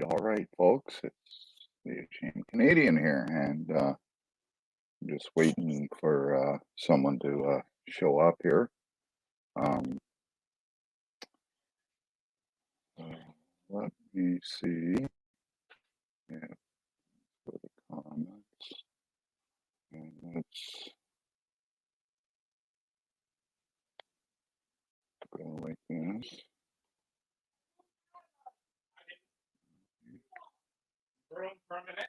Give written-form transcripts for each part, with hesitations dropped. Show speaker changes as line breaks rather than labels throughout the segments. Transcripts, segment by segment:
All right, folks. It's the Ashamed Canadian here, and I'm just waiting for someone to show up here. Um, uh, Let me see. Yeah, for the comments, and let's go like this. Okay.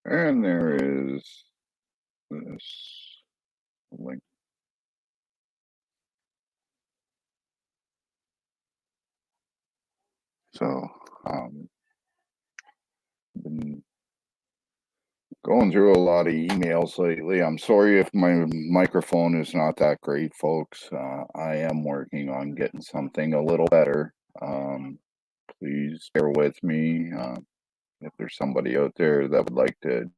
And there is this link. So, been going through a lot of emails lately. I'm sorry if my microphone is not that great, folks. I am working on getting something a little better. Please bear with me. If there's somebody out there that would like to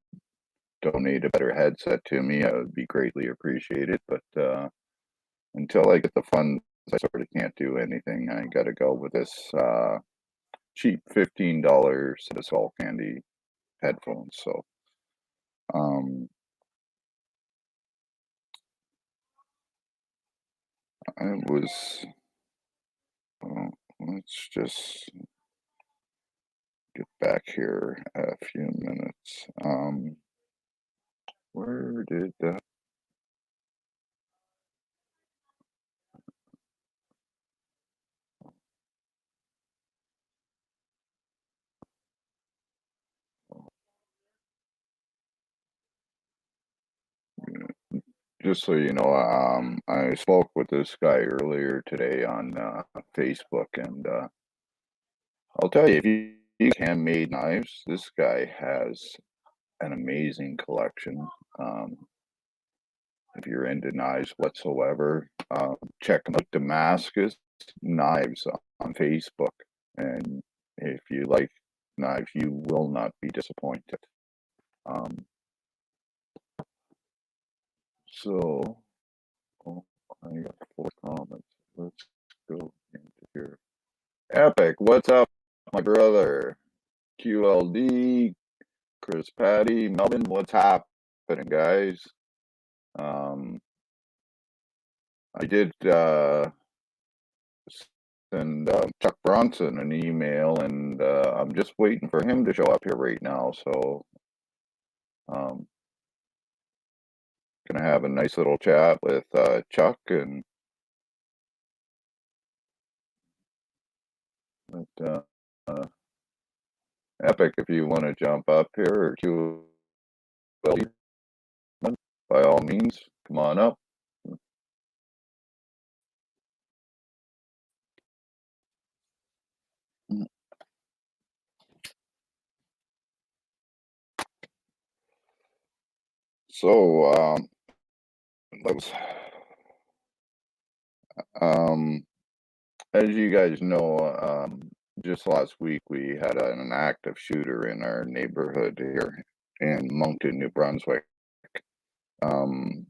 donate a better headset to me, I would be greatly appreciated. But until I get the funds, I sort of can't do anything. I got to go with this cheap $15 Citadel Candy headphones. So, um, I was. Well, let's just get back here a few minutes. Where did that? Just so you know, I spoke with this guy earlier today on Facebook, and I'll tell you, if you use handmade knives, this guy has an amazing collection. Um, if you're into knives whatsoever, check him out, Damascus Knives on Facebook. And if you like knives, you will not be disappointed. Um, so, oh, I got 4 comments. Let's go into here. Epic, what's up, my brother? QLD, Chris Patty, Melvin, what's happening, guys? Um, I did send Chuck Bronson an email, and I'm just waiting for him to show up here right now. So, um, gonna have a nice little chat with Chuck and Epic. If you want to jump up here, or QLD, by all means, come on up. So, that was, as you guys know, just last week we had an active shooter in our neighborhood here in Moncton, New Brunswick. Um,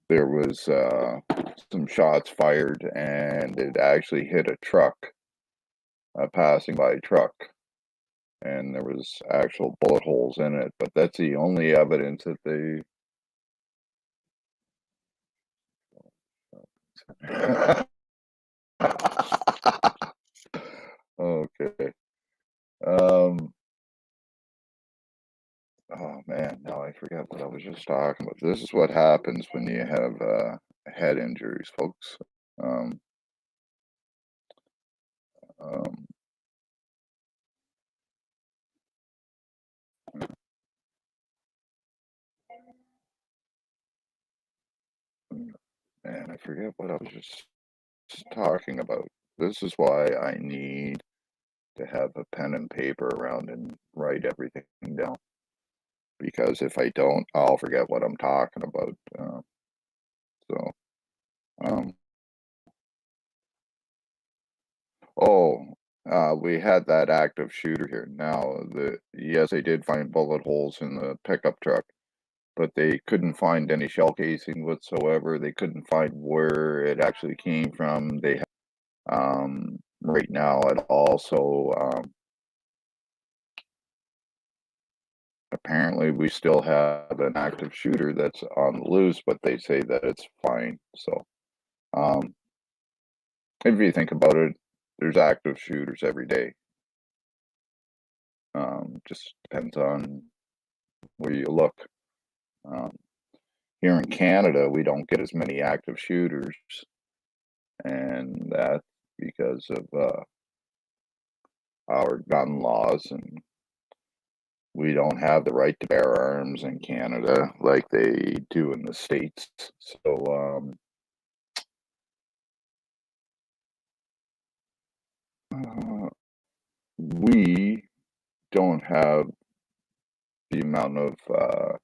there was some shots fired, and it actually hit a truck, a passing by truck, and there was actual bullet holes in it. But that's the only evidence that they. Okay. Um, oh man, now I forget what I was just talking about. This is what happens when you have head injuries, folks. Um, um, Man, I forget what I was just talking about. This is why I need to have a pen and paper around and write everything down. Because if I don't, I'll forget what I'm talking about. So, um, oh, we had that active shooter here. Now, yes, they did find bullet holes in the pickup truck, but they couldn't find any shell casing whatsoever. They couldn't find where it actually came from. They right now it also apparently we still have an active shooter that's on the loose, but they say that it's fine. So if you think about it, there's active shooters every day. Just depends on where you look. Um, Here in Canada, we don't get as many active shooters, and that's because of our gun laws, and we don't have the right to bear arms in Canada like they do in the States. So we don't have the amount of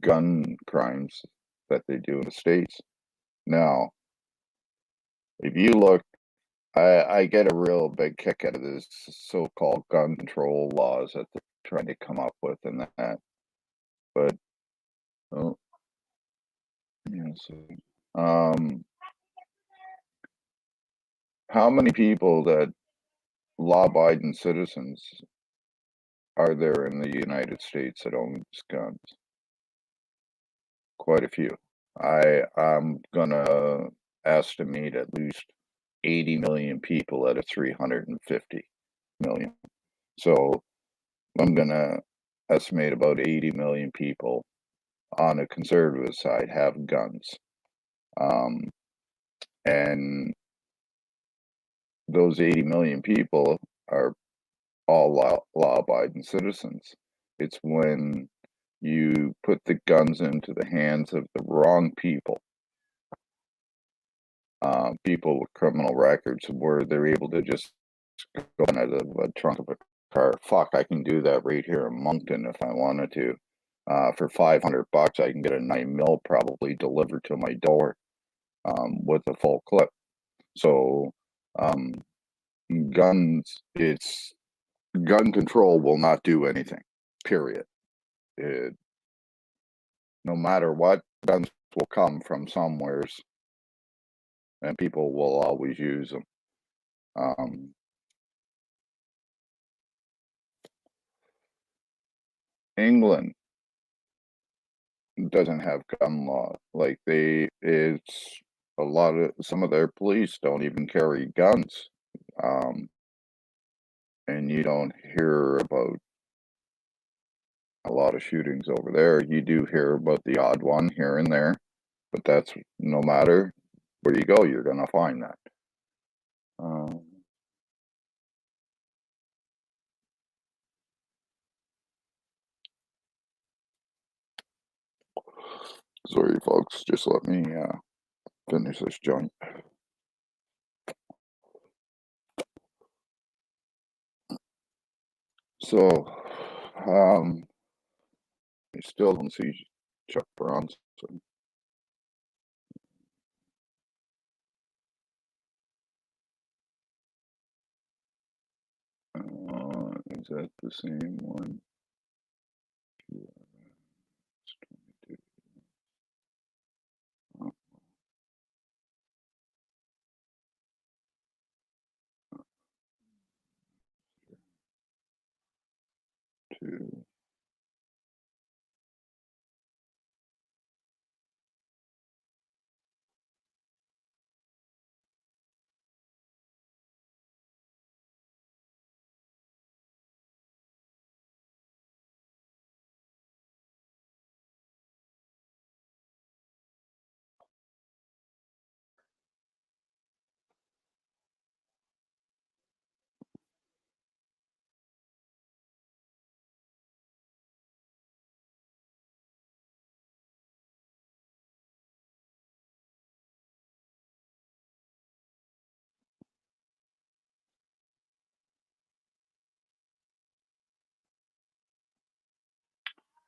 gun crimes that they do in the States. Now, if you look, I get a real big kick out of this so-called gun control laws that they're trying to come up with and that. But oh, yeah, so, how many people that law-abiding citizens are there in the United States that owns guns? Quite a few. I'm gonna estimate at least 80 million people out of 350 million. So I'm gonna estimate about 80 million people on the conservative side have guns. Um, and those 80 million people are all law-abiding citizens. It's when you put the guns into the hands of the wrong people, people with criminal records, where they're able to just go in out of a trunk of a car. Fuck, I can do that right here in Moncton if I wanted to. For $500, I can get a 9mm probably delivered to my door with a full clip. So, guns, gun control will not do anything, period. No matter what, guns will come from somewheres, and people will always use them. England doesn't have gun law. Like it's a lot of some of their police don't even carry guns, and you don't hear about a lot of shootings over there. You do hear about the odd one here and there, but that's no matter where you go, you're gonna find that. Sorry, folks. Just let me finish this joint. So, I still don't see Chuck Bronson. Is that the same one? Two.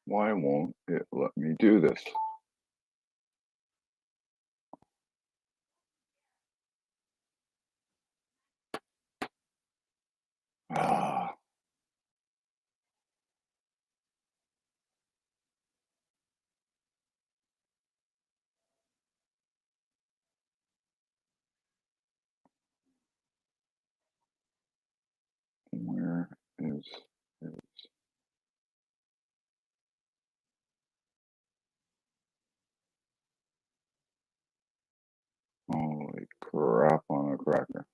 Why won't it let me do this? Ah. Holy crap on a cracker.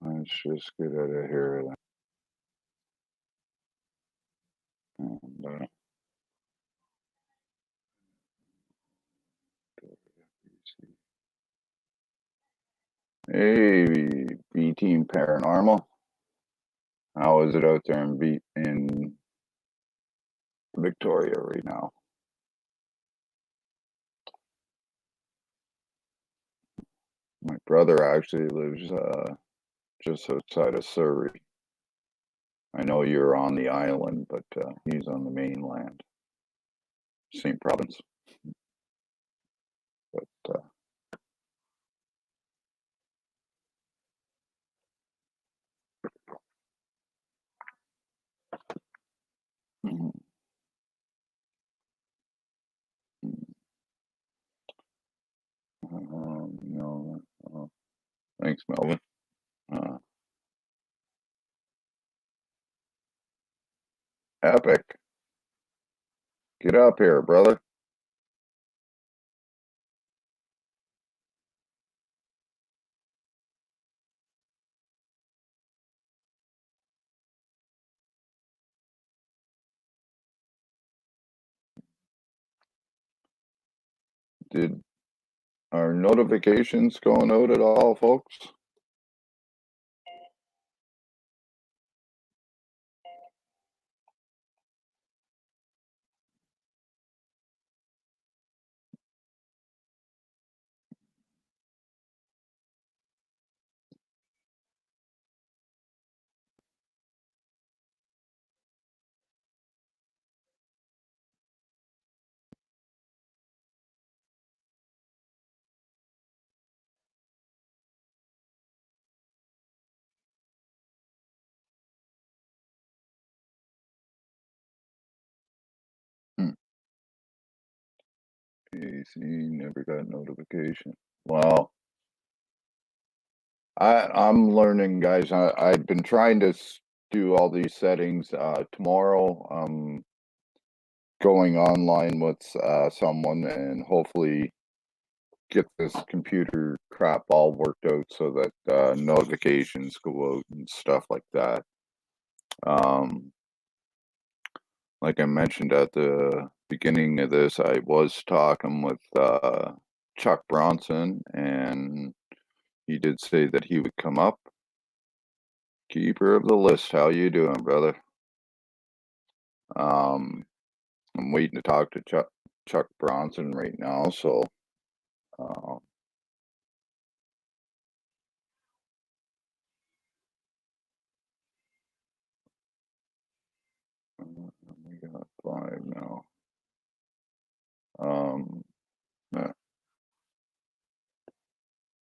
Let's just get out of here then. And, hey, B Team Paranormal. How is it out there in Victoria right now? My brother actually lives just outside of Surrey. I know you're on the island, but he's on the mainland, St. Province. But no, thanks, Melvin. Epic. Get up here, brother. Did our notifications going out at all, folks? AC never got notification. Well, I'm learning, guys. I've been trying to do all these settings. Tomorrow, I'm going online with someone and hopefully get this computer crap all worked out so that notifications go out and stuff like that. Like I mentioned at the beginning of this, I was talking with Chuck Bronson, and he did say that he would come up. Keeper of the list, how you doing, brother? I'm waiting to talk to Chuck Bronson right now, so we got 5 now.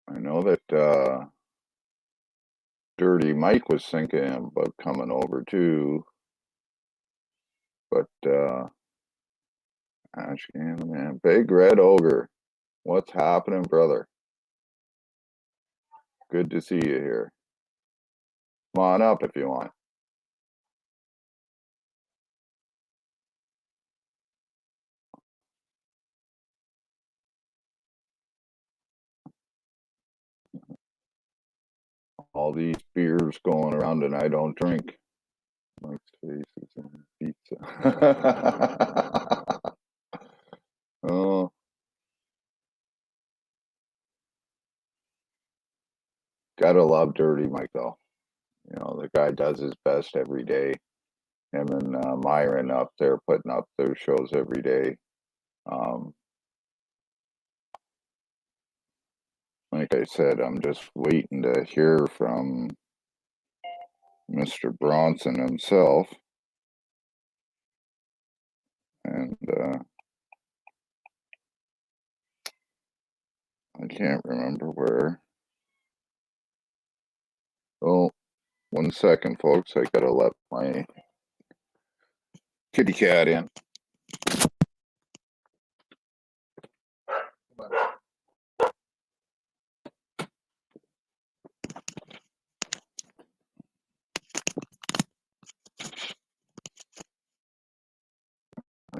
I know that Dirty Mike was thinking about coming over too, but Ashcan, man, Big Red Ogre, what's happening, brother? Good to see you here. Come on up if you want. All these beers going around and I don't drink. Mike's face is in pizza. Oh, gotta love Dirty Mike though. You know, the guy does his best every day. Him and Myron up there putting up their shows every day. Like I said, I'm just waiting to hear from Mr. Bronson himself. And I can't remember where. Oh, 1 second, folks. I gotta let my kitty cat in.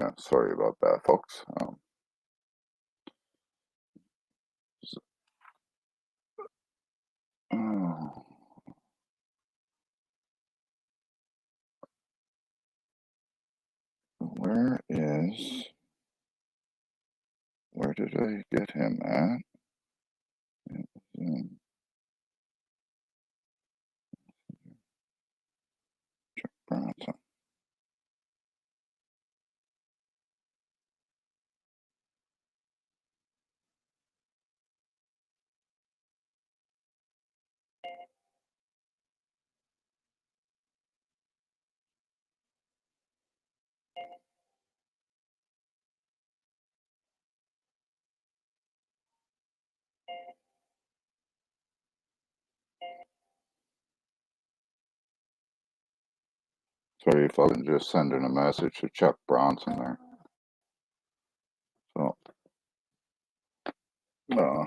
Yeah, sorry about that, folks. Oh, where did I get him at? Hmm, Bronson. Sorry, folks, I'm just sending a message to Chuck Bronson there. So, uh,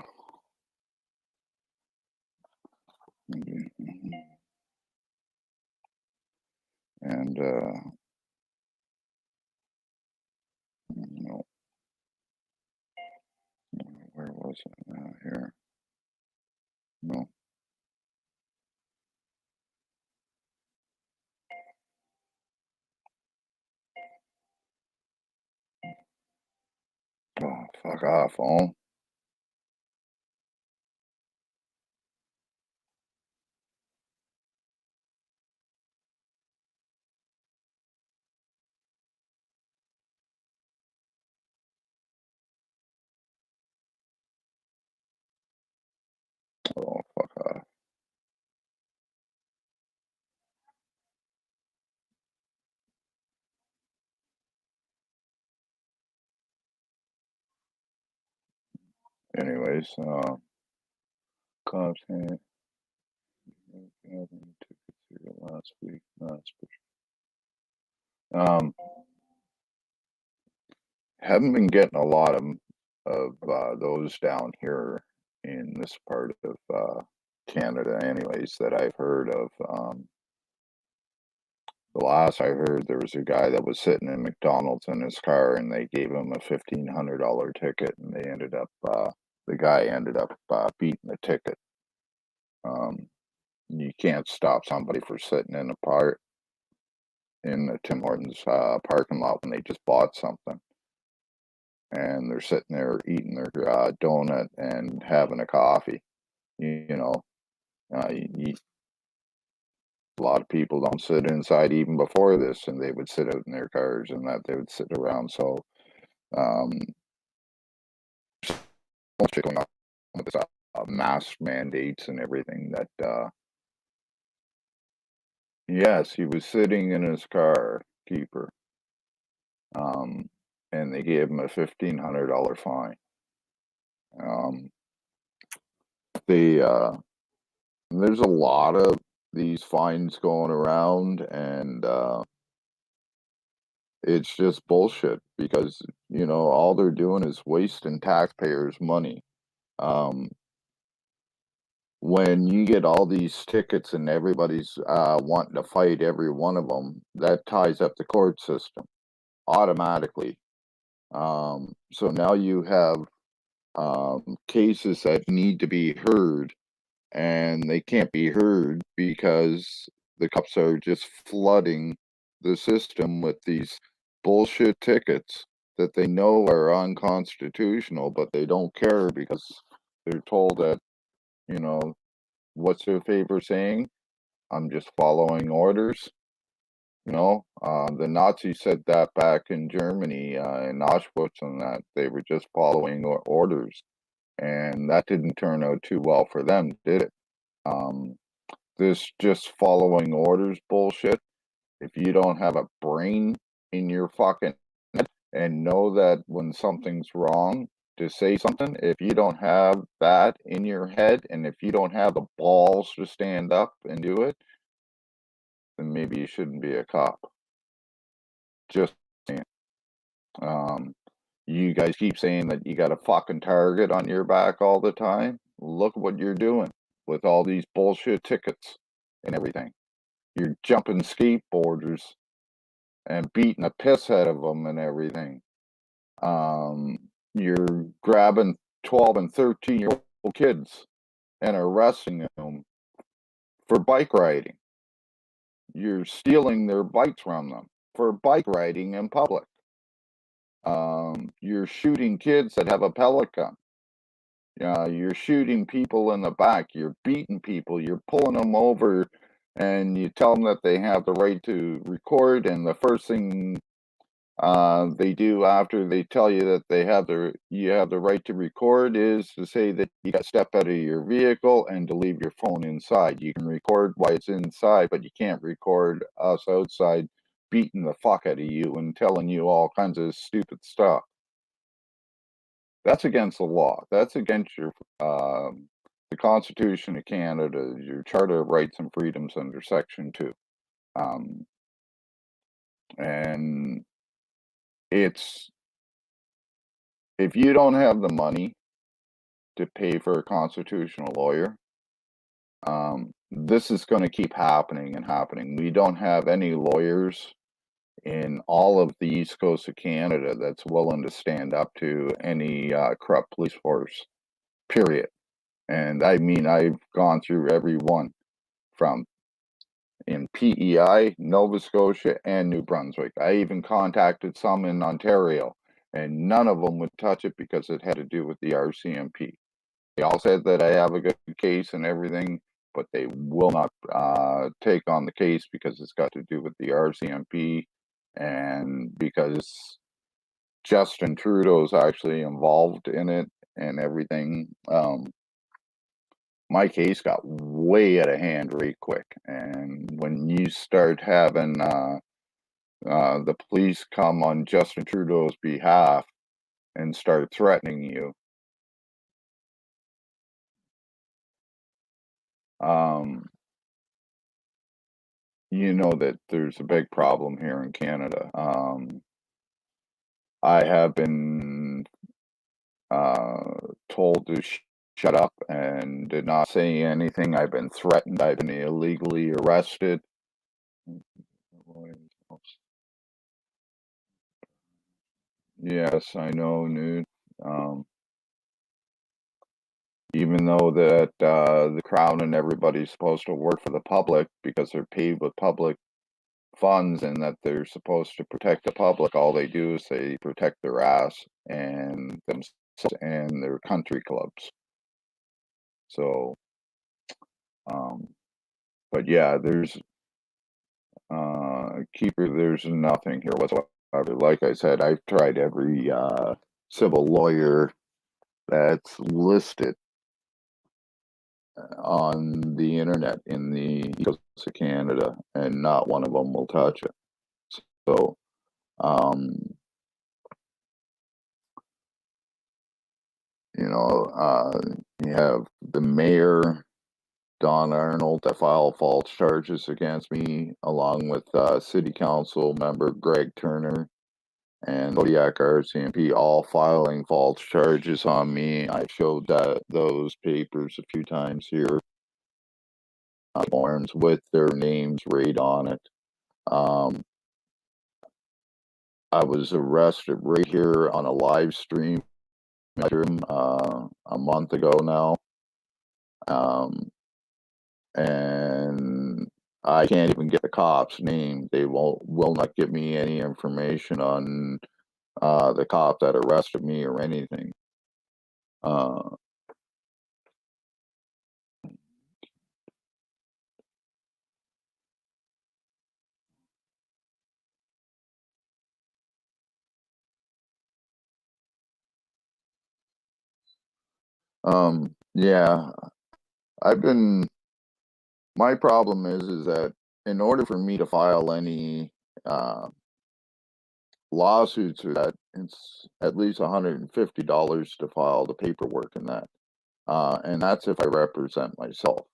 and no, where was it? Here, no. Oh, fuck off, phone. Oh, fuck off. Anyways, cops had gathering tickets here last week. Haven't been getting a lot of those down here in this part of Canada, anyways, that I've heard of. The last I heard, there was a guy that was sitting in McDonald's in his car, and they gave him a $1,500 ticket, and the guy ended up beating the ticket. You can't stop somebody for sitting in the Tim Hortons parking lot when they just bought something, and they're sitting there eating their donut and having a coffee. You know, a lot of people don't sit inside even before this, and they would sit out in their cars, and that they would sit around. So, um, what's going on with this mask mandates and everything? Yes, he was sitting in his car, keeper, um, and they gave him a $1,500 fine. Um, they There's a lot of these fines going around, and it's just bullshit because all they're doing is wasting taxpayers' money. Um, when you get all these tickets and everybody's wanting to fight every one of them, that ties up the court system automatically. So now you have cases that need to be heard, and they can't be heard because the cops are just flooding the system with these bullshit tickets that they know are unconstitutional, but they don't care because they're told that, you know, what's their favorite saying? I'm just following orders. The Nazis said that back in Germany, in Auschwitz, and that they were just following orders, and that didn't turn out too well for them, did it? Um, this just following orders bullshit. If you don't have a brain in your fucking head and know that when something's wrong to say something, if you don't have that in your head and if you don't have the balls to stand up and do it, then maybe you shouldn't be a cop. Just saying. Um, you guys keep saying that you got a fucking target on your back all the time. Look what you're doing with all these bullshit tickets and everything. You're jumping skateboarders and beating the piss out of them and everything. You're grabbing 12 and 13-year-old kids and arresting them for bike riding. You're stealing their bikes from them for bike riding in public. You're shooting kids that have a pellet gun. You're shooting people in the back. You're beating people. You're pulling them over, and you tell them that they have the right to record. And the first thing they do after they tell you that you have the right to record is to say that you got to step out of your vehicle and to leave your phone inside. You can record while it's inside, but you can't record us outside beating the fuck out of you and telling you all kinds of stupid stuff. That's against the law. That's against the Constitution of Canada, your Charter of Rights and Freedoms under Section 2. And it's, if you don't have the money to pay for a constitutional lawyer, this is going to keep happening and happening. We don't have any lawyers in all of the East Coast of Canada that's willing to stand up to any corrupt police force, period. And I mean, I've gone through every one from in PEI, Nova Scotia, and New Brunswick. I even contacted some in Ontario, and none of them would touch it because it had to do with the RCMP. They all said that I have a good case and everything, but they will not take on the case because it's got to do with the RCMP and because Justin Trudeau's actually involved in it and everything. My case got way out of hand really quick. And when you start having the police come on Justin Trudeau's behalf and start threatening you, you know that there's a big problem here in Canada. I have been told to shut up and did not say anything. I've been threatened. I've been illegally arrested. Yes, I know, Nude. Even though that the Crown and everybody's supposed to work for the public because they're paid with public funds and that they're supposed to protect the public, all they do is they protect their ass and themselves and their country clubs. So, but yeah, there's there's nothing here whatsoever. Like I said, I've tried every civil lawyer that's listed on the internet in the East Coast of Canada, and not one of them will touch it. So, you have the mayor, Don Arnold, that filed false charges against me, along with City Council member Greg Turner and Kodiak RCMP, all filing false charges on me. I showed those papers a few times here, forms with their names right on it. I was arrested right here on a live stream a month ago now. And I can't even get the cop's name. They will not give me any information on the cop that arrested me or anything. Yeah, my problem is that in order for me to file any lawsuits or that, it's at least $150 to file the paperwork and that. And that's if I represent myself.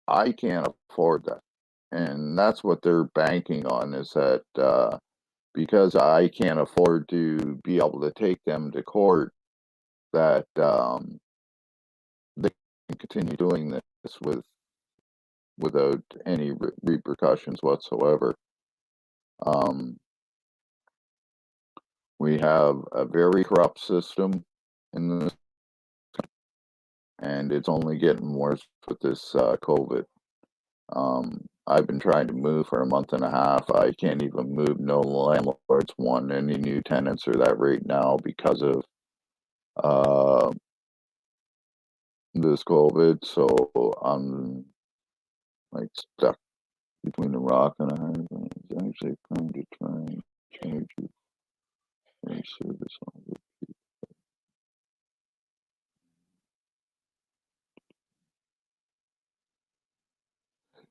I can't afford that. And that's what they're banking on, is that because I can't afford to be able to take them to court, that they can continue doing this without any repercussions whatsoever. We have a very corrupt system in this, and it's only getting worse with this COVID. I've been trying to move for a month and a half. I can't even move. No landlords want any new tenants or that right now because of uh, this COVID. So I'm like stuck between a rock and a hard place. It's actually trying to change your service on it.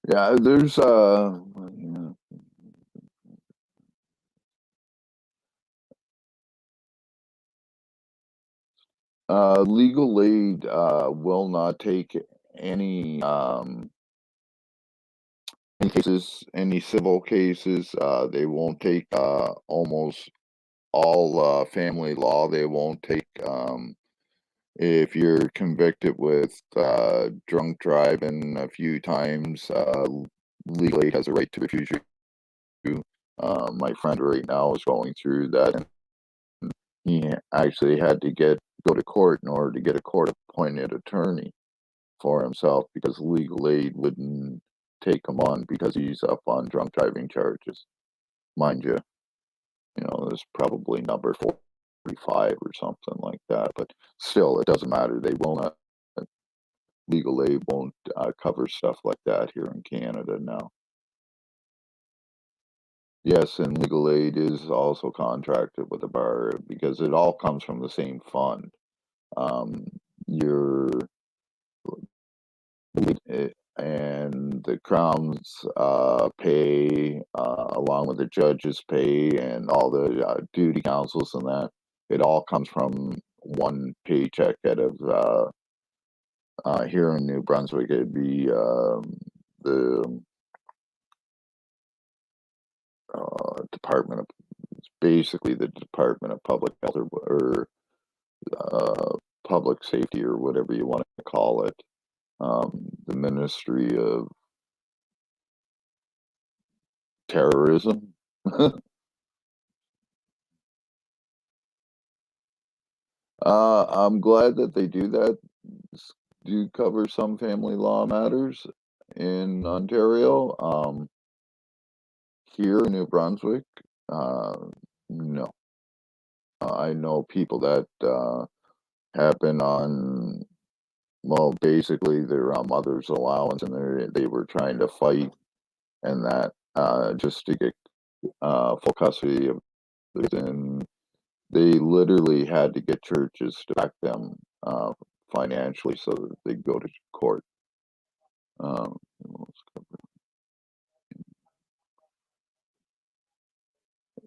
Yeah, there's legal aid will not take any cases, any civil cases. They won't take almost all family law. They won't take if you're convicted with drunk driving a few times. Legal aid has a right to refuse you. My friend right now is going through that, and he actually had to go to court in order to get a court-appointed attorney for himself because legal aid wouldn't take him on because he's up on drunk driving charges. Mind you, there's probably number 45 or something like that, but still, it doesn't matter. They will not, legal aid won't cover stuff like that here in Canada now. Yes, and legal aid is also contracted with the bar because it all comes from the same fund. Your and the Crown's pay, along with the judges' pay and all the duty councils and that, it all comes from one paycheck out of here in New Brunswick. It'd be the Department of, basically the Department of Public Health or Public Safety or whatever you want to call it. The Ministry of Terrorism. I'm glad that they do that. Do cover some family law matters in Ontario. Here in New Brunswick, no. I know people that have been on, well, basically their mother's allowance, and they were trying to fight and that just to get full custody of it, and they literally had to get churches to back them financially so that they go to court.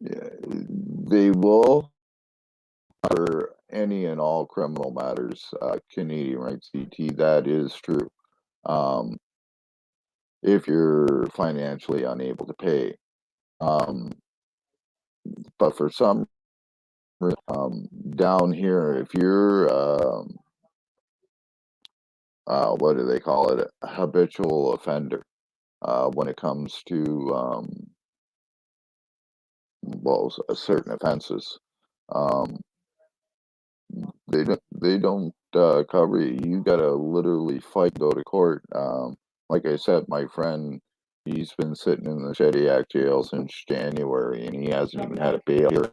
Yeah, they will for any and all criminal matters. Canadian Rights CT, that is true. If you're financially unable to pay, but for some down here, if you're what do they call it, a habitual offender, when it comes to well, certain offenses, they don't cover you. You gotta literally fight, go to court. Like I said, my friend, he's been sitting in the Shediac jail since January, and he hasn't even had a bail hearing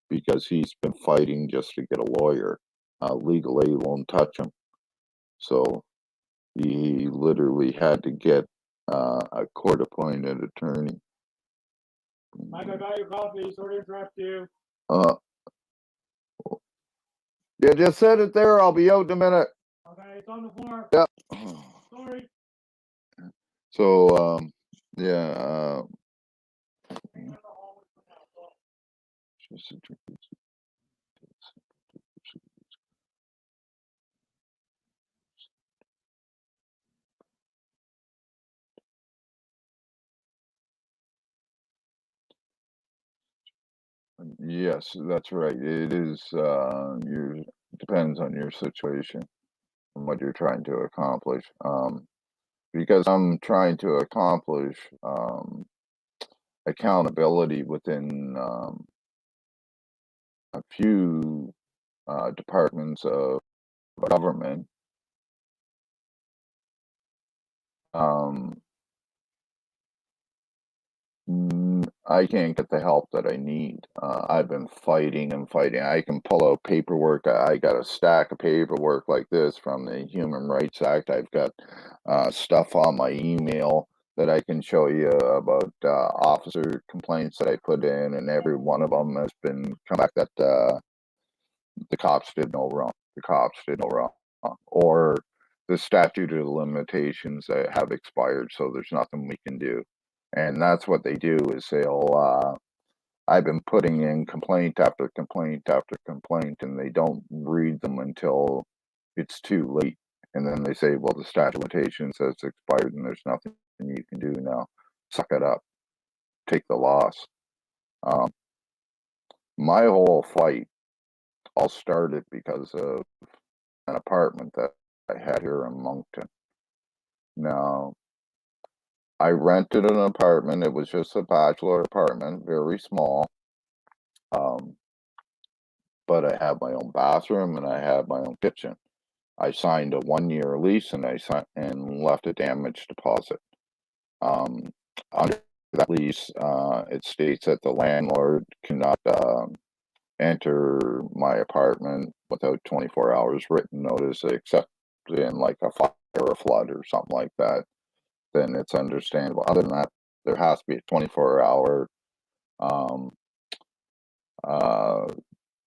because he's been fighting just to get a lawyer. Legal aid won't touch him, so he literally had to get a court-appointed attorney.
Mike, I got your coffee. Sorry to interrupt you.
Yeah, just set it there. I'll be out in a minute.
Okay, it's on the floor.
Yeah.
Sorry.
So, yeah. Yes, that's right. It is, depends on your situation and what you're trying to accomplish. Because I'm trying to accomplish, accountability within a few departments of government. I can't get the help that I need. I've been fighting and fighting. I can pull out paperwork. I got a stack of paperwork like this from the Human Rights Act. I've got stuff on my email that I can show you about officer complaints that I put in, and every one of them has been come back that the cops did no wrong. The cops did no wrong, or the statute of limitations that have expired, so there's nothing we can do. And that's what they do is they'll I've been putting in complaint after complaint after complaint, and they don't read them until it's too late. And then they say, well, the statute of limitations has expired and there's nothing you can do now. Suck it up. Take the loss. My whole fight all started because of an apartment that I had here in Moncton. Now, I rented an apartment. It was just a bachelor apartment, very small. But I have my own bathroom and I have my own kitchen. I signed a 1-year lease and I left a damage deposit. Under that lease, it states that the landlord cannot enter my apartment without 24 hours written notice, except in like a fire or a flood or something like that. Then it's understandable. Other than that, there has to be a 24-hour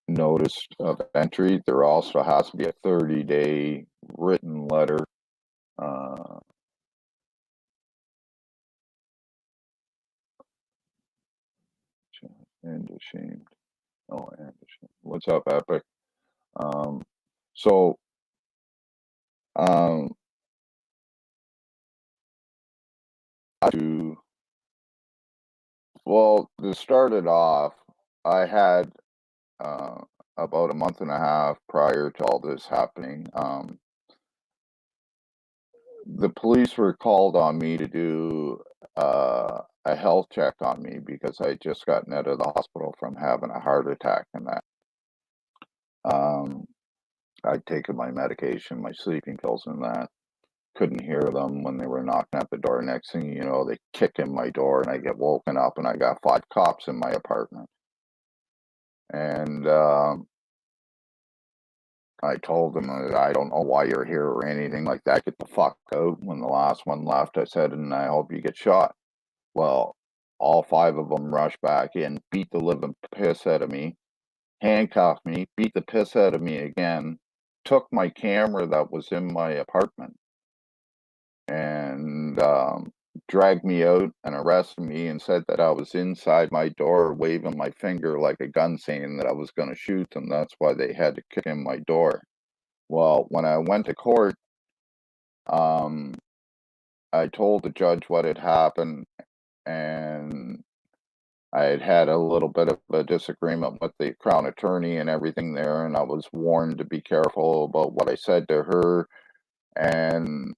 notice of entry. There also has to be a 30-day written letter and ashamed. Oh, and ashamed. What's up, Epic? So well, to start it off, I had about a month and a half prior to all this happening. The police were called on me to do a health check on me because I just gotten out of the hospital from having a heart attack and that. I'd taken my medication, my sleeping pills and that. Couldn't hear them when they were knocking at the door. Next thing you know, they kick in my door and I get woken up and I got 5 cops in my apartment. And I told them, I don't know why you're here or anything like that. Get the fuck out. When the last one left, I said, and I hope you get shot. Well, all 5 of them rushed back in, beat the living piss out of me, handcuffed me, beat the piss out of me again, took my camera that was in my apartment, and dragged me out and arrested me and said that I was inside my door waving my finger like a gun saying that I was going to shoot them. That's why they had to kick in my door. Well, when I went to court, I told the judge what had happened, and I had had a little bit of a disagreement with the Crown Attorney and everything there, and I was warned to be careful about what I said to her. And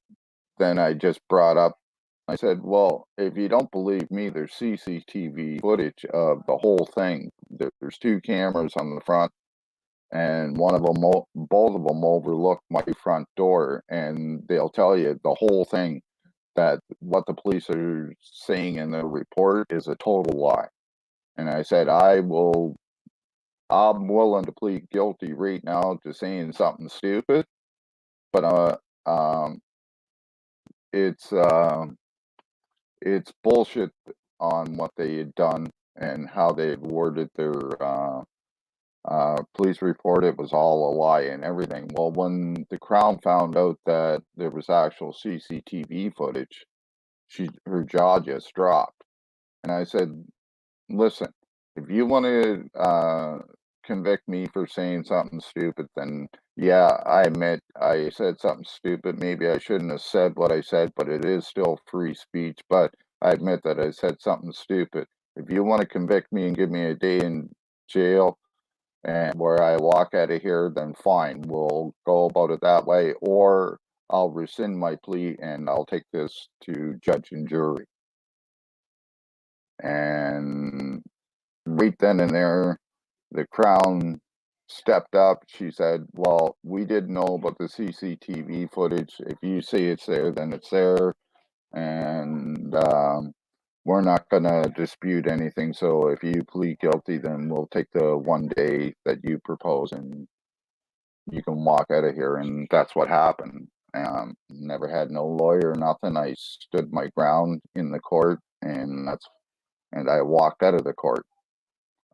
then I just brought up, I said, well, if you don't believe me, there's CCTV footage of the whole thing. There's 2 cameras on the front, and one of them, both of them overlook my front door, and they'll tell you the whole thing, that what the police are saying in the report is a total lie. And I said, I'm willing to plead guilty right now to saying something stupid, but it's bullshit on what they had done and how they had worded their police report. It was all a lie and everything. Well, when the Crown found out that there was actual CCTV footage, her jaw just dropped. And I said, listen, if you want to convict me for saying something stupid, then yeah, I admit I said something stupid. Maybe I shouldn't have said what I said, but it is still free speech. But I admit that I said something stupid. If you want to convict me and give me a day in jail and where I walk out of here, then fine, we'll go about it that way. Or I'll rescind my plea and I'll take this to judge and jury. And right then and there, the Crown stepped up. She said, well, we didn't know about the CCTV footage. If you see it's there, then it's there. And we're not going to dispute anything. So if you plead guilty, then we'll take the 1 day that you propose and you can walk out of here. And that's what happened. Never had no lawyer, nothing. I stood my ground in the court, and I walked out of the court.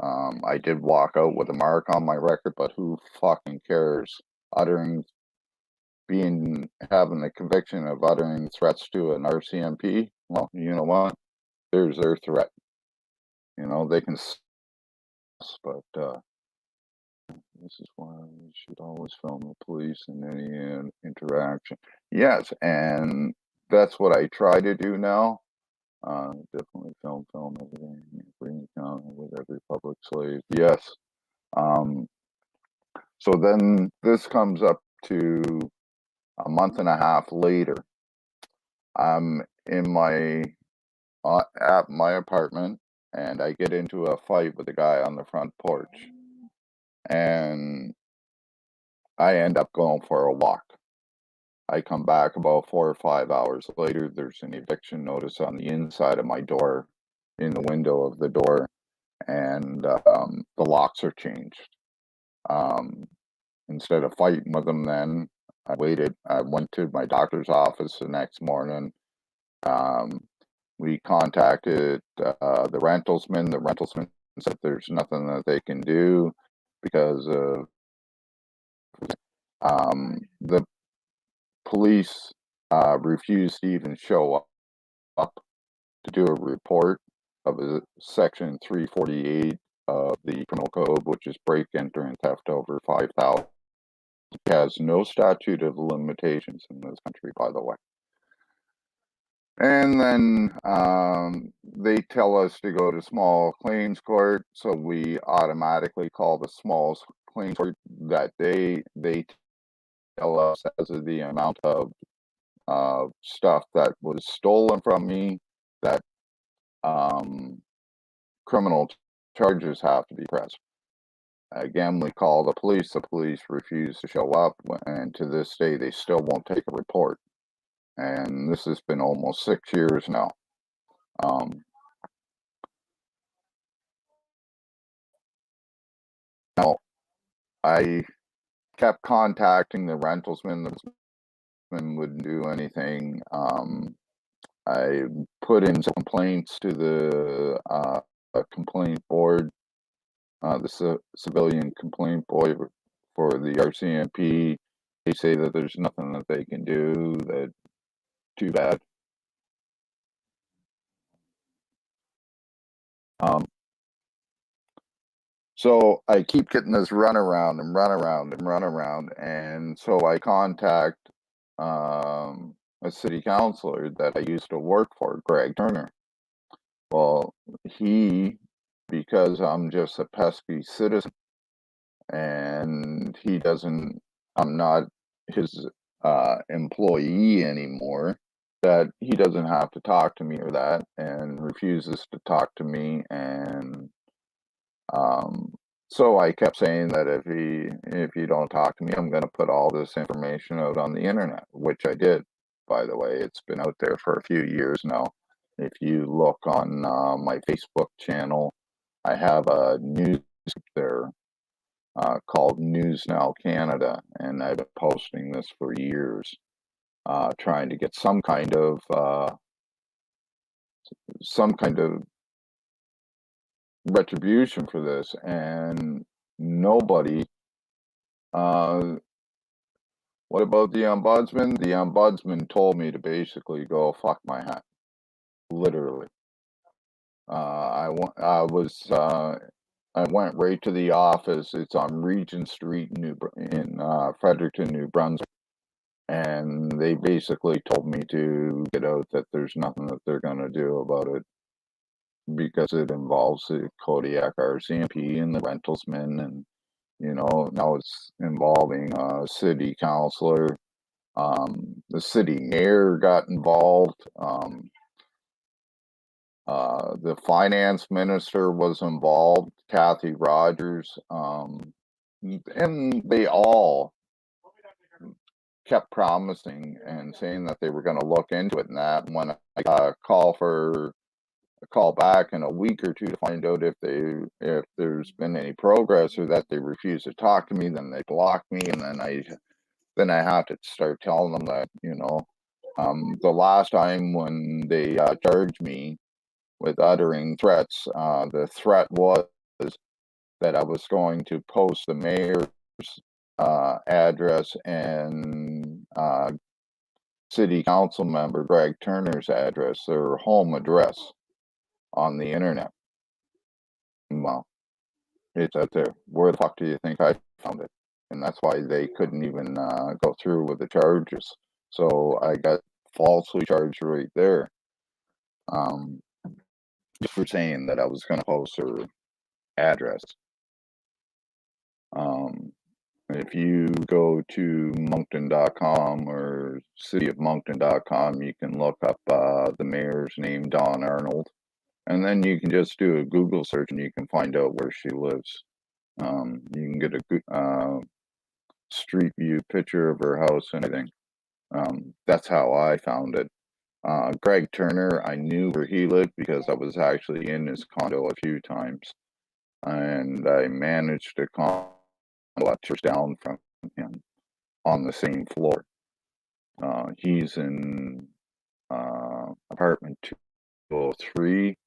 I did walk out with a mark on my record, but who fucking cares? Having the conviction of uttering threats to an RCMP, well, you know what? There's their threat. You know, they can, but this is why we should always film the police in any interaction. Yes, and that's what I try to do now. Definitely film everything, bring account with every public slave. Yes. So then this comes up to a month and a half later. I'm in at my apartment, and I get into a fight with a guy on the front porch, and I end up going for a walk. I come back about 4 or 5 hours later. There's an eviction notice on the inside of my door, in the window of the door, and the locks are changed. Instead of fighting with them, then I waited. I went to my doctor's office the next morning. We contacted the rentalsman. The rentalsman said there's nothing that they can do because the police refused to even show up to do a report of section 348 of the criminal code, which is break, enter, and theft over 5,000. It has no statute of limitations in this country, by the way. And then they tell us to go to small claims court, so we automatically call the small claims court that day. They tell us as of the amount of stuff that was stolen from me, that criminal charges have to be pressed. Again, we call the police refuse to show up, and to this day they still won't take a report. And this has been almost 6 years now. Now, I kept contacting the rentalsman. The rentalsman wouldn't do anything. I put in some complaints to the complaint board, the civilian complaint board for the RCMP. They say that there's nothing that they can do. That too bad. So I keep getting this runaround, and so I contact a city councilor that I used to work for, Greg Turner. Well, because I'm just a pesky citizen, and I'm not his employee anymore, that he doesn't have to talk to me or that, and refuses to talk to me. And so I kept saying that if you don't talk to me, I'm going to put all this information out on the internet, which I did, by the way. It's been out there for a few years now. If you look on my Facebook channel, I have a news there called News Now Canada, and I've been posting this for years, trying to get some kind of retribution for this, and nobody. What about the ombudsman? The ombudsman told me to basically go fuck my hat, literally. I went right to the office. It's on Regent Street in Fredericton, New Brunswick, and they basically told me to get out, that there's nothing that they're going to do about it, because it involves the Kodiak RCMP and the rentalsmen, and now it's involving a city councilor. The city mayor got involved. The finance minister was involved, Kathy Rogers, and they all kept promising and saying that they were going to look into it and that. And when I got a call back in a week or two to find out if there's been any progress or that they refuse to talk to me, then they block me, and then I have to start telling them that, the last time when they charged me with uttering threats, the threat was that I was going to post the mayor's address and city council member Greg Turner's address, their home address, on the internet. Well, it's out there. Where the fuck do you think I found it? And that's why they couldn't even go through with the charges. So I got falsely charged right there, just for saying that I was going to post her address. If you go to moncton.com or cityofmoncton.com, you can look up the mayor's name, Dawn Arnold, and then you can just do a Google search and you can find out where she lives. You can get a street view picture of her house and everything. That's how I found it. Greg Turner, I knew where he lived because I was actually in his condo a few times, and I managed to lectures down from him on the same floor. He's in apartment 203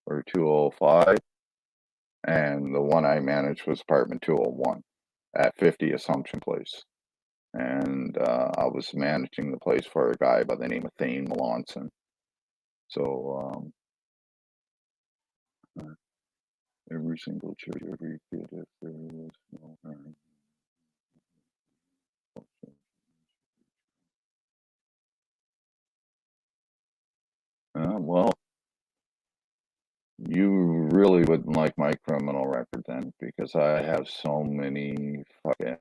or 205, and the one I managed was apartment 201 at 50 Assumption Place. And I was managing the place for a guy by the name of Thane Melanson. So every single church, every kid, if there was no harm. Well, you really wouldn't like my criminal record then, because I have so many fucking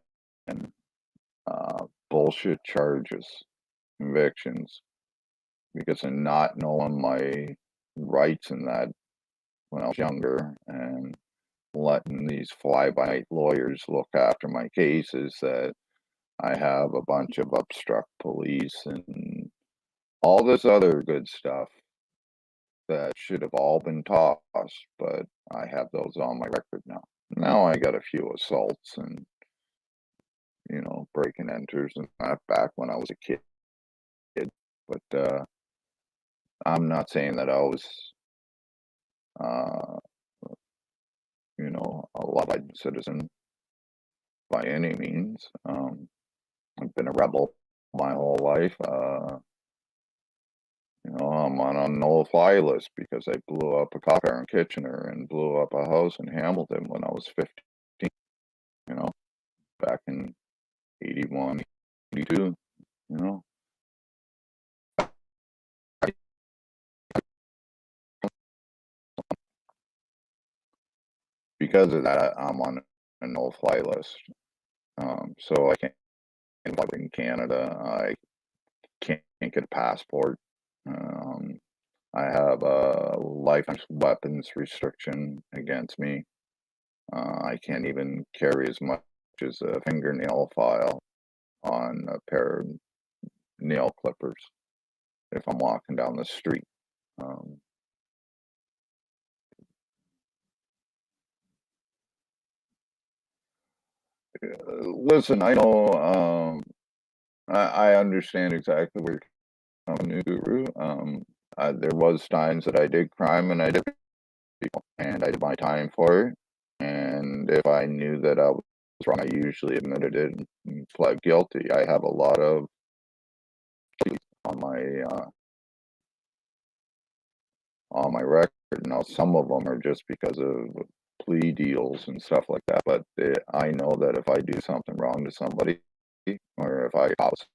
bullshit charges, convictions, because of not knowing my rights in that when I was younger and letting these fly-by-night lawyers look after my cases, that I have a bunch of obstruct police and all this other good stuff that should have all been tossed, but I have those on my record now. Now I got a few assaults and, break and enters and that back when I was a kid. But I'm not saying that I was, a law-abiding citizen by any means. I've been a rebel my whole life. I'm on a no-fly list because I blew up a cop car in Kitchener and blew up a house in Hamilton when I was 15, back in 81, 82, Because of that, I'm on a no-fly list. So I can't fly in Canada. I can't get a passport. I have a lifetime weapons restriction against me. I can't even carry as much as a fingernail file on a pair of nail clippers if I'm walking down the street. Listen, I know, I understand exactly where you're coming from, Guru. There was times that I did crime and I did people, and I did my time for it. And if I knew that I was wrong, I usually admitted it and pled guilty. I have a lot of on my record. Now, some of them are just because of plea deals and stuff like that. But I know that if I do something wrong to somebody, or if I cause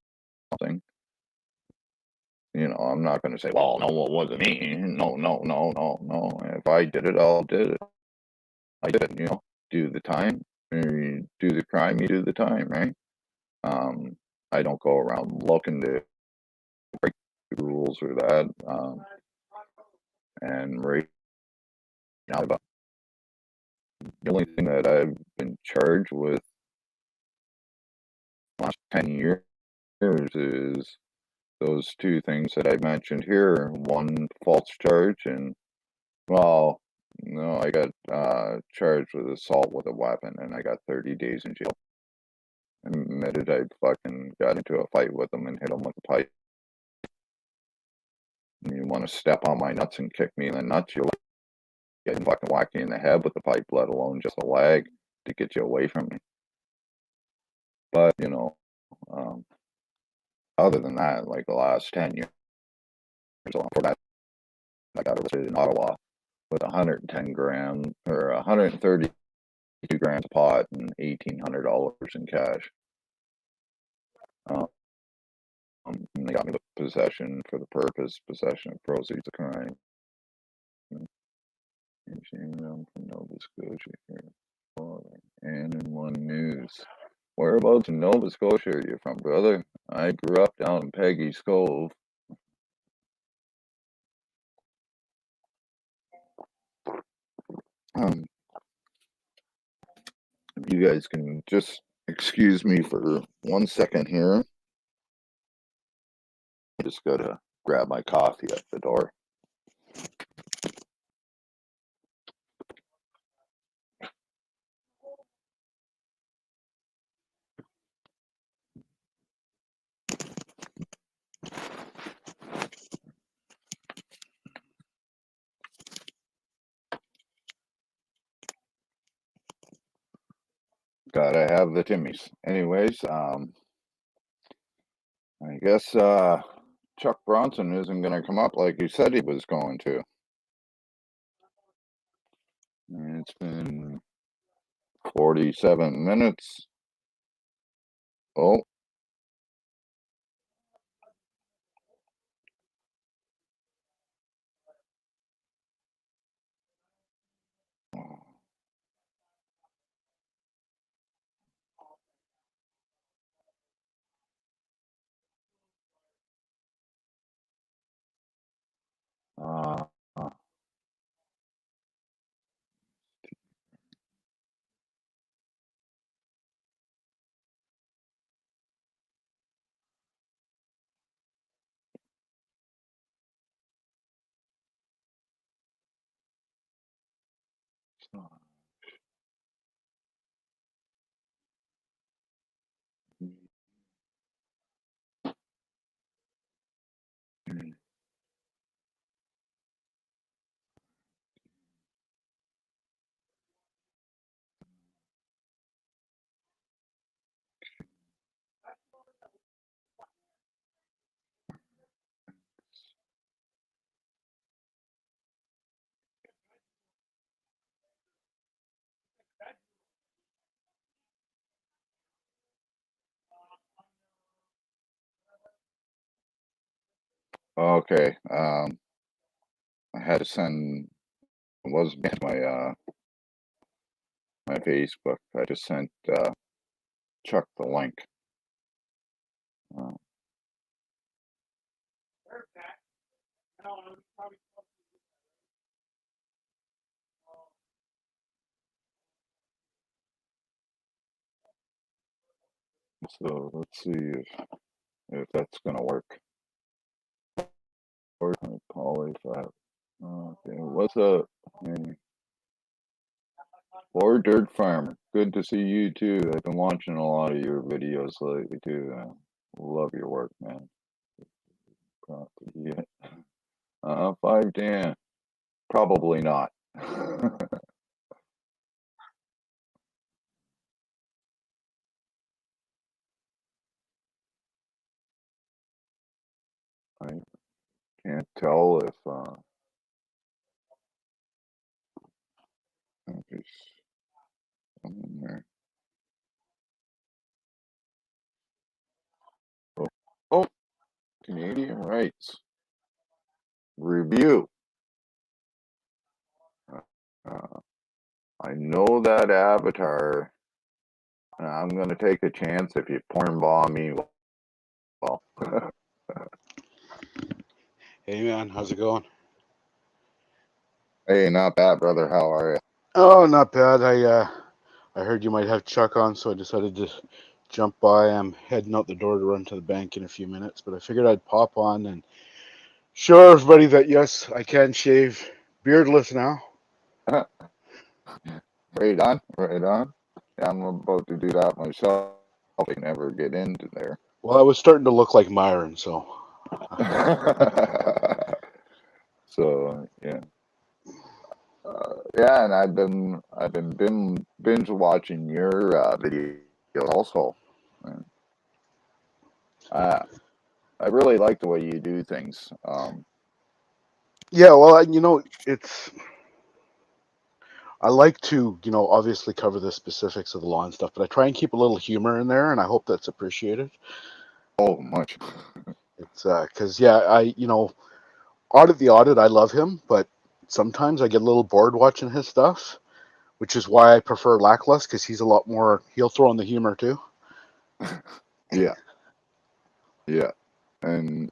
something, I'm not going to say, well, no, it wasn't me. No. If I did it, I did it. I did it, do the time. Or you do the crime, you do the time, right? I don't go around looking to break the rules or that. And right now, the only thing that I've been charged with last 10 years is those two things that I mentioned here. One false charge, and well, no, I got charged with assault with a weapon, and I got 30 days in jail. I admitted I fucking got into a fight with them and hit them with a pipe. And you want to step on my nuts and kick me in the nuts, you're getting fucking whack you in the head with the pipe, let alone just a leg to get you away from me. But, you know, other than that, like the last 10 years, for that, I got arrested in Ottawa with 110 grams or 132 grams of pot and $1,800 in cash. And they got me with possession for the purpose, possession of proceeds of crime. From Nova Scotia here. And in One News. Whereabouts in Nova Scotia are you from, brother? I grew up down in Peggy's Cove. If you guys can just excuse me for 1 second here. I just gotta grab my coffee at the door. Gotta have the Timmies. Anyways, I guess Chuck Bronson isn't gonna come up like he said he was going to. And it's been 47 minutes. Oh. Okay. I had to send. It was my my Facebook. I just sent Chuck the link. So let's see if that's gonna work. Or Polly, okay, what's up? Or Dirt Farmer, good to see you too. I've been watching a lot of your videos lately too. Love your work, man. Yeah. 5Dan, probably not. I can't tell if there's something there. Oh, Canadian rights review. I know that avatar. I'm gonna take a chance if you porn bomb me. Well,
Hey man, how's it going?
Hey, not bad, brother. How are you?
Oh, not bad. I heard you might have Chuck on, so I decided to jump by. I'm heading out the door to run to the bank in a few minutes, but I figured I'd pop on and show everybody that yes, I can shave beardless now.
Right on, right on. Yeah, I'm about to do that myself. I never get into there.
Well, I was starting to look like Myron, so
So yeah, yeah, and I've been binge watching your videos also. And, Uh, I really like the way you do things.
yeah. Well, it's I like to obviously cover the specifics of the law and stuff, but I try and keep a little humor in there, and I hope that's appreciated.
Oh, much.
It's because yeah, Audit the Audit, I love him, but sometimes I get a little bored watching his stuff, which is why I prefer Lackless because he's a lot more. He'll throw in the humor too.
Yeah, yeah, and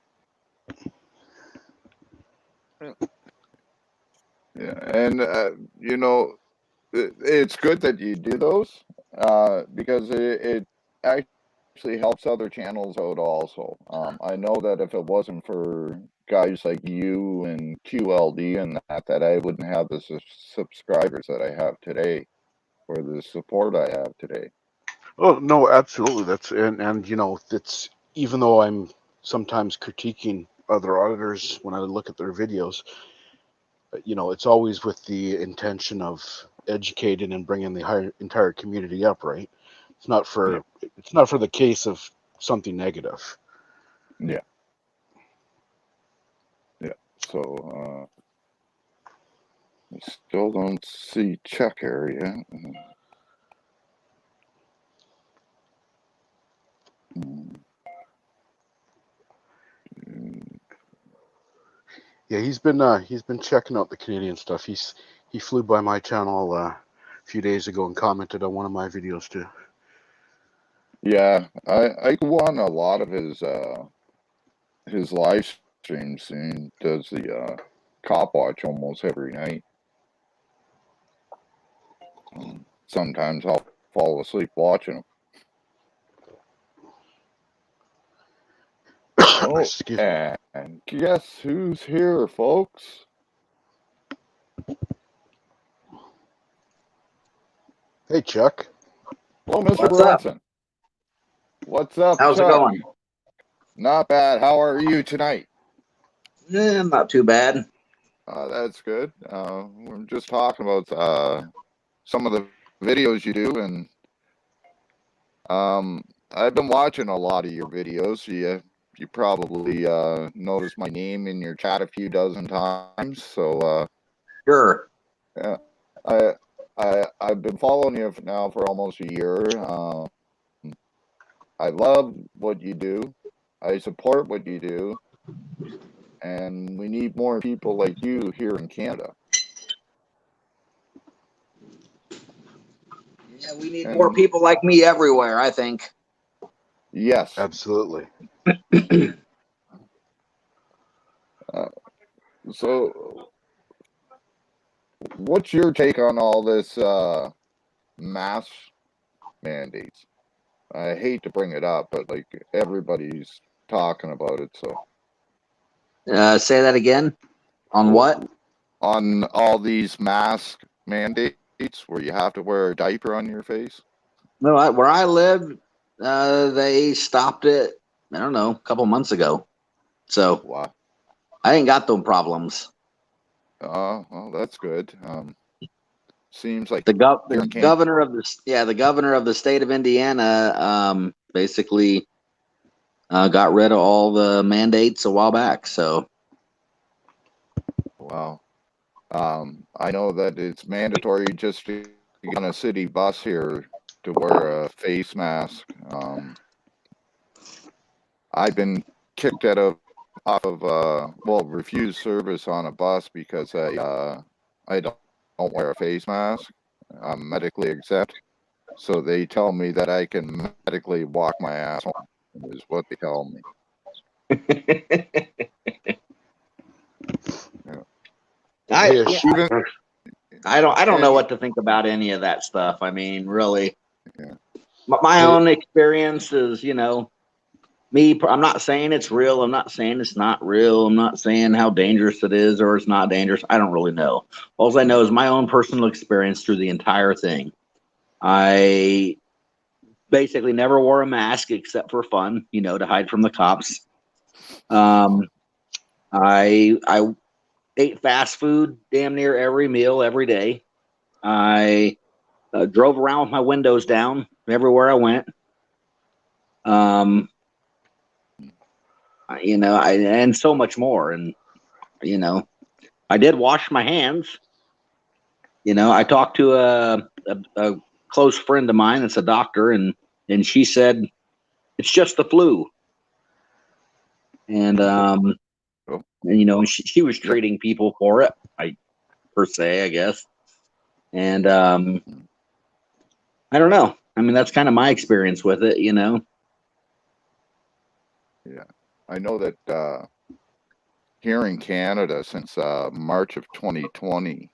yeah, and you know, it's good that you do those because it actually helps other channels out also. I know that if it wasn't for guys like you and QLD and that I wouldn't have the subscribers that I have today or the support I have today.
Oh no, absolutely. That's even though I'm sometimes critiquing other auditors when I look at their videos, it's always with the intention of educating and bringing the entire community up, right? It's not
Yeah,
for it's not for the case of something negative.
yeah, yeah. So I still don't see check area.
Yeah, he's been checking out the Canadian stuff. He flew by my channel a few days ago and commented on one of my videos too.
Yeah, I go on a lot of his live streams and does the cop watch almost every night. Sometimes I'll fall asleep watching him. Oh,
Excuse me.
and guess who's here, folks?
Hey Chuck.
Well, Mr.
What's up?
Bronson. What's up,
How's it
Chuck?
going?
Not bad. How are you tonight?
Not too bad.
That's good. We're just talking about some of the videos you do, and I've been watching a lot of your videos. You probably noticed my name in your chat a few dozen times. So
Sure.
yeah, I've been following you now for almost a year. I love what you do. I support what you do, and we need more people like you here in Canada.
Yeah, we need more
And
people like me everywhere, I think.
yes,
Absolutely.
so what's your take on all this mask mandates? I hate to bring it up, but like everybody's talking about it. So
Say that again. On what?
on all these mask mandates where you have to wear a diaper on your face.
No, where I live, they stopped it, I don't know, a couple months ago. So
Wow.
I ain't got them problems.
Well, that's good. Seems like
The
here in Canada.
governor of the governor of the state of Indiana basically got rid of all the mandates a while back. So
Wow. I know that it's mandatory just to get on a city bus here to wear a face mask. I've been kicked off of refused service on a bus because I don't wear a face mask. I'm medically exempt, so they tell me that I can medically walk my ass home. Is what they tell me. Yeah.
Hey,
yeah,
Even
I don't know
and
what to think about any of that stuff. I mean, really,
yeah,
my
hey,
own experience is, me. I'm not saying it's real. I'm not saying it's not real. I'm not saying how dangerous it is or it's not dangerous. I don't really know. All I know is my own personal experience through the entire thing. I basically never wore a mask except for fun, to hide from the cops. Um, I ate fast food damn near every meal every day. I drove around with my windows down everywhere I went. Um, and so much more. And I did wash my hands. I talked to a close friend of mine that's a doctor, and she said it's just the flu. And
oh,
she was
yeah,
treating people for it, per se, I guess. And I don't know. I mean, that's kind of my experience with it.
yeah. I know that here in Canada, since March of 2020,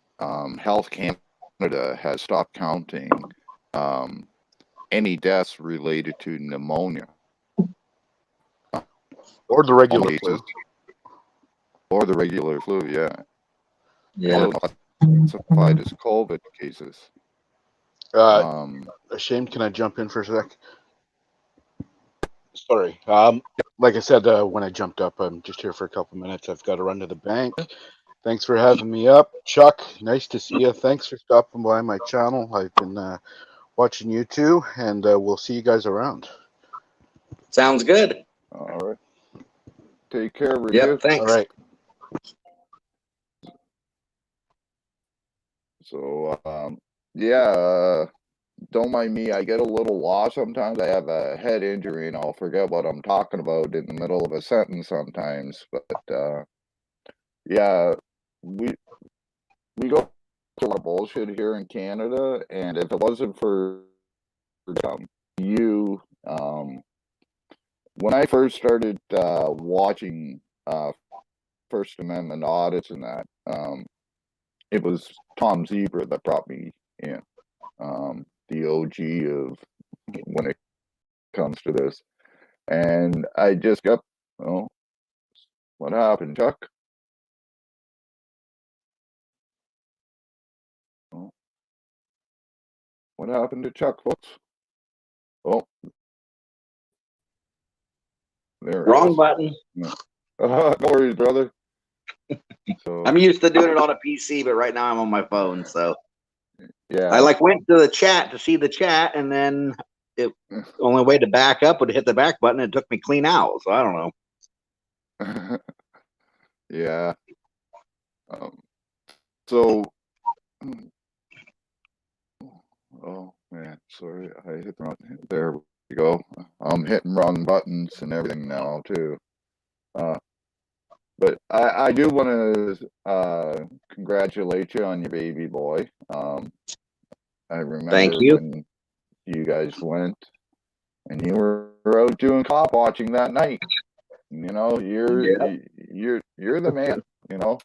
Health Canada has stopped counting any deaths related to pneumonia
or the regular
cases
flu.
or the regular flu. Yeah,
Yeah.
classified as COVID cases.
Uh, Shane, can I jump in for a sec? Sorry. Like I said, when I jumped up, I'm just here for a couple minutes. I've got to run to the bank. Thanks for having me up, Chuck. Nice to see you. Thanks for stopping by my channel. I've been watching you too, and we'll see you guys around.
Sounds good.
All right. Take care, would
Yep.
you?
All
Thanks.
right.
So, yeah, don't mind me. I get a little lost sometimes. I have a head injury and I'll forget what I'm talking about in the middle of a sentence sometimes. But yeah, we go through a lot of bullshit here in Canada, and if it wasn't for you, when I first started watching First Amendment audits and that, it was Tom Zebra that brought me in, the OG of when it comes to this. And I just got, oh, what happened, Chuck? Oh, what happened to Chuck, folks? Oh, there it
Wrong
is.
button.
No, no worries, brother. So,
I'm used to doing it on a PC, but right now I'm on my phone. So
yeah.
I went to the chat to see the chat, and then it only way to back up would hit the back button. It took me clean out. So I don't know.
Yeah. So, oh man, sorry, I hit the wrong. There we go. I'm hitting wrong buttons and everything now too. But I do want to congratulate you on your baby boy. I
Thank
remember
you.
when you guys went and you were out doing cop watching that night. You know,
Yeah.
you're the man. You know,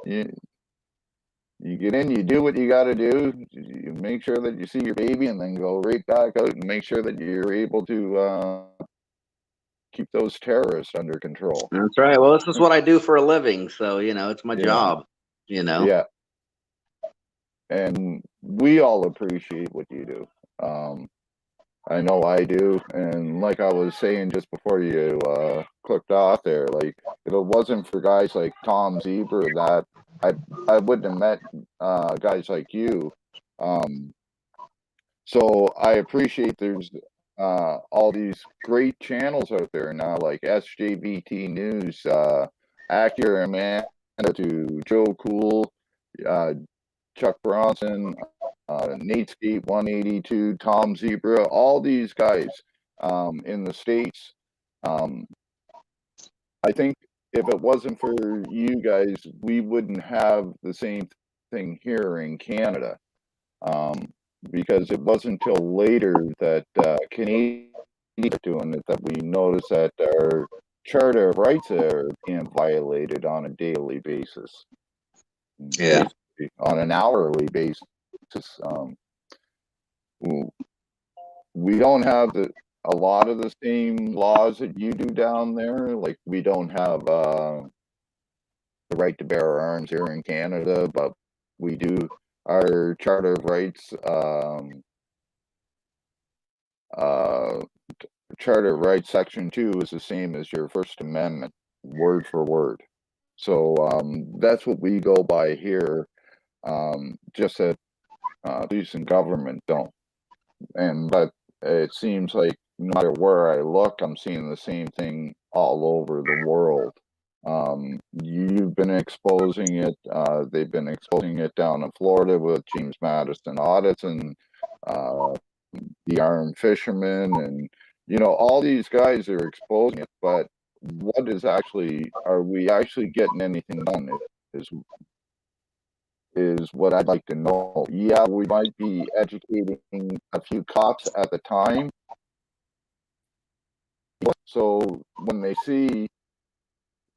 you get in, you do what you got to do. You make sure that you see your baby, and then go right back out and make sure that you're able to keep those terrorists under control.
That's right. Well, this is what I do for a living. So, it's my
Yeah,
job,
yeah, and we all appreciate what you do. I know I do, and like I was saying just before you clicked off there, like if it wasn't for guys like Tom Zebra, that I wouldn't have met guys like you. So I appreciate there's all these great channels out there now, like SJVT News, Acura Amanda to Joe Cool, uh, Chuck Bronson, Natescape 182, Tom Zebra, all these guys in the States. Um, I think if it wasn't for you guys, we wouldn't have the same thing here in Canada. Because it wasn't until later that Canadians are doing it that we notice that our Charter of Rights are being violated on a daily basis.
Yeah.
basically on an hourly basis. w- we don't have a lot of the same laws that you do down there. Like we don't have the right to bear arms here in Canada, but we do. Our Charter of Rights, uh, Charter of Rights Section 2 is the same as your First Amendment, word for word. So that's what we go by here. Just that police and government don't. But it seems like no matter where I look, I'm seeing the same thing all over the world. You've been exposing it. They've been exposing it down in Florida with James Madison audits and the armed fishermen, and all these guys are exposing it. But what is actually? Are we actually getting anything done? Is what I'd like to know. Yeah, we might be educating a few cops at the time. So when they see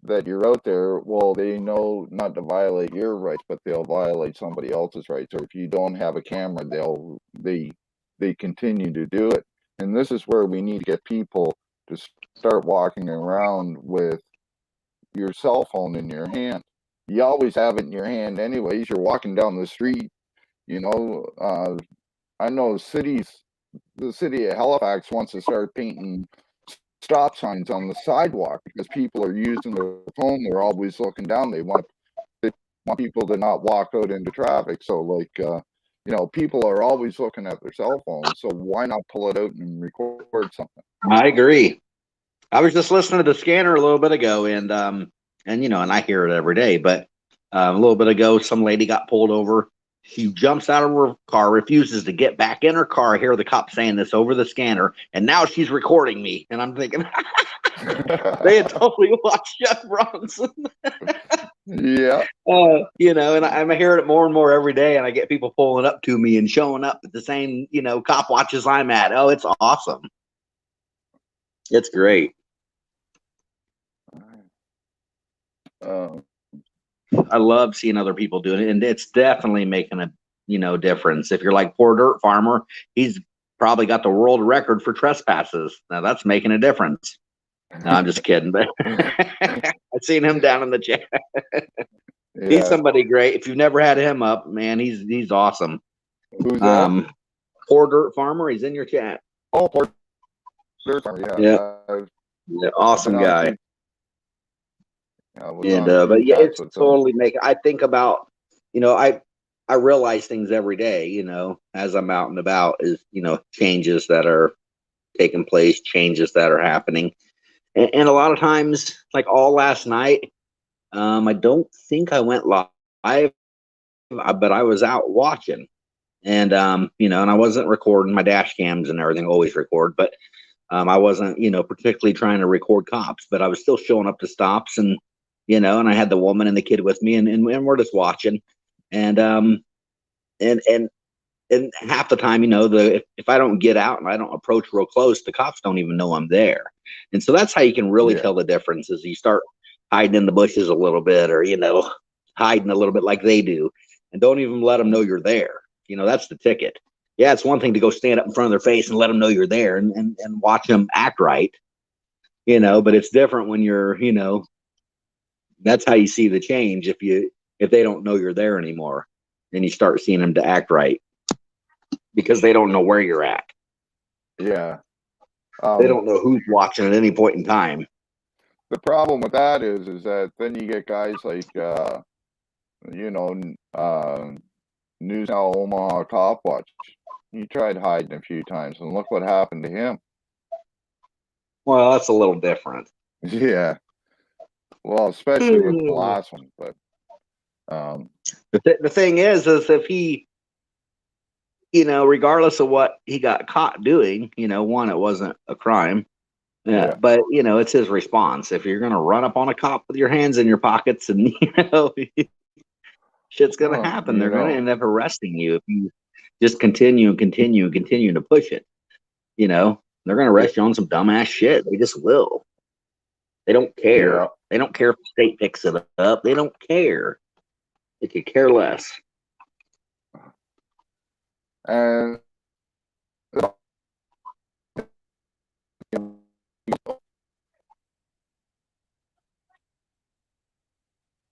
that you're out there, well, they know not to violate your rights, but they'll violate somebody else's rights. Or if you don't have a camera, they continue to do it. And this is where we need to get people to start walking around with your cell phone in your hand. You always have it in your hand anyways. You're walking down the street, I know the city of Halifax wants to start painting stop signs on the sidewalk because people are using their phone. They're always looking down. They want people to not walk out into traffic. So like, people are always looking at their cell phones. So why not pull it out and record something?
I agree. I was just listening to the scanner a little bit ago, and I hear it every day, but a little bit ago, some lady got pulled over. She jumps out of her car, refuses to get back in her car. I hear the cop saying this over the scanner, and now she's recording me. And I'm thinking, they had totally watched Jeff Bronson.
Yeah.
And I'm hearing it more and more every day, and I get people pulling up to me and showing up at the same, cop watches I'm at. Oh, it's awesome. It's great. I love seeing other people doing it, and it's definitely making a difference. If you're like Poor Dirt Farmer, he's probably got the world record for trespasses. Now that's making a difference. No, I'm just kidding, but I've seen him down in the chat.
Yeah.
He's somebody great. If you've never had him up, man, he's awesome.
Who's that?
Poor Dirt Farmer, he's in your chat.
Oh, Poor Dirt Farmer, yeah.
Yeah, awesome guy.
But
it's totally I think about, I realize things every day, as I'm out and about, is, changes that are taking place, changes that are happening. And a lot of times, like all last night, I don't think I went live, but I was out watching, and, and I wasn't recording. My dash cams and everything always record, but I wasn't, particularly trying to record cops, but I was still showing up to stops, and and I had the woman and the kid with me, and we're just watching, and half the time, if I don't get out and I don't approach real close, the cops don't even know I'm there, and so that's how you can really tell the difference. Is you start hiding in the bushes a little bit, or hiding a little bit like they do, and don't even let them know you're there. That's the ticket. Yeah, it's one thing to go stand up in front of their face and let them know you're there, and watch them act right, but it's different when you're, that's how you see the change. If they don't know you're there anymore, then you start seeing them to act right because they don't know where you're at.
Yeah.
They don't know who's watching at any point in time.
The problem with that is that then you get guys like, News Now Omaha Cop Watch. He tried hiding a few times, and look what happened to him.
Well, that's a little different.
Yeah. Well, especially with the last one, but
the thing is if he, regardless of what he got caught doing, one, it wasn't a crime. Yeah. But it's his response. If you're gonna run up on a cop with your hands in your pockets, and shit's gonna happen. They're gonna end up arresting you if you just continue to push it. They're gonna arrest you on some dumbass shit. They just will. They don't care.
Yeah.
They don't care if the state picks it up. They don't care. They could care less.
And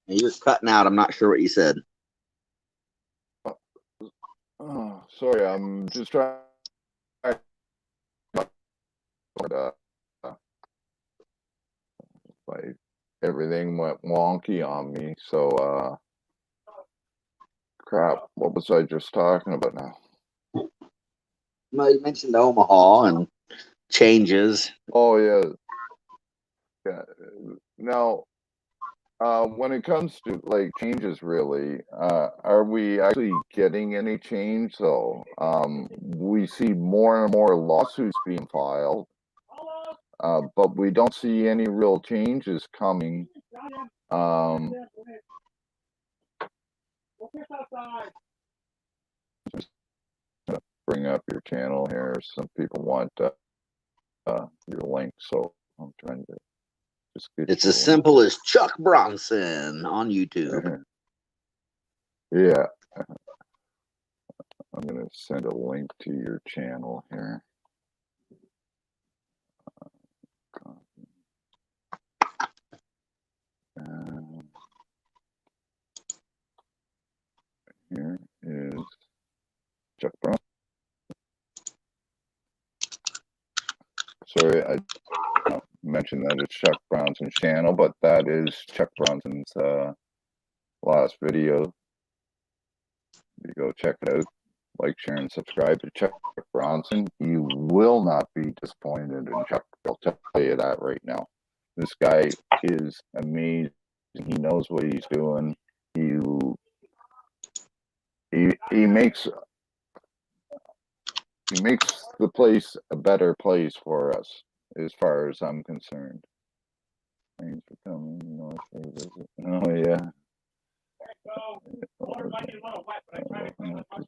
You're cutting out. I'm not sure what you said.
oh, sorry, I'm just trying. Uh, like everything went wonky on me. So, crap. What was I just talking about now?
Well, you mentioned Omaha and changes.
Oh yeah. Yeah. Now, when it comes to like changes, really, are we actually getting any change? So, we see more and more lawsuits being filed, but we don't see any real changes coming. Just bring up your channel here. Some people want your link, so I'm trying to just get
It's
your
as
link.
simple as Chuck Bronson on YouTube.
Yeah, I'm gonna send a link to your channel here. Here is Chuck Bronson. Sorry, I mentioned that it's Chuck Bronson's channel, but that is Chuck Bronson's last video. You go check it out. Like, share, and subscribe to Chuck Bronson. You will not be disappointed in Chuck. I'll tell you that right now. This guy is amazing. He knows what he's doing. He makes the place a better place for us, as far as I'm concerned. Thanks for coming north for a visit. Oh yeah.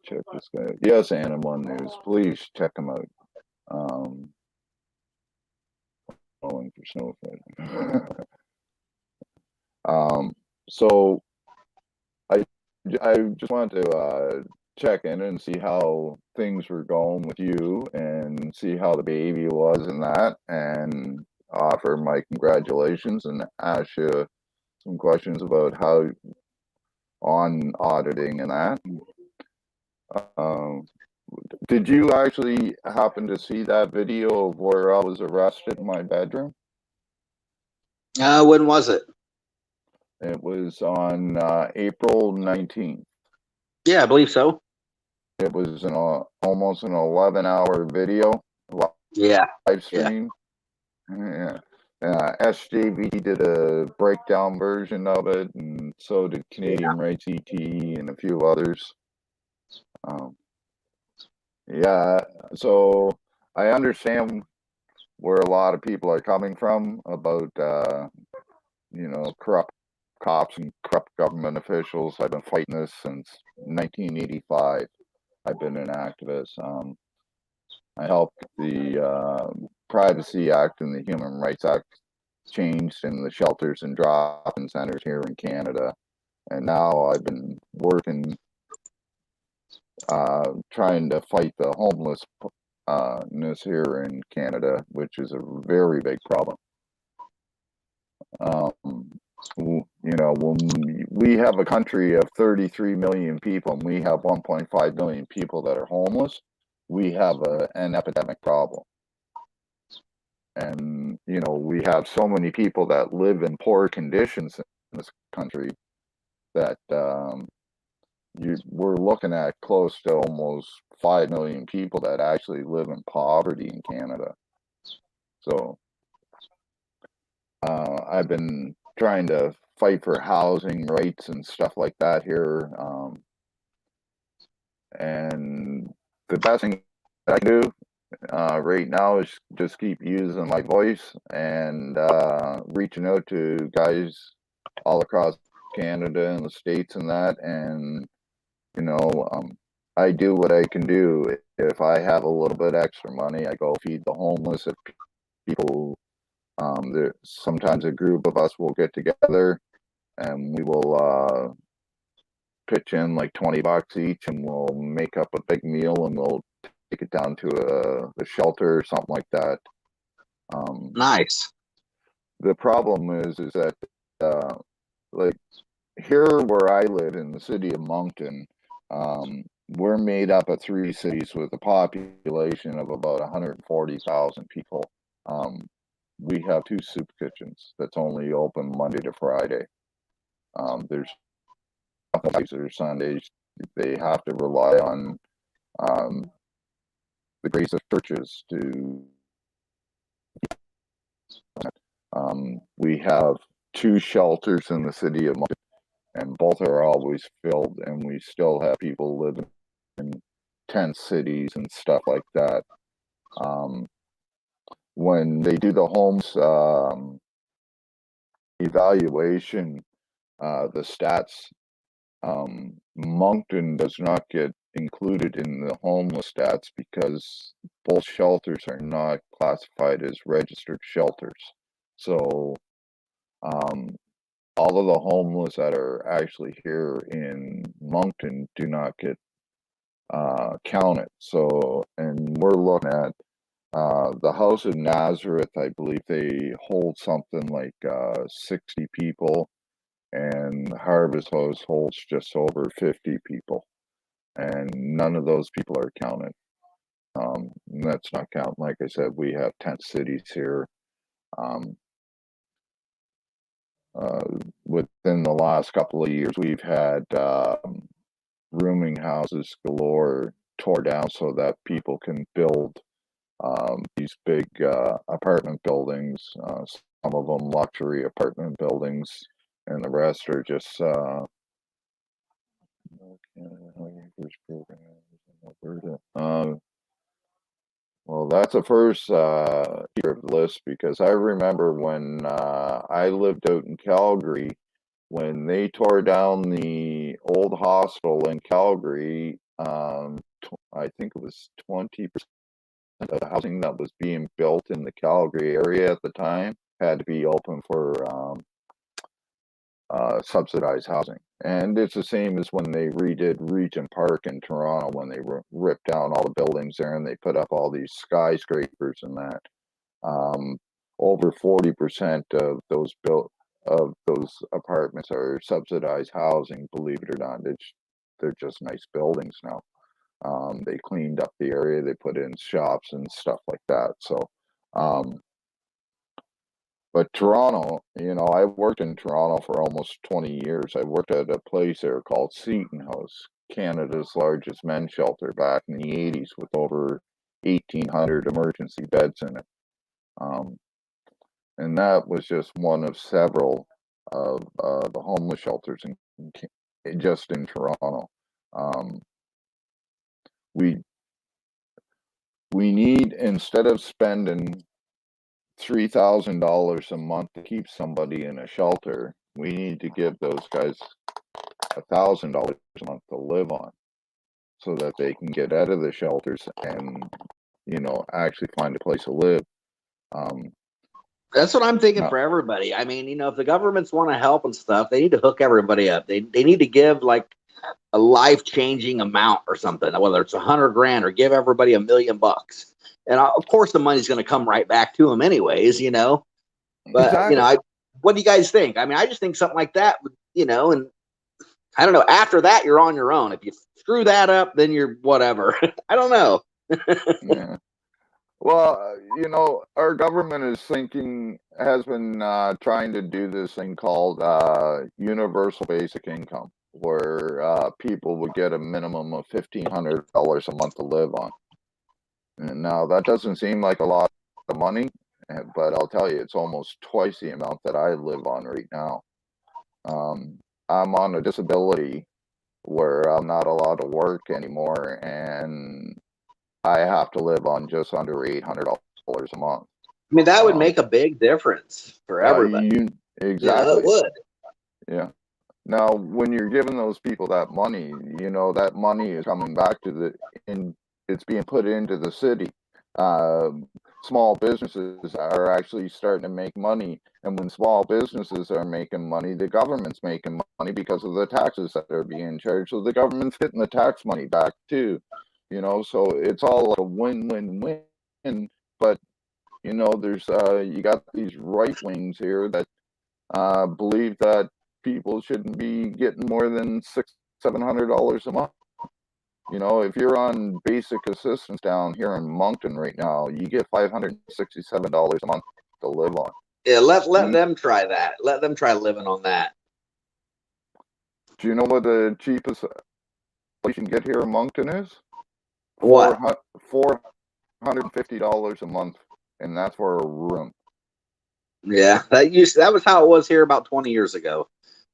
Check this guy. Yes, Anna One News. Please check him out. Calling for snowfish. So I just wanted to check in and see how things were going with you and see how the baby was and that, and offer my congratulations and ask you some questions about how on auditing and that. Did you actually happen to see that video of where I was arrested in my bedroom?
When was it?
It was on April 19th.
Yeah, I believe so.
It was almost an 11-hour video
Yeah.
live stream. Yeah. SJV did a breakdown version of it, and so did Canadian Rights ET and a few others. Yeah, so I understand where a lot of people are coming from about corrupt cops and corrupt government officials. I've been fighting this since 1985. I've been an activist. I helped the Privacy Act and the Human Rights Act changed in the shelters and drop-in centers here in Canada, and now I've been working trying to fight the homelessness here in Canada, which is a very big problem. When we have a country of 33 million people and we have 1.5 million people that are homeless, we have an epidemic problem. And, we have so many people that live in poor conditions in this country that we're looking at close to almost 5 million people that actually live in poverty in Canada. So I've been trying to fight for housing rights and stuff like that here. And the best thing I can do right now is just keep using my voice and reaching out to guys all across Canada and the States and that. And, I do what I can do. If I have a little bit extra money, I go feed the homeless. If people sometimes a group of us will get together and we will pitch in like $20 each, and we'll make up a big meal, and we'll take it down to a shelter or something like that.
Nice.
The problem is that like here where I live in the city of Moncton, we're made up of 3 cities with a population of about 140,000 people. We have 2 soup kitchens that's only open Monday to Friday. There's Fridays or Sundays. They have to rely on the grace of churches to. We have 2 shelters in the city of Moncton, and both are always filled, and we still have people living in tent cities and stuff like that. When they do the homes evaluation, the stats, Moncton does not get included in the homeless stats because both shelters are not classified as registered shelters. So all of the homeless that are actually here in Moncton do not get counted. So, and we're looking at the House of Nazareth. I believe they hold something like 60 people, and Harvest House holds just over 50 people, and none of those people are counted. That's not counting, like I said, we have tent cities here. Within the last couple of years, we've had rooming houses galore tore down so that people can build these big apartment buildings, some of them luxury apartment buildings, and the rest are just well, that's the first here of the list, because I remember when I lived out in Calgary, when they tore down the old hospital in Calgary, I think it was 20% of the housing that was being built in the Calgary area at the time had to be open for subsidized housing. And it's the same as when they redid Regent Park in Toronto, when they ripped down all the buildings there and they put up all these skyscrapers and that. Over 40% of those apartments are subsidized housing, believe it or not. They're just nice buildings now. They cleaned up the area, they put in shops and stuff like that. So, but Toronto, I worked in Toronto for almost 20 years. I worked at a place there called Seton House, Canada's largest men's shelter back in the 80s, with over 1,800 emergency beds in it. And that was just one of several of the homeless shelters just in Toronto. We need, instead of spending $3,000 a month to keep somebody in a shelter, we need to give those guys $1,000 a month to live on, so that they can get out of the shelters and actually find a place to live.
That's what I'm thinking for everybody. I mean, if the governments want to help and stuff, they need to hook everybody up. They need to give like a life-changing amount or something, whether it's $100,000 or give everybody $1 million. And of course, the money's going to come right back to them anyways, But
Exactly.
what do you guys think? I mean, I just think something like that, and I don't know. After that, you're on your own. If you screw that up, then you're whatever. I don't know.
Yeah. Well, our government has been trying to do this thing called universal basic income, where people would get a minimum of $1,500 a month to live on. And now that doesn't seem like a lot of money, but I'll tell you, it's almost twice the amount that I live on right now. I'm on a disability where I'm not allowed to work anymore, and I have to live on just under $800 a month.
I mean, that would make a big difference for everybody.
Exactly.
It would.
Yeah. Now, when you're giving those people that money, that money is coming back it's being put into the city. small businesses are actually starting to make money. And when small businesses are making money, the government's making money because of the taxes that are being charged. So the government's getting the tax money back too. So it's all like a win-win-win. But there's you got these right wings here that believe that people shouldn't be getting more than $600-700 a month. If you're on basic assistance down here in Moncton right now, you get $567 a month to live on.
Yeah, let them try that. Let them try living on that.
Do you know what the cheapest place you can get here in Moncton is?
What?
$450 a month, and that's for a room.
Yeah, that was how it was here about 20 years ago.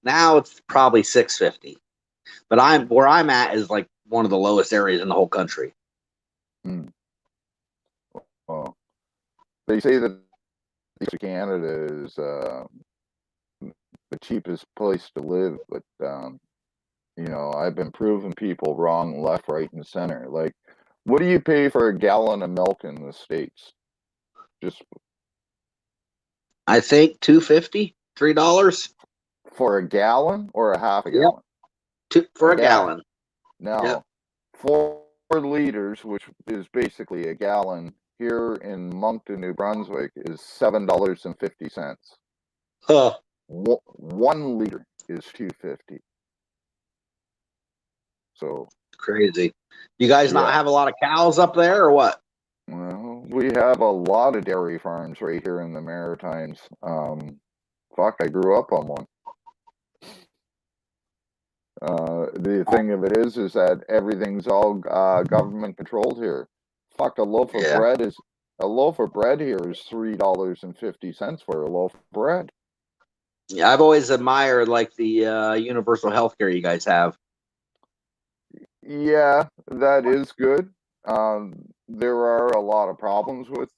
Now it's probably $650. But where I'm at is like one of the lowest areas in the whole country.
Well, they say that Canada is the cheapest place to live, but I've been proving people wrong left, right, and center. Like, what do you pay for a gallon of milk in the States? Just
I think $2.50, $3
for a gallon or a half a gallon?
for a gallon.
Now, 4 liters, which is basically a gallon, here in Moncton, New Brunswick, is $7.50.
Huh.
1 liter is $2.50. So
crazy. You guys not have a lot of cows up there, or what?
Well, we have a lot of dairy farms right here in the Maritimes. I grew up on one. The thing of it is that everything's all government controlled here. A loaf of bread here is $3.50 for a loaf of bread.
Yeah, I've always admired like the universal healthcare you guys have.
Yeah, that is good. There are a lot of problems with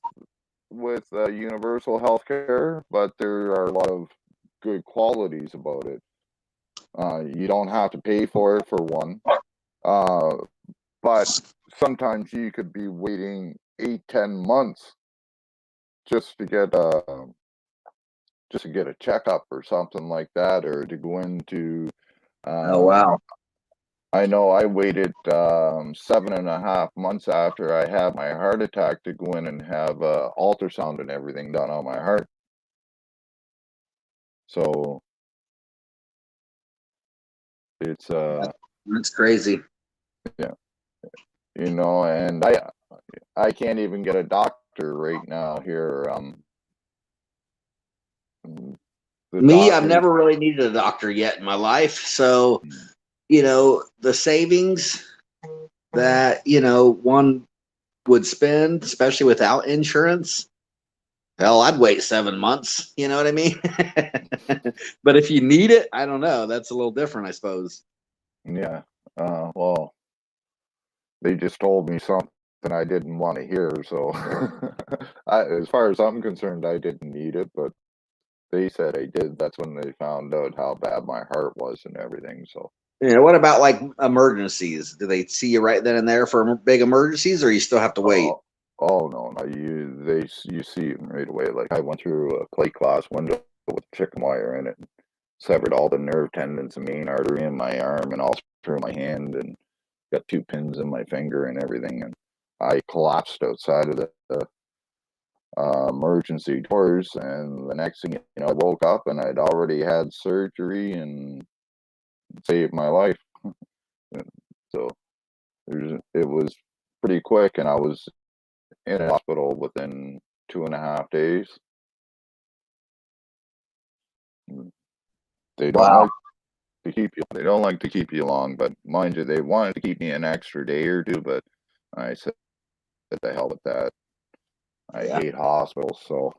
universal healthcare, but there are a lot of good qualities about it. You don't have to pay for it, for one. But sometimes you could be waiting 8-10 months just to get a checkup or something like that, or to go into.
Oh wow!
I know I waited 7.5 months after I had my heart attack to go in and have ultrasound and everything done on my heart. So it's
that's crazy.
Yeah, and I can't even get a doctor right now here.
I've never really needed a doctor yet in my life, so the savings that one would spend, especially without insurance, hell, I'd wait 7 months. You know what I mean? But if you need it, I don't know. That's a little different, I suppose.
Yeah. Well, they just told me something I didn't want to hear. So, as far as I'm concerned, I didn't need it, but they said I did. That's when they found out how bad my heart was and everything. So.
What about like emergencies? Do they see you right then and there for big emergencies, or you still have to wait?
Oh no, you see them right away. Like, I went through a plate glass window with chicken wire in it, severed all the nerve tendons and main artery in my arm and all through my hand, and got 2 pins in my finger and everything. And I collapsed outside of the emergency doors, and the next thing I woke up and I'd already had surgery and saved my life. So it was pretty quick, and I was in a hospital within 2.5 days. They don't like to keep you. They don't like to keep you long, but mind you, they wanted to keep me an extra day or two, but I said, "What the hell with that? I hate hospitals." So,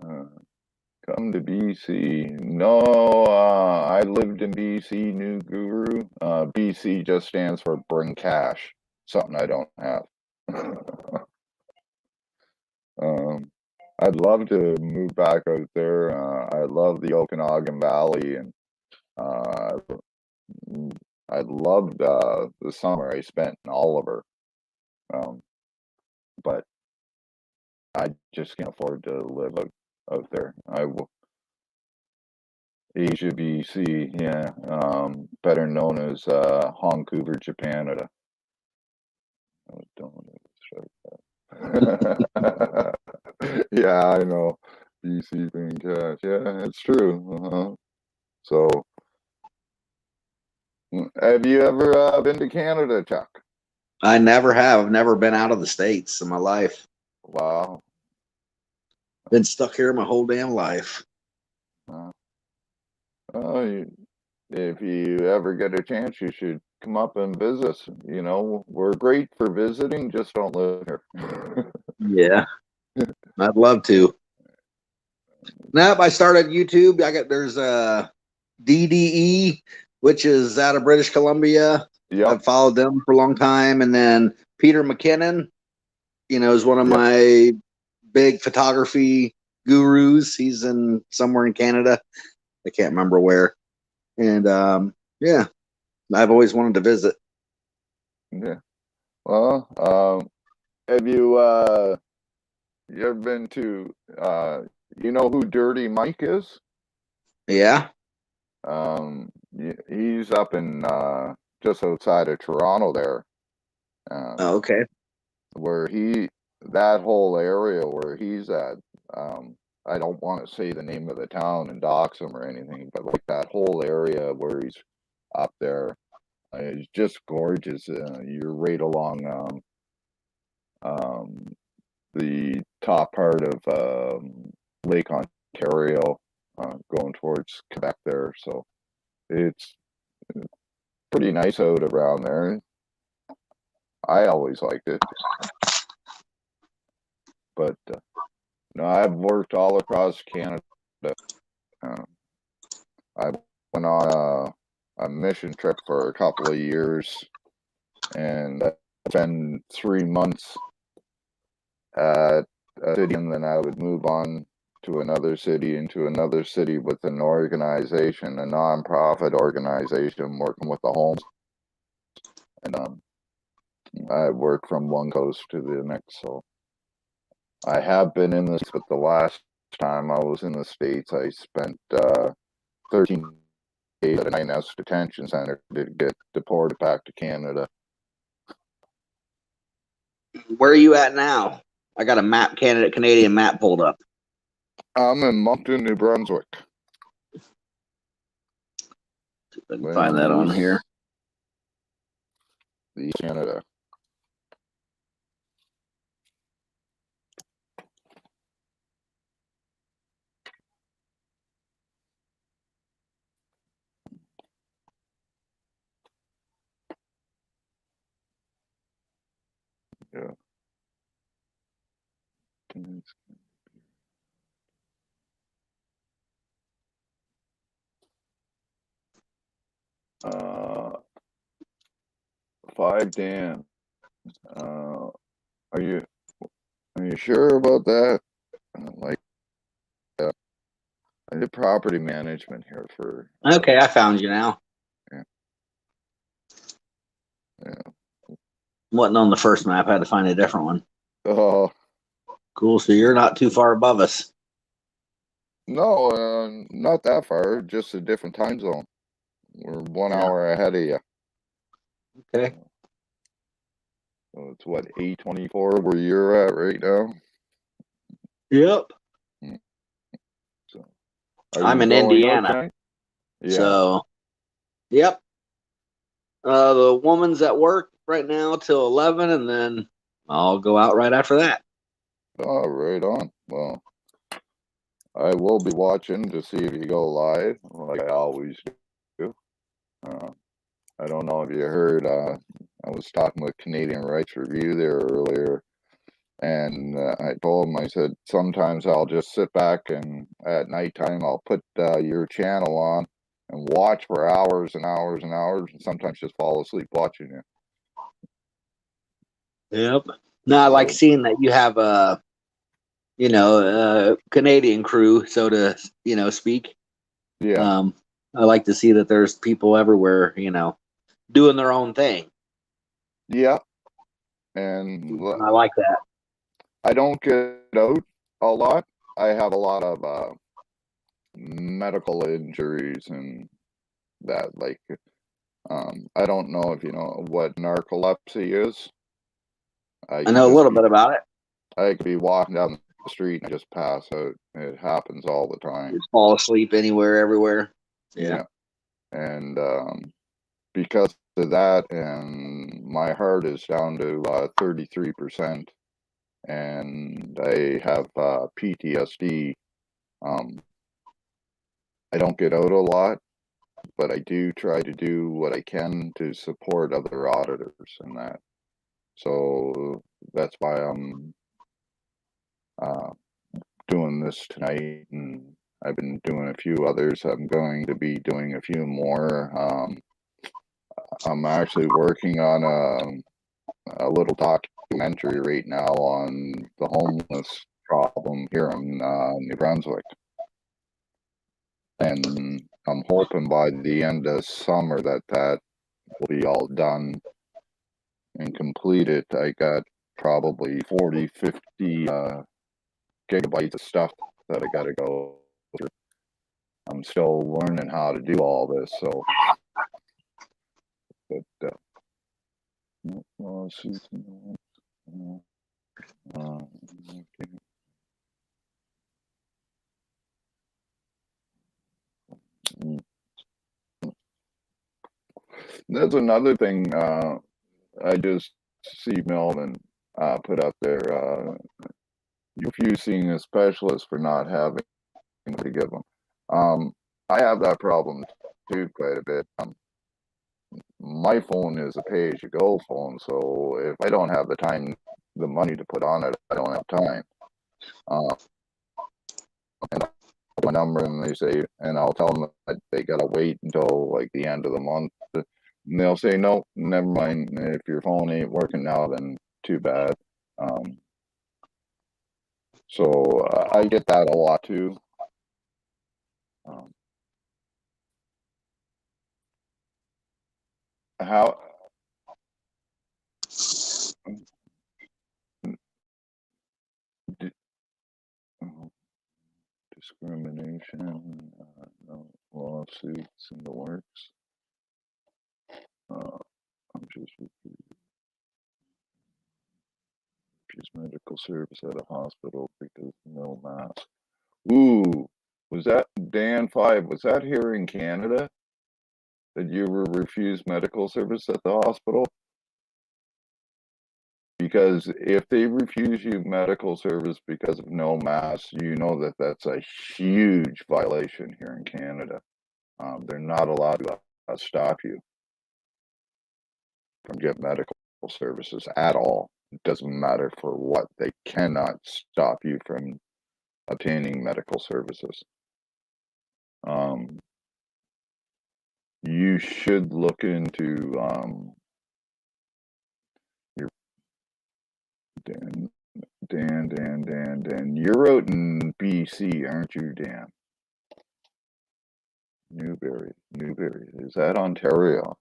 come to BC. No, I lived in BC, New Guru. BC just stands for bring cash. Something I don't have. I'd love to move back out there. I love the Okanagan Valley, and I loved the summer I spent in Oliver. But I just can't afford to live out there. I will. Asia, BC, yeah, better known as Vancouver, Japanada. Yeah, I know. BC being cash. Yeah, it's true. So, have you ever been to Canada, Chuck?
I never have. I've never been out of the States in my life.
Wow.
Been stuck here my whole damn life.
If you ever get a chance, you should come up and visit us. You know, we're great for visiting, just don't live here.
Yeah, I'd love to. Nope, I started YouTube. There's DDE, which is out of British Columbia.
Yep.
I've followed them for a long time, and then Peter McKinnon, is one of
Yep.
my big photography gurus. He's somewhere in Canada. I can't remember where. And yeah, I've always wanted to visit.
Yeah. Well, have you ever been to you know who Dirty Mike is?
Yeah.
He's up in just outside of Toronto there.
Oh, okay.
Where that whole area where he's at, I don't want to say the name of the town and dox him or anything, but like that whole area where he's up there is just gorgeous. You're right along the top part of Lake Ontario, going towards Quebec there. So it's pretty nice out around there. I always liked it. But no, I've worked all across Canada. I went on a mission trip for a couple of years, and I spent 3 months at a city, and then I would move on to another city, into another city with an organization, a nonprofit organization working with the homes. And I work from one coast to the next. So I have been in this, but the last time I was in the States, I spent 13 days at an INS detention center to get deported back to Canada.
Where are you at now? I got a Canadian map pulled up.
I'm in Moncton, New Brunswick.
See if I can find that on here.
East Canada. Yeah. 5 Dan. Are you sure about that? Like, I did property management here for.
Okay, I found you now.
Yeah.
Wasn't on the first map. I had to find a different one.
Oh.
Cool. So you're not too far above us.
No, not that far. Just a different time zone. We're 1 hour ahead of you.
Okay.
So it's what, 8:24 where you're at right now?
Yep.
So
I'm in Indiana.
Yeah.
So, yep. The woman's at work right now till 11, and then I'll go out right after that.
Oh, right on. Well, I will be watching to see if you go live, like I always do. I don't know if you heard, I was talking with Canadian Rights Review there earlier, and I told him, I said, sometimes I'll just sit back and at nighttime I'll put your channel on and watch for hours and hours and hours, and sometimes just fall asleep watching you.
Yep. No, I like seeing that you have a Canadian crew, so to speak.
Yeah.
I like to see that there's people everywhere, doing their own thing.
Yeah. And
I like that.
I don't get out a lot. I have a lot of medical injuries and that, like, I don't know if you know what narcolepsy is.
I know a little bit about it.
I could be walking down the street and I just pass out. It happens all the time.
Just fall asleep anywhere, everywhere. Yeah.
And because of that, and my heart is down to 33%, and I have PTSD. I don't get out a lot, but I do try to do what I can to support other auditors in that. So that's why I'm doing this tonight, and I've been doing a few others. I'm going to be doing a few more. I'm actually working on a little documentary right now on the homeless problem here in New Brunswick. And I'm hoping by the end of summer that will be all done and completed. I got probably 40, 50 gigabytes of stuff that I got to go through. I'm still learning how to do all this, so. But well, okay. That's another thing. I just see Melvin put up there. You refuse seeing a specialist for not having to give them. I have that problem too quite a bit. My phone is a pay-as-you-go phone, so if I don't have the time, the money to put on it, I don't have time. And my number, and they say, and I'll tell them that they gotta wait until like the end of the month. And they'll say, no, never mind. If your phone ain't working now, then too bad. So I get that a lot too. How discrimination, no lawsuits in the works. I'm just refuse medical service at a hospital because no mask. Ooh, was that Dan 5? Was that here in Canada that you were refused medical service at the hospital? Because if they refuse you medical service because of no mask, you know that that's a huge violation here in Canada. They're not allowed to stop you from getting medical services at all. It doesn't matter for what. They cannot stop you from obtaining medical services. You should look into your Dan. You're out in BC, aren't you, Dan? Newberry. Is that Ontario?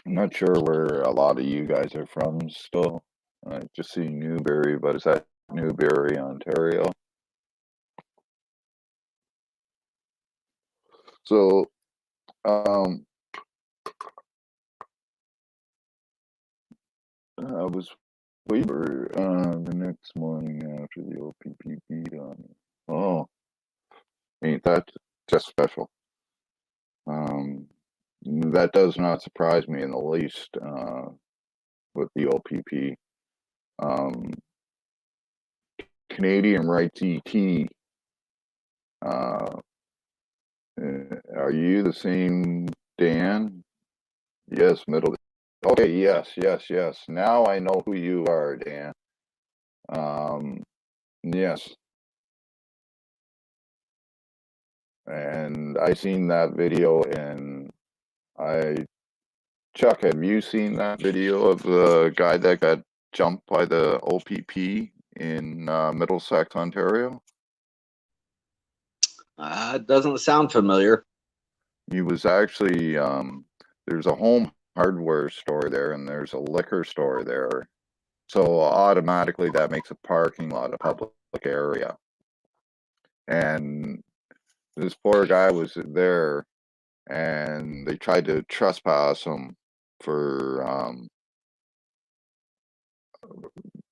I'm not sure where a lot of you guys are from still. I just see Newberry, but is that Newberry, Ontario? So, we were the next morning after the OPP beat on me. Oh, ain't that just special? That does not surprise me in the least with the OPP. Canadian Rights ET. Are you the same Dan? Yes, middle. Okay, yes. Now I know who you are, Dan. Yes. And I seen that video, and Chuck, have you seen that video of the guy that got jumped by the OPP in Middlesex, Ontario?
It doesn't sound familiar.
He was actually there's a home hardware store there and there's a liquor store there. So automatically that makes a parking lot a public area. And this poor guy was there and they tried to trespass him for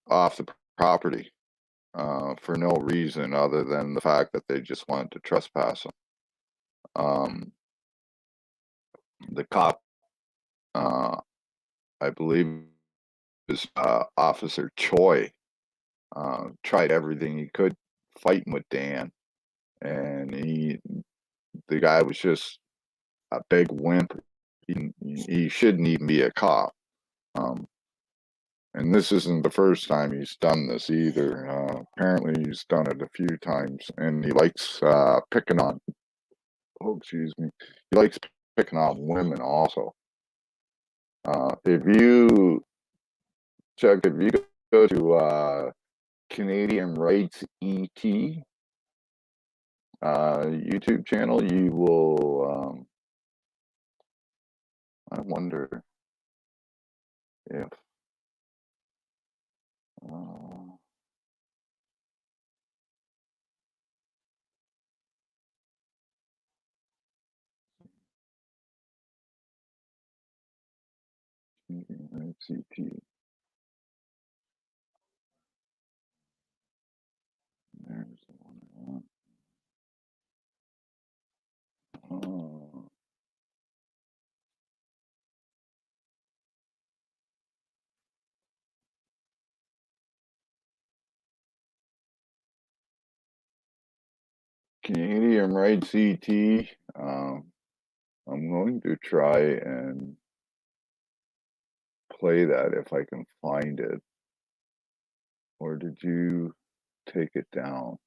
off the property for no reason other than the fact that they just wanted to trespass him. The cop, I believe, is Officer Choi, tried everything he could fighting with Dan, and the guy was just a big wimp. He shouldn't even be a cop. And this isn't the first time he's done this either. Apparently he's done it a few times, and he likes picking on, oh, excuse me, he likes picking on women also. If you go to Canadian Rights ET YouTube channel, you will, I wonder if, Canadian Rights ET. There's the one I want. Oh. Canadian Rights ET. I'm going to try and play that if I can find it. Or did you take it down?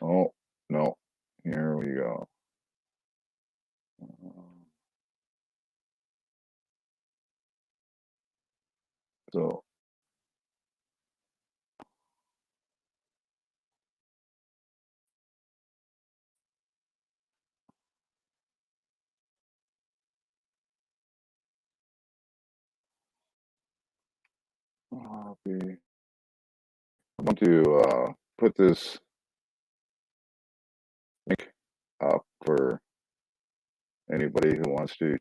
Oh, no. Here we go. So I want to put this link up for anybody who wants to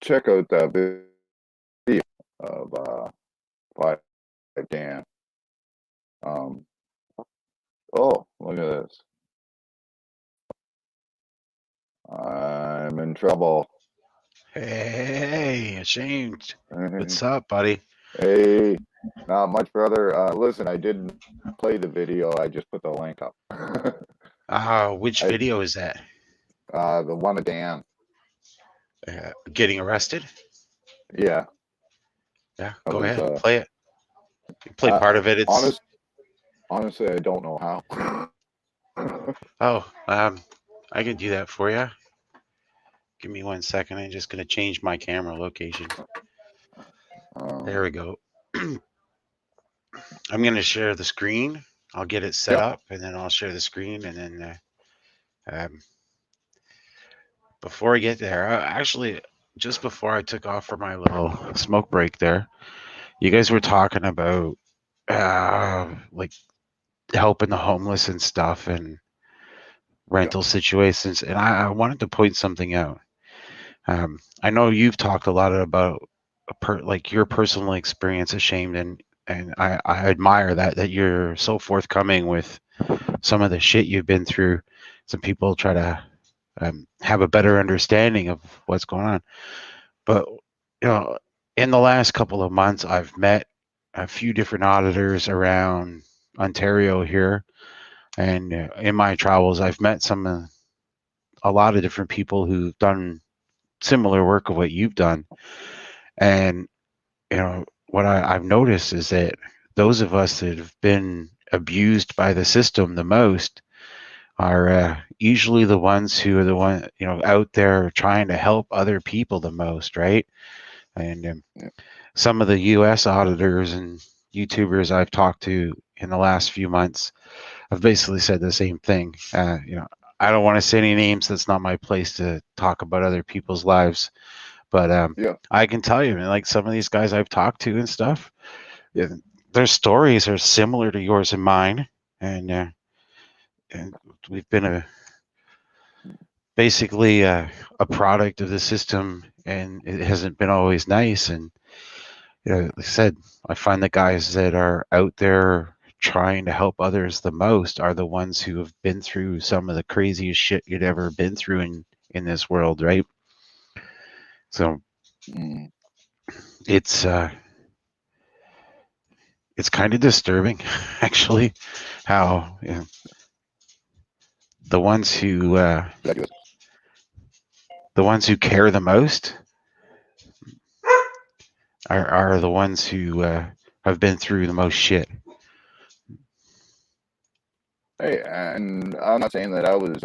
check out that video of 5 Dan. Oh, look at this. I'm in trouble.
Hey, ashamed. What's up, buddy?
Hey, not much, brother. Listen, I didn't play the video. I just put the link up.
Which video is that?
The one of Dan.
Getting arrested?
Yeah.
Yeah,
That
go
was,
ahead. Play it. You play part of it. It's
honestly, I don't know how.
I can do that for you. Give me 1 second. I'm just gonna change my camera location. There we go. I'm gonna share the screen. I'll get it set up, and then I'll share the screen, and then before I get there, actually, just before I took off for my little smoke break there, you guys were talking about like helping the homeless and stuff and rental situations, and I wanted to point something out. I know you've talked a lot about like your personal experience, Ashamed, and I admire that you're so forthcoming with some of the shit you've been through. Some people try to have a better understanding of what's going on, but you know, in the last couple of months, I've met a few different auditors around Ontario here, and in my travels, I've met a lot of different people who've done similar work of what you've done. And you know what I've noticed is that those of us that have been abused by the system the most are usually the ones who are the one, you know, out there trying to help other people the most, right? And some of the US auditors and YouTubers I've talked to in the last few months, I've basically said the same thing. I don't want to say any names. That's not my place to talk about other people's lives. But
Yeah.
I can tell you, like some of these guys I've talked to and stuff, their stories are similar to yours and mine, and we've been basically a product of the system, and it hasn't been always nice. And like I said, I find the guys that are out there trying to help others the most are the ones who have been through some of the craziest shit you'd ever been through in this world, right? So it's kind of disturbing, actually, how the ones who care the most are the ones who have been through the most shit.
Hey, and I'm not saying that I was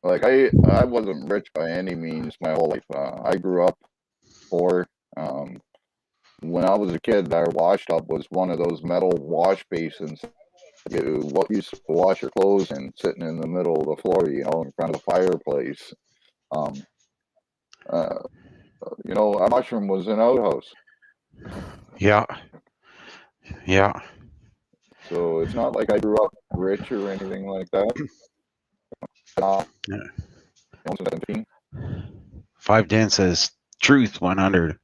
like I wasn't rich by any means my whole life. I grew up poor. When I was a kid, our wash tub was one of those metal wash basins what used to wash your clothes and sitting in the middle of the floor, in front of the fireplace. Our mushroom was an outhouse.
Yeah.
So it's not like I grew up rich or anything like that.
Yeah.
17.
5 Dan says truth 100.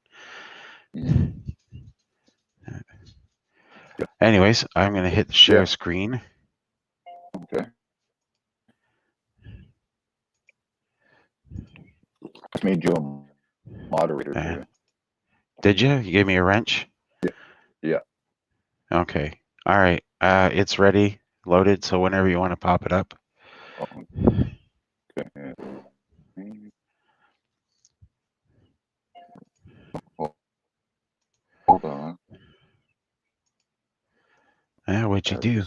Anyways, I'm going to hit the share screen.
Okay. Just made you a moderator.
Did you? You gave me a wrench?
Yeah.
Okay. All right. It's ready, loaded, so whenever you want to pop it up.
Okay. Hold on.
Yeah, what'd you do?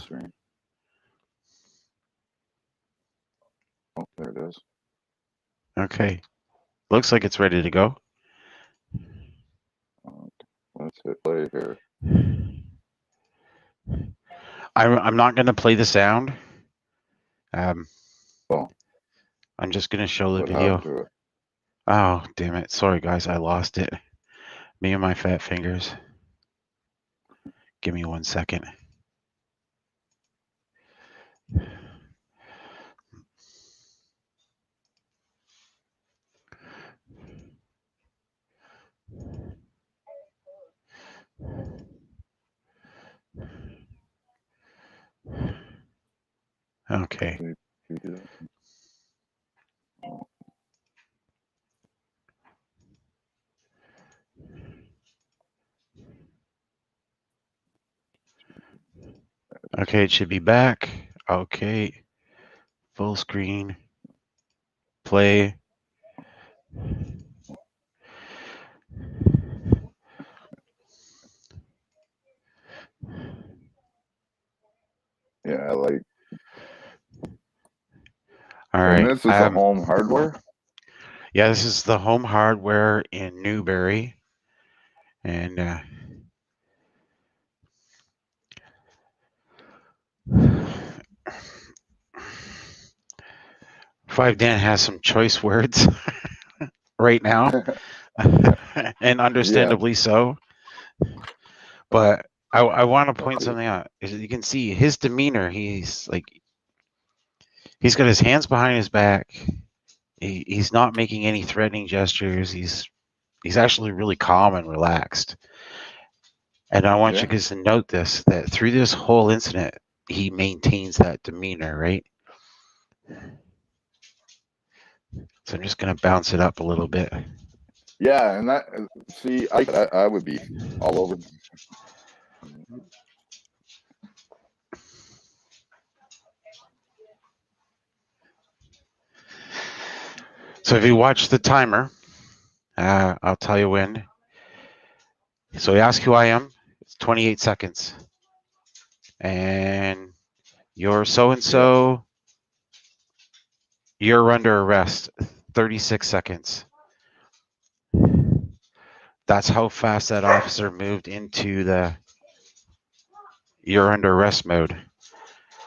Oh, there it is.
Okay. Looks like it's ready to go.
Let's hit play here.
I'm not going to play the sound. I'm just going to show the video. Oh, damn it. Sorry, guys. I lost it. Me and my fat fingers. Give me 1 second. Okay. Okay, it should be back. Okay. Full screen. Play.
Yeah, like.
All right.
And this is the Home Hardware?
Yeah, this is the Home Hardware in Newbury. And 5 Dan has some choice words right now. And understandably so. But I want to point something out. You can see his demeanor. He's got his hands behind his back. He's not making any threatening gestures. He's actually really calm and relaxed. And I want you guys to note this, that through this whole incident, he maintains that demeanor, right? So I'm just going to bounce it up a little bit.
Yeah, and I would be all over.
So if you watch the timer, I'll tell you when. So you ask who I am. It's 28 seconds. And you're so-and-so. You're under arrest. 36 seconds. That's how fast that officer moved into the you're under arrest mode.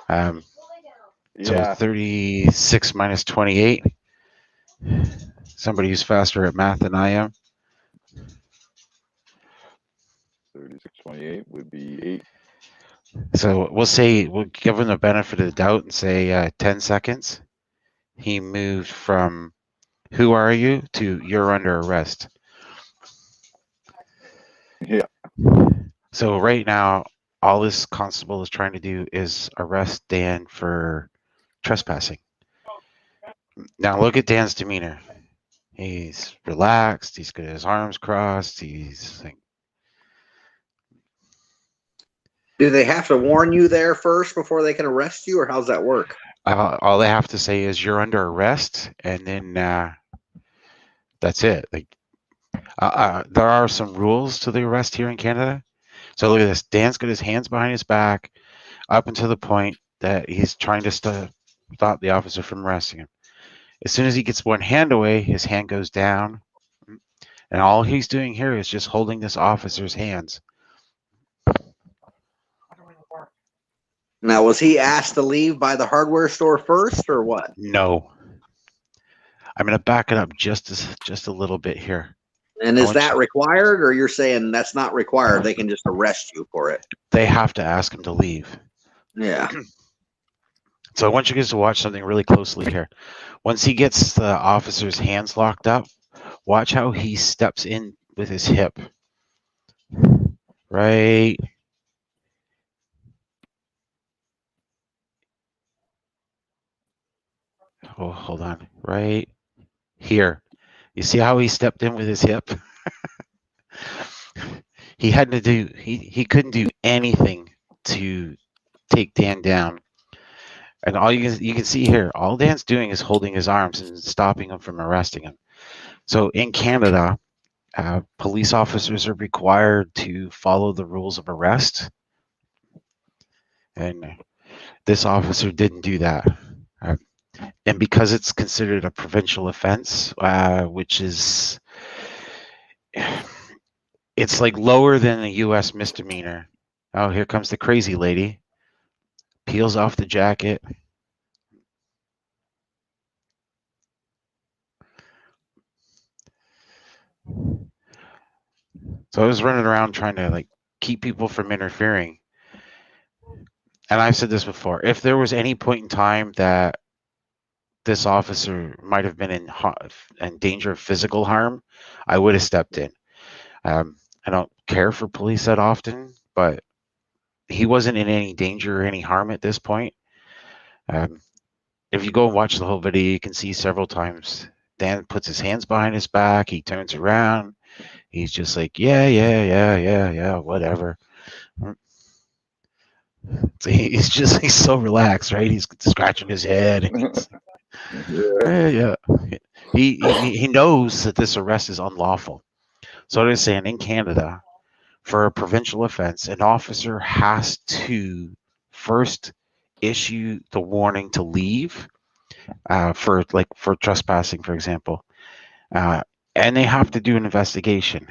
So
Yeah,
36 minus 28. Somebody who's faster at math than I am.
3628 would be 8.
So we'll give him the benefit of the doubt and say 10 seconds. He moved from "Who are you?" to "You're under arrest."
Yeah.
So right now, all this constable is trying to do is arrest Dan for trespassing. Now look at Dan's demeanor. He's relaxed. He's got his arms crossed. He's like,
Do they have to warn you there first before they can arrest you, or how's that work?
all they have to say is "You're under arrest," and then that's it. Like, there are some rules to the arrest here in Canada. So look at this. Dan's got his hands behind his back up until the point that he's trying to stop the officer from arresting him. As soon as he gets one hand away, his hand goes down. And all he's doing here is just holding this officer's hands.
Now, was he asked to leave by the hardware store first, or what?
No. I'm going to back it up just a little bit here.
And is that required, or you're saying that's not required? They can just arrest you for it.
They have to ask him to leave.
Yeah.
So I want you guys to watch something really closely here. Once he gets the officer's hands locked up, watch how he steps in with his hip. Right. Oh, hold on. Right here. You see how he stepped in with his hip? He had to do, he couldn't do anything to take Dan down. And all you can see here, all Dan's doing is holding his arms and stopping him from arresting him. So in Canada, police officers are required to follow the rules of arrest. And this officer didn't do that. And because it's considered a provincial offense, which is, it's like lower than a U.S. misdemeanor. Oh, here comes the crazy lady. Peels off the jacket. So I was running around trying to like keep people from interfering. And I've said this before. If there was any point in time that this officer might have been in danger of physical harm, I would have stepped in. I don't care for police that often, but he wasn't in any danger or any harm at this point. If you go and watch the whole video, you can see several times Dan puts his hands behind his back. He turns around. He's just like, yeah, whatever. So he's so relaxed, right? He's scratching his head. And yeah. He knows that this arrest is unlawful. So they're saying in Canada, for a provincial offense, an officer has to first issue the warning to leave for trespassing, for example, and they have to do an investigation.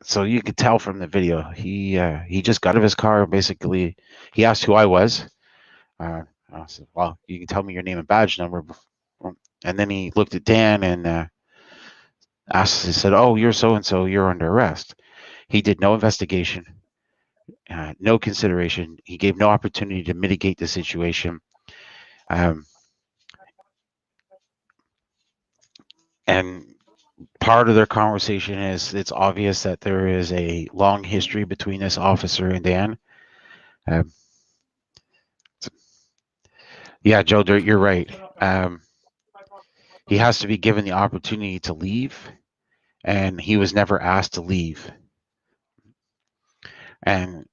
So you could tell from the video, he just got out of his car. Basically, he asked who I was. I said, "Well, you can tell me your name and badge number." And then he looked at Dan and asked. He said, "Oh, you're so and so. You're under arrest." He did no investigation, no consideration. He gave no opportunity to mitigate the situation. And part of their conversation is it's obvious that there is a long history between this officer and Dan. Yeah, Joe Dirt, you're right. He has to be given the opportunity to leave, and he was never asked to leave. And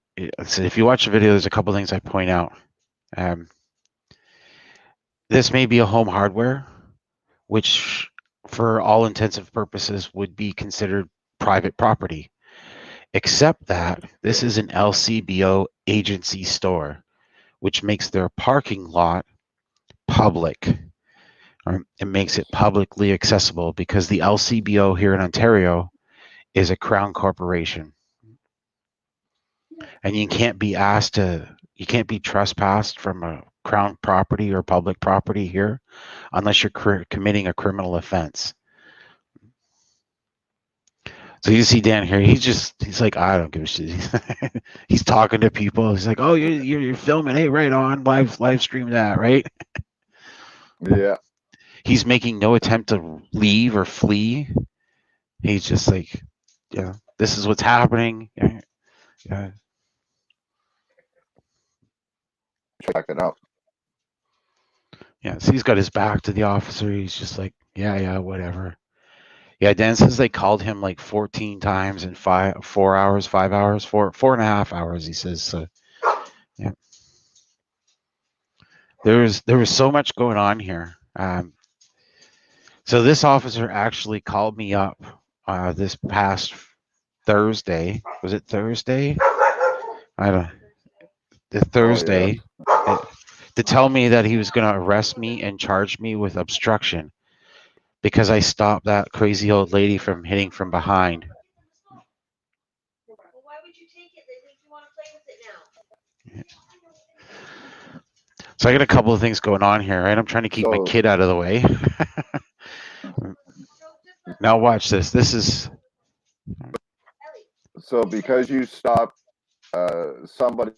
so if you watch the video, there's a couple things I point out. This may be a home hardware, which for all intensive purposes would be considered private property, except that this is an LCBO agency store, which makes their parking lot public. It makes it publicly accessible because the LCBO here in Ontario is a crown corporation. And you can't be asked to you can't be trespassed from a crown property or public property here unless you're committing a criminal offense. So you see Dan here, he's like, I don't give a shit. He's talking to people. He's like, oh, you're filming. Hey, right on, live stream that, right?
Yeah.
He's making no attempt to leave or flee. He's just like, yeah, this is what's happening. Yeah.
Check it out.
Yeah, so he's got his back to the officer. He's just like, yeah, whatever. Yeah, Dan says they called him like 14 times in 4 hours, 5 hours, 4.5 hours, he says. So, yeah. There was so much going on here. So this officer actually called me up this past Thursday. Was it Thursday? I don't. The Thursday to tell me that he was going to arrest me and charge me with obstruction because I stopped that crazy old lady from hitting from behind.
Well, why would you take it? They think you want to play with it now.
So I got a couple of things going on here, right? I'm trying to keep my kid out of the way. Now watch this. This is
so because you stopped somebody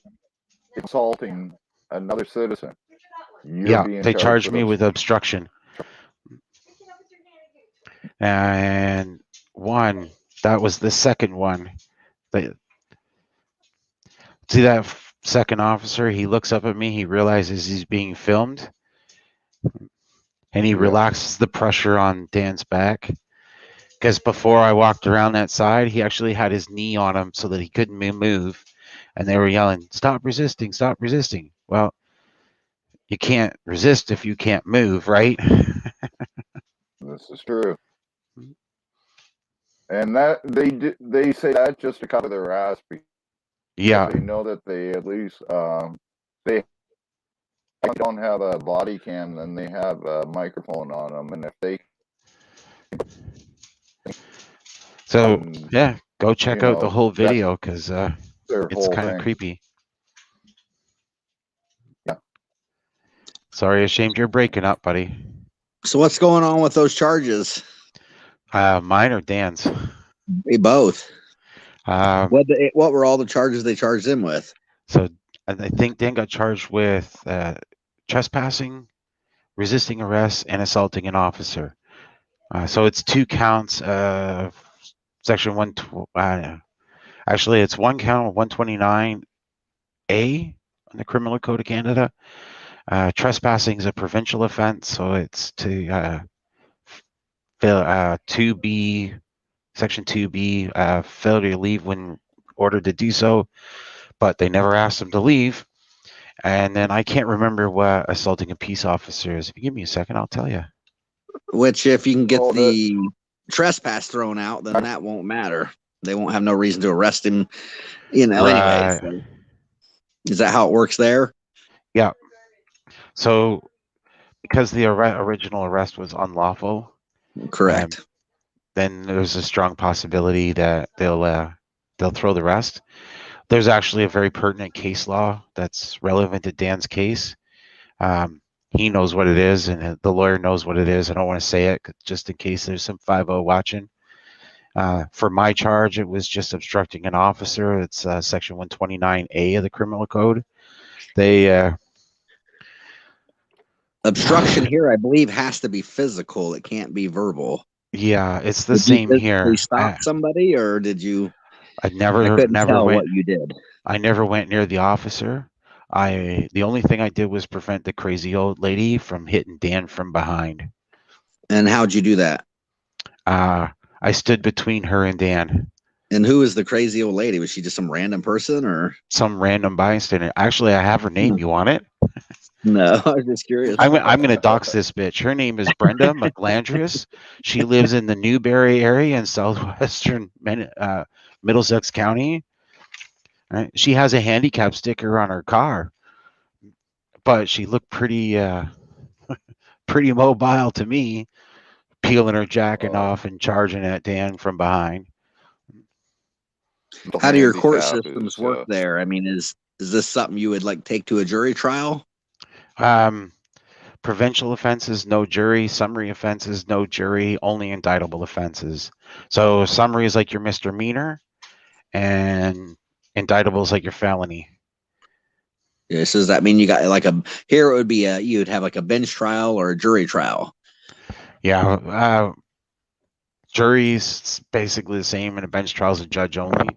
assaulting another citizen.
They charged me with obstruction. And that was the second one. See that second officer? He looks up at me. He realizes he's being filmed. And he relaxes the pressure on Dan's back. Because before I walked around that side, he actually had his knee on him so that he couldn't move. And they were yelling, stop resisting, stop resisting. Well, you can't resist if you can't move, right?
This is true. And that they say that just to cover their ass.
Yeah.
They know that they at least they don't have a body cam, then they have a microphone on them, and if they
yeah, go check out the whole video because it's kind of creepy.
Yeah.
Sorry, Ashamed, you're breaking up, buddy.
So what's going on with those charges?
Mine or Dan's?
They both.
What
were all the charges they charged him with?
So I think Dan got charged with trespassing, resisting arrest, and assaulting an officer. So it's 2 counts of section 1. Actually, it's 1 count of 129A in the Criminal Code of Canada. Trespassing is a provincial offense, so it's to 2B, section 2B, failure to leave when ordered to do so, but they never asked him to leave. And then I can't remember what assaulting a peace officer is. If you give me a second, I'll tell you.
Which, if you can get the trespass thrown out, then that won't matter. They won't have no reason to arrest him, anyway. So. Is that how it works there?
Yeah. So, because the original arrest was unlawful,
correct.
Then there's a strong possibility that they'll throw the rest. There's actually a very pertinent case law that's relevant to Dan's case. He knows what it is, and the lawyer knows what it is. I don't want to say it just in case there's some 5-0 watching. For my charge, it was just obstructing an officer. It's section 129A of the Criminal Code.
Obstruction here, I believe, has to be physical. It can't be verbal.
Yeah, it's the same here.
Did you stop somebody, or did you?
I never
tell
went.
What you did.
I never went near the officer. The only thing I did was prevent the crazy old lady from hitting Dan from behind.
And how'd you do that?
I stood between her and Dan.
And who is the crazy old lady? Was she just some random person or
some random bystander? Actually, I have her name. You want it?
No, I was just curious.
I'm going to dox this bitch. Her name is Brenda McLandris. She lives in the Newberry area in southwestern Middlesex County. Right? She has a handicap sticker on her car, but she looked pretty pretty mobile to me, peeling her jacket off and charging at Dan from behind.
How do your court systems work there? I mean, is Is this something you would like take to a jury trial?
Provincial offenses, no jury. Summary offenses, no jury. Only indictable offenses. So summary is like your misdemeanor, and indictable is like your felony.
Yeah, so does that mean you got like here it would be you'd have like a bench trial or a jury trial?
Yeah. Jury's basically the same, and a bench trial is a judge only.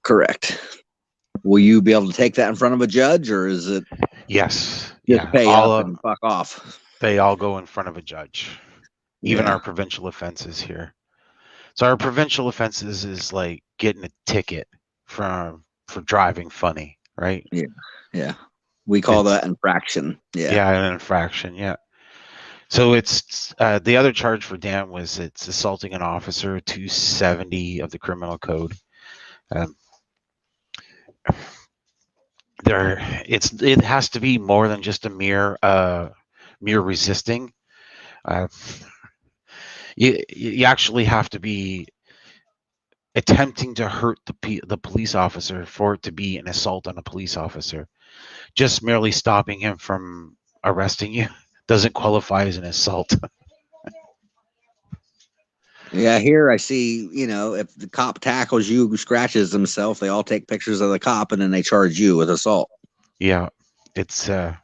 Correct. Will you be able to take that in front of a judge, or is it
Yes.
just
Yeah.
pay up and fuck off?
They all go in front of a judge. Even
Yeah.
our provincial offenses here. So our provincial offenses is like getting a ticket for driving funny, right?
Yeah. We call
It's-
that infraction. Yeah.
Yeah, an infraction. Yeah. So it's the other charge for Dan was it's assaulting an officer, 270 of the criminal code. It has to be more than just a mere resisting. You actually have to be attempting to hurt the police officer for it to be an assault on a police officer. Just merely stopping him from arresting you doesn't qualify as an assault.
Yeah, here I see, if the cop tackles you, scratches himself, they all take pictures of the cop and then they charge you with assault.
Yeah, it's at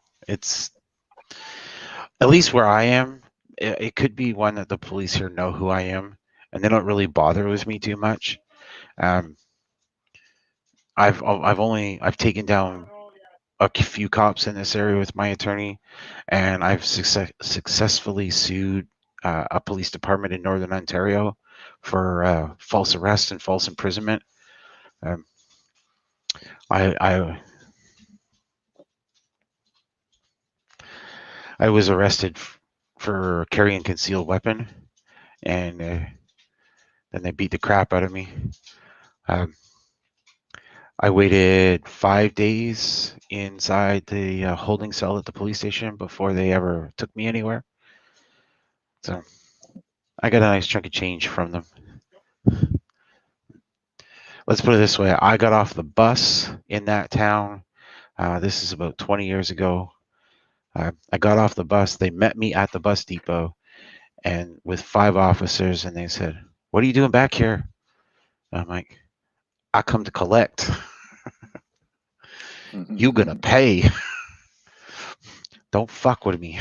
least where I am. It could be one that the police here know who I am, and they don't really bother with me too much. I've taken down a few cops in this area with my attorney, and I've successfully sued a police department in Northern Ontario for false arrest and false imprisonment. Um, I was arrested for carrying a concealed weapon, and then they beat the crap out of me. I waited 5 days inside the holding cell at the police station before they ever took me anywhere. So I got a nice chunk of change from them. Let's put it this way. I got off the bus in that town. This is about 20 years ago. I got off the bus. They met me at the bus depot and with 5 officers, and they said, "What are you doing back here?" And I'm like, "I come to collect. You gonna pay. Don't fuck with me."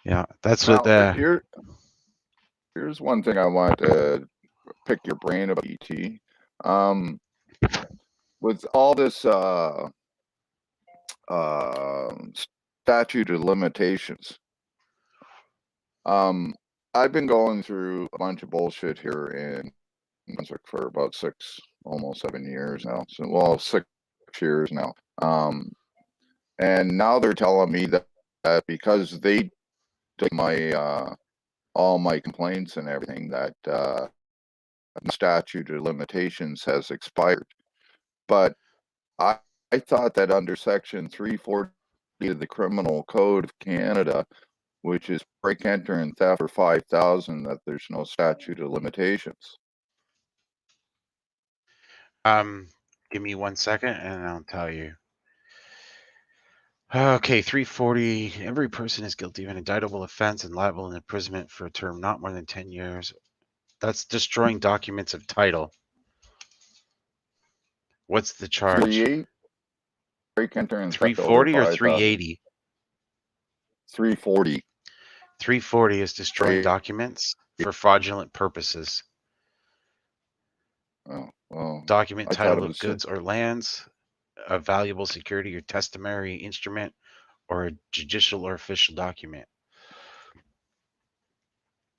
Yeah, that's what
Here's one thing I want to pick your brain about, ET. With all this statute of limitations, I've been going through a bunch of bullshit here in Brunswick for about almost 7 years now. So, well, 6 years now. And now they're telling me that because they took my all my complaints and everything, that the statute of limitations has expired. But I thought that under Section 340 of the Criminal Code of Canada, which is break, enter, and theft for 5,000, that there's no statute of limitations.
Give me 1 second and I'll tell you. Okay, 340. Every person is guilty of an indictable offense and liable in imprisonment for a term not more than 10 years. That's destroying documents of title. What's the charge?
380? Break, enter, and theft
340 or
5,000.
380?
340.
340 is destroying documents for fraudulent purposes.
Oh, well.
Document
I thought
title
it
of
was
goods or lands, a valuable security or testimony instrument, or a judicial or official document.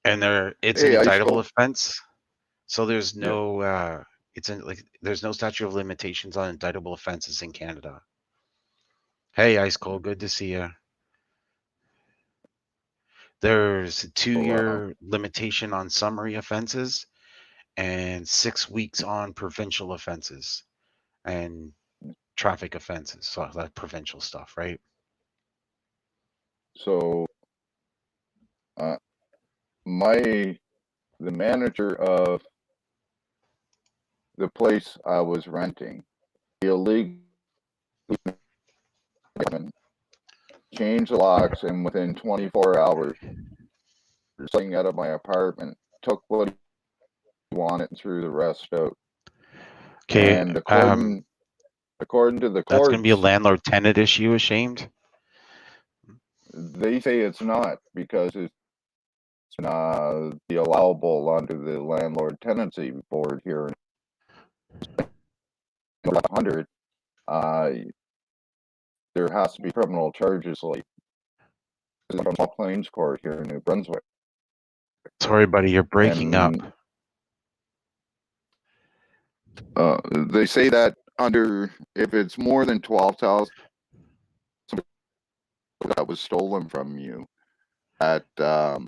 And it's an indictable offense, so there's no there's no statute of limitations on indictable offenses in Canada. Hey, Ice Cold, good to see you. There's a 2-year limitation on summary offenses and 6 weeks on provincial offenses and traffic offenses, so that provincial stuff, right?
So, the manager of the place I was renting. The illegal changed the locks, and within 24 hours, something out of my apartment, took what he wanted and threw the rest out.
Okay,
And according to the
that's going to be a
courts,
landlord-tenant issue. Ashamed.
they say it's not because it's the allowable under the landlord tenancy board here in 100. There has to be criminal charges like a claims court here in New Brunswick.
Sorry, buddy, you're breaking up.
They say that if it's more than 12,000 that was stolen from you, that there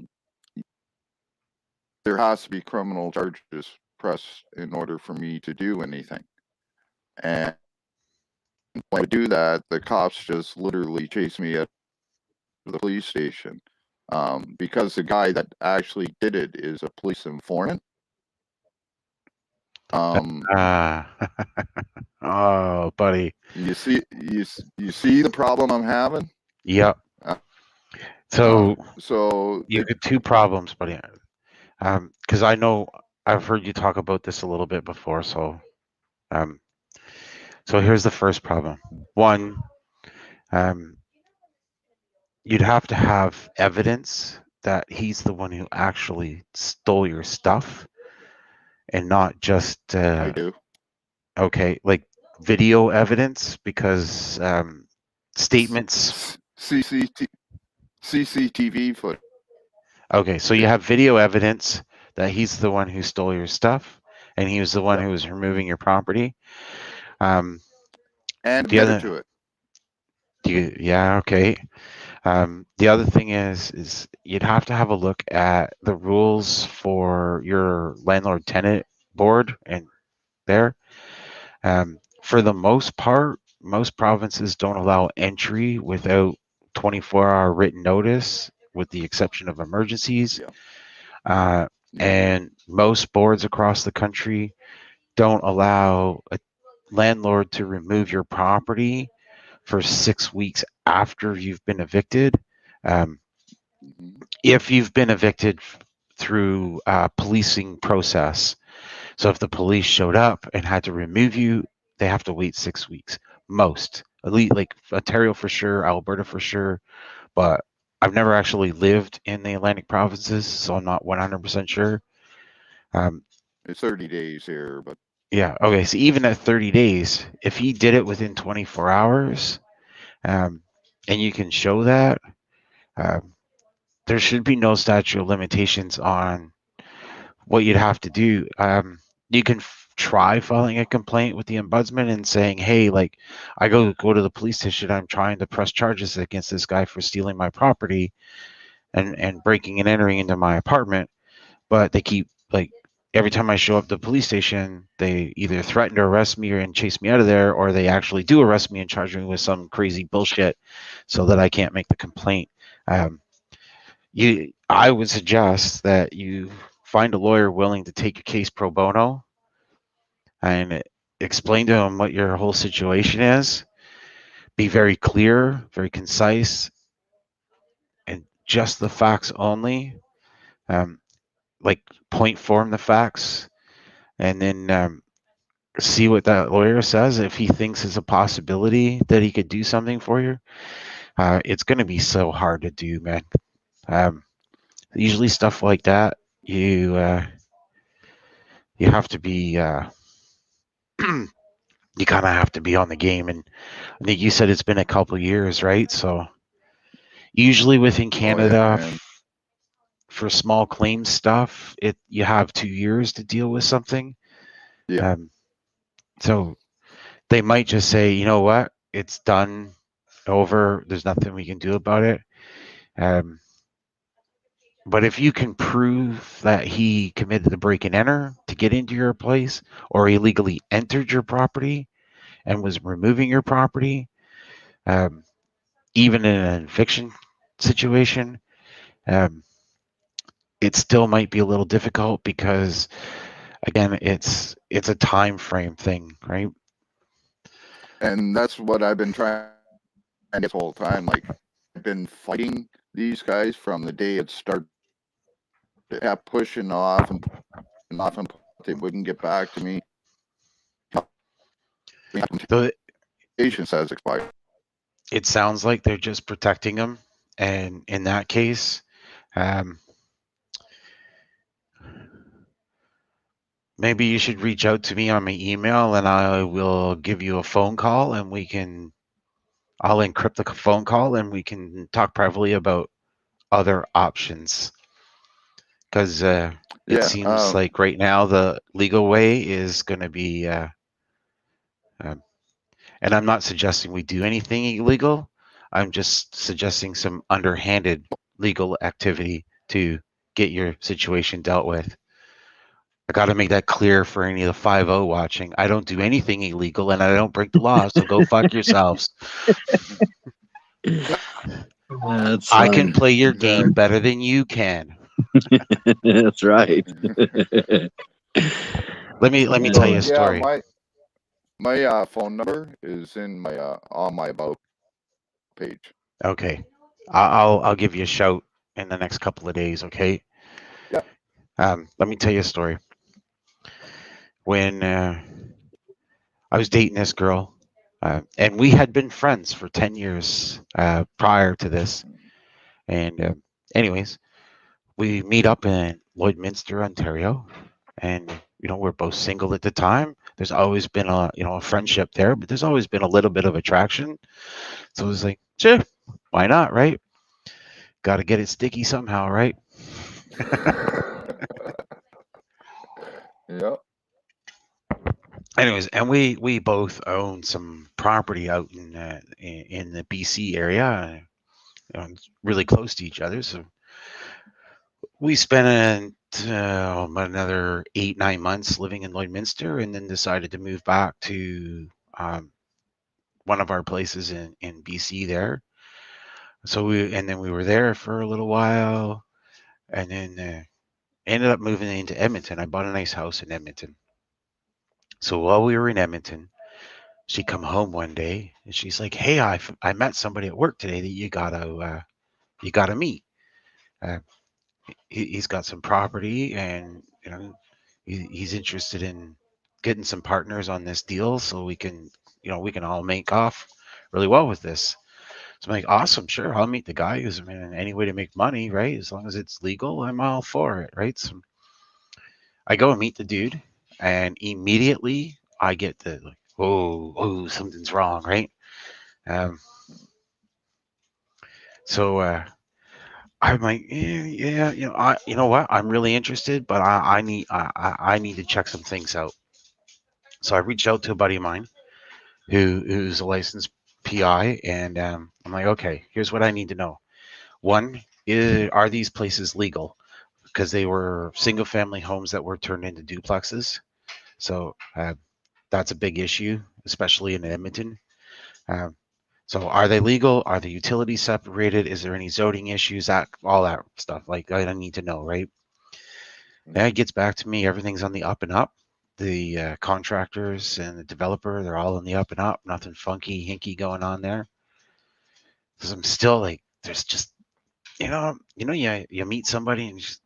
has to be criminal charges pressed in order for me to do anything. And when I do that, the cops just literally chase me at the police station, because the guy that actually did it is a police informant.
Oh, buddy.
You see the problem I'm having?
Yep. So
So
you get two problems, buddy. Because I know I've heard you talk about this a little bit before. So here's the first problem. One, you'd have to have evidence that he's the one who actually stole your stuff, and not just
I do.
Okay, like video evidence, because statements.
CCTV footage.
Okay, so you have video evidence that he's the one who stole your stuff, and he was the one who was removing your property.
And admitted to it.
Yeah, okay. The other thing is you'd have to have a look at the rules for your landlord-tenant board, and there. For the most part, most provinces don't allow entry without 24-hour written notice, with the exception of emergencies. And most boards across the country don't allow a landlord to remove your property for 6 weeks after you've been evicted. If you've been evicted through a policing process. So if the police showed up and had to remove you, they have to wait 6 weeks. Most, at least, like Ontario for sure, Alberta for sure, but I've never actually lived in the Atlantic provinces, so I'm not 100% sure.
It's 30 days here, but
yeah, okay. So even at 30 days, if he did it within 24 hours, and you can show that, there should be no statute of limitations on what you'd have to do. You can try filing a complaint with the ombudsman and saying, hey, like, I go to the police station, I'm trying to press charges against this guy for stealing my property and breaking and entering into my apartment, but they keep, like, every time I show up at the police station, they either threaten to arrest me and chase me out of there, or they actually do arrest me and charge me with some crazy bullshit so that I can't make the complaint. I would suggest that you find a lawyer willing to take your case pro bono and explain to him what your whole situation is. Be very clear, very concise, and just the facts only. Like, point form the facts, and then see what that lawyer says. If he thinks it's a possibility that he could do something for you, it's going to be so hard to do, man. Usually stuff like that, you have to be you kind of have to be on the game. And I think you said it's been a couple years, right? So usually within Canada, for small claim stuff, you have 2 years to deal with something. So they might just say, you know what, it's done, over, there's nothing we can do about it. But if you can prove that he committed a break and enter to get into your place, or illegally entered your property and was removing your property, even in an eviction situation, it still might be a little difficult, because again, it's a time frame thing, right?
And that's what I've been trying this whole time. Like, I've been fighting these guys from the day it started. They kept pushing off and they wouldn't get back to me.
Though
Patience has expired.
it sounds like they're just protecting them, and in that case, maybe you should reach out to me on my email, and I will give you a phone call, and I'll encrypt the phone call, and we can talk privately about other options. Because it
Yeah,
seems like right now the legal way is going to be, and I'm not suggesting we do anything illegal. I'm just suggesting some underhanded legal activity to get your situation dealt with. I got to make that clear for any of the 5-0 watching. I don't do anything illegal and I don't break the law, so go fuck yourselves.
That's
I can
fine.
play your game better than you can.
That's right.
Let me tell you a story.
My phone number is in my on my about page.
Okay, I'll give you a shout in the next couple of days. Okay.
Yeah.
Let me tell you a story. When I was dating this girl, and we had been friends for 10 years prior to this. And anyways, we meet up in Lloydminster, Ontario, and we're both single at the time. There's always been a friendship there, but there's always been a little bit of attraction. So it was like, sure, why not, right? Got to get it sticky somehow, right?
Yep.
Anyways, and we both own some property out in the BC area, really close to each other. So we spent another 8-9 months living in Lloydminster, and then decided to move back to one of our places in BC there. So then we were there for a little while, and then ended up moving into Edmonton. I bought a nice house in Edmonton. So while we were in Edmonton, she come home one day and she's like, "Hey, I met somebody at work today that you gotta meet. Uh, he's got some property, and he's interested in getting some partners on this deal, so we can all make off really well with this." So I'm like, "Awesome, sure, I'll meet the guy who's in any way to make money, right? As long as it's legal, I'm all for it, right?" So I go and meet the dude, and immediately I get the like, "Oh, something's wrong," right? So I'm like, yeah, you know what? I'm really interested, but I need to check some things out. So I reached out to a buddy of mine who's a licensed PI, and I'm like, okay, here's what I need to know. One, are these places legal? Because they were single family homes that were turned into duplexes. So that's a big issue, especially in Edmonton. So are they legal? Are the utilities separated? Is there any zoning issues? All that stuff. Like I need to know, right? Yeah, it gets back to me. Everything's on the up and up. The contractors and the developer, they're all on the up and up. Nothing funky, hinky going on there. Because I'm still like, there's just, you meet somebody and just,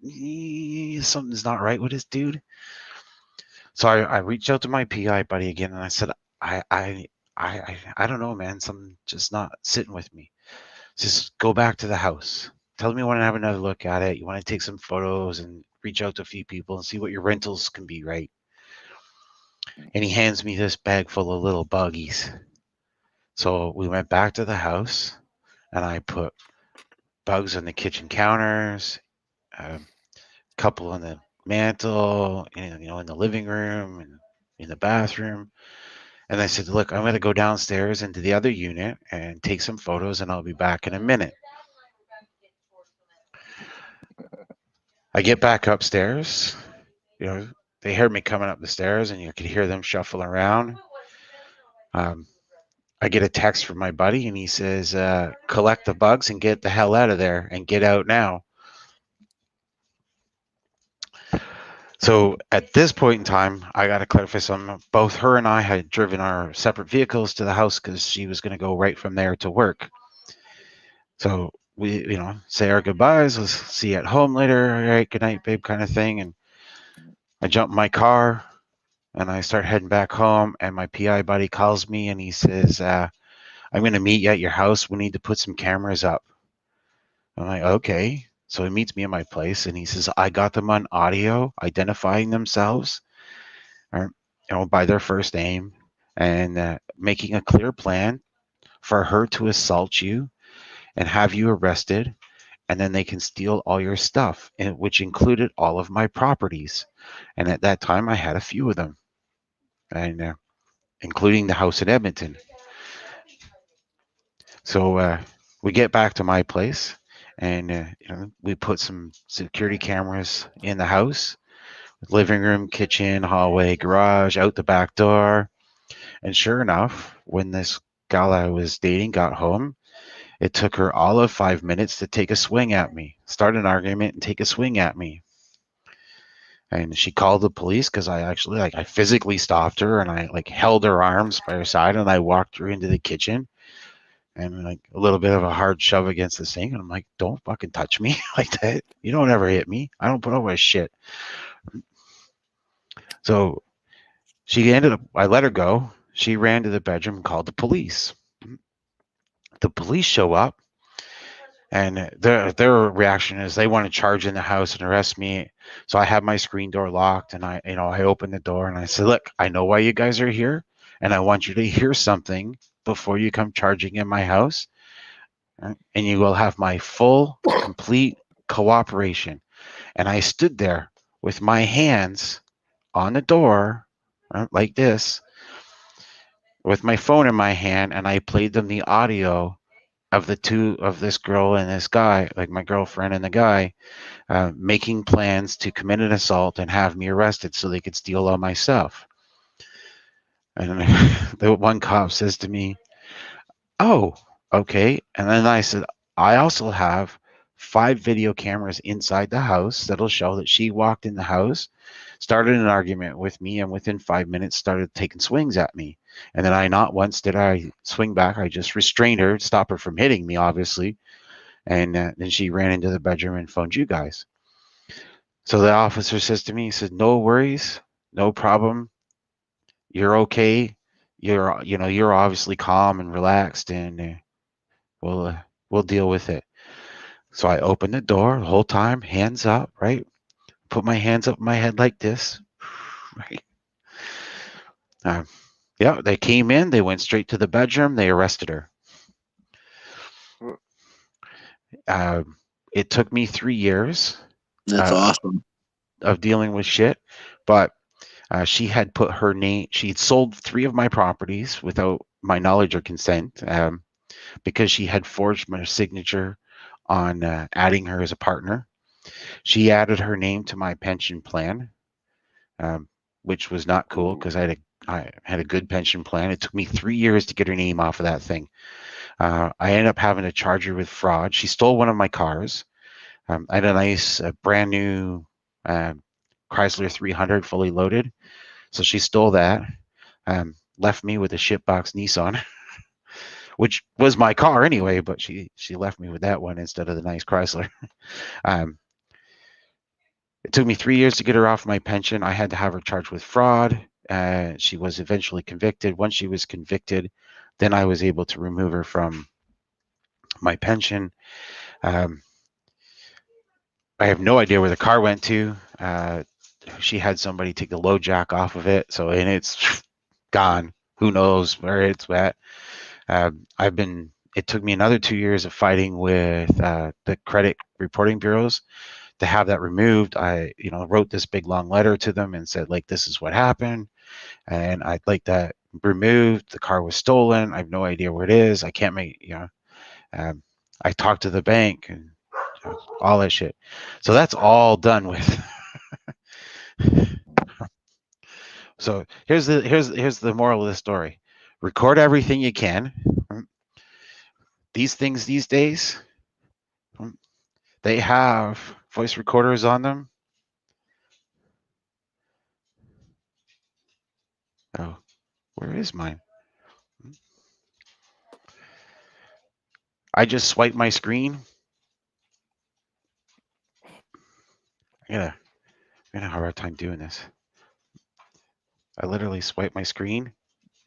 something's not right with this dude. So I reached out to my PI buddy again, and I said, I don't know, man. Something just not sitting with me. Just go back to the house. Tell me you want to have another look at it. You want to take some photos and reach out to a few people and see what your rentals can be, right? And he hands me this bag full of little buggies. So we went back to the house, and I put bugs on the kitchen counters, a couple on the mantle, in the living room and in the bathroom. And I said, look, I'm going to go downstairs into the other unit and take some photos, and I'll be back in a minute. I get back upstairs. They heard me coming up the stairs, and you could hear them shuffling around. I get a text from my buddy, and he says, collect the bugs and get the hell out of there and get out now. So at this point in time, I got to clarify something. Both her and I had driven our separate vehicles to the house because she was going to go right from there to work. So we, say our goodbyes. Let's see you at home later. All right, good night, babe, kind of thing. And I jump in my car and I start heading back home. And my PI buddy calls me and he says, "I'm going to meet you at your house. We need to put some cameras up." I'm like, "Okay." So he meets me at my place and he says, "I got them on audio, identifying themselves, or, by their first name, and making a clear plan for her to assault you and have you arrested, and then they can steal all your stuff, which included all of my properties." And at that time, I had a few of them, and including the house in Edmonton. So we get back to my place, and we put some security cameras in the house, living room, kitchen, hallway, garage, out the back door. And sure enough, when this gal I was dating got home, it took her all of 5 minutes to take a swing at me, start an argument and take a swing at me. And she called the police because I actually, I physically stopped her and I held her arms by her side and I walked her into the kitchen and a little bit of a hard shove against the sink. And I'm like, "Don't fucking touch me like that. You don't ever hit me. I don't put up with shit." So I let her go. She ran to the bedroom and called the police. The police show up, and their reaction is they want to charge in the house and arrest me. So I have my screen door locked, and I open the door and I said, "Look, I know why you guys are here, and I want you to hear something before you come charging in my house, and you will have my full, complete cooperation." And I stood there with my hands on the door, like this, with my phone in my hand, and I played them the audio of this girl and this guy, like my girlfriend and the guy, making plans to commit an assault and have me arrested so they could steal all my stuff. And the one cop says to me, "Oh, okay." And then I said, "I also have 5 video cameras inside the house that'll show that she walked in the house, started an argument with me, and within 5 minutes started taking swings at me. And then not once did I swing back. I just restrained her, stop her from hitting me, obviously. And then she ran into the bedroom and phoned you guys." So the officer says to me, he said, "No worries, no problem. You're okay. You're obviously calm and relaxed, and we'll deal with it." So I opened the door the whole time, hands up, right? Put my hands up my head like this, right? Yeah, they came in. They went straight to the bedroom. They arrested her. It took me 3 years
That's awesome.
of dealing with shit, but she had put her name. She had sold 3 of my properties without my knowledge or consent, because she had forged my signature on adding her as a partner. She added her name to my pension plan, which was not cool because I had a good pension plan. It took me 3 years to get her name off of that thing. I ended up having to charge her with fraud. She stole one of my cars. I had a nice, brand new Chrysler 300 fully loaded. So she stole that, left me with a shitbox Nissan, which was my car anyway, but she left me with that one instead of the nice Chrysler. It took me 3 years to get her off my pension. I had to have her charged with fraud. She was eventually convicted. Once she was convicted, then I was able to remove her from my pension. I have no idea where the car went to. She had somebody take the low jack off of it, and it's gone. Who knows where it's at? It took me another 2 years of fighting with the credit reporting bureaus to have that removed. I, wrote this big long letter to them and said, this is what happened, and I'd like that removed. The car was stolen. I have no idea where it is. I can't make, I talked to the bank and all that shit. So that's all done with. So here's the moral of the story: record everything you can. These things these days, they have voice recorders on them. Oh, where is mine? I just swipe my screen. I'm gonna have a hard time doing this. I literally swipe my screen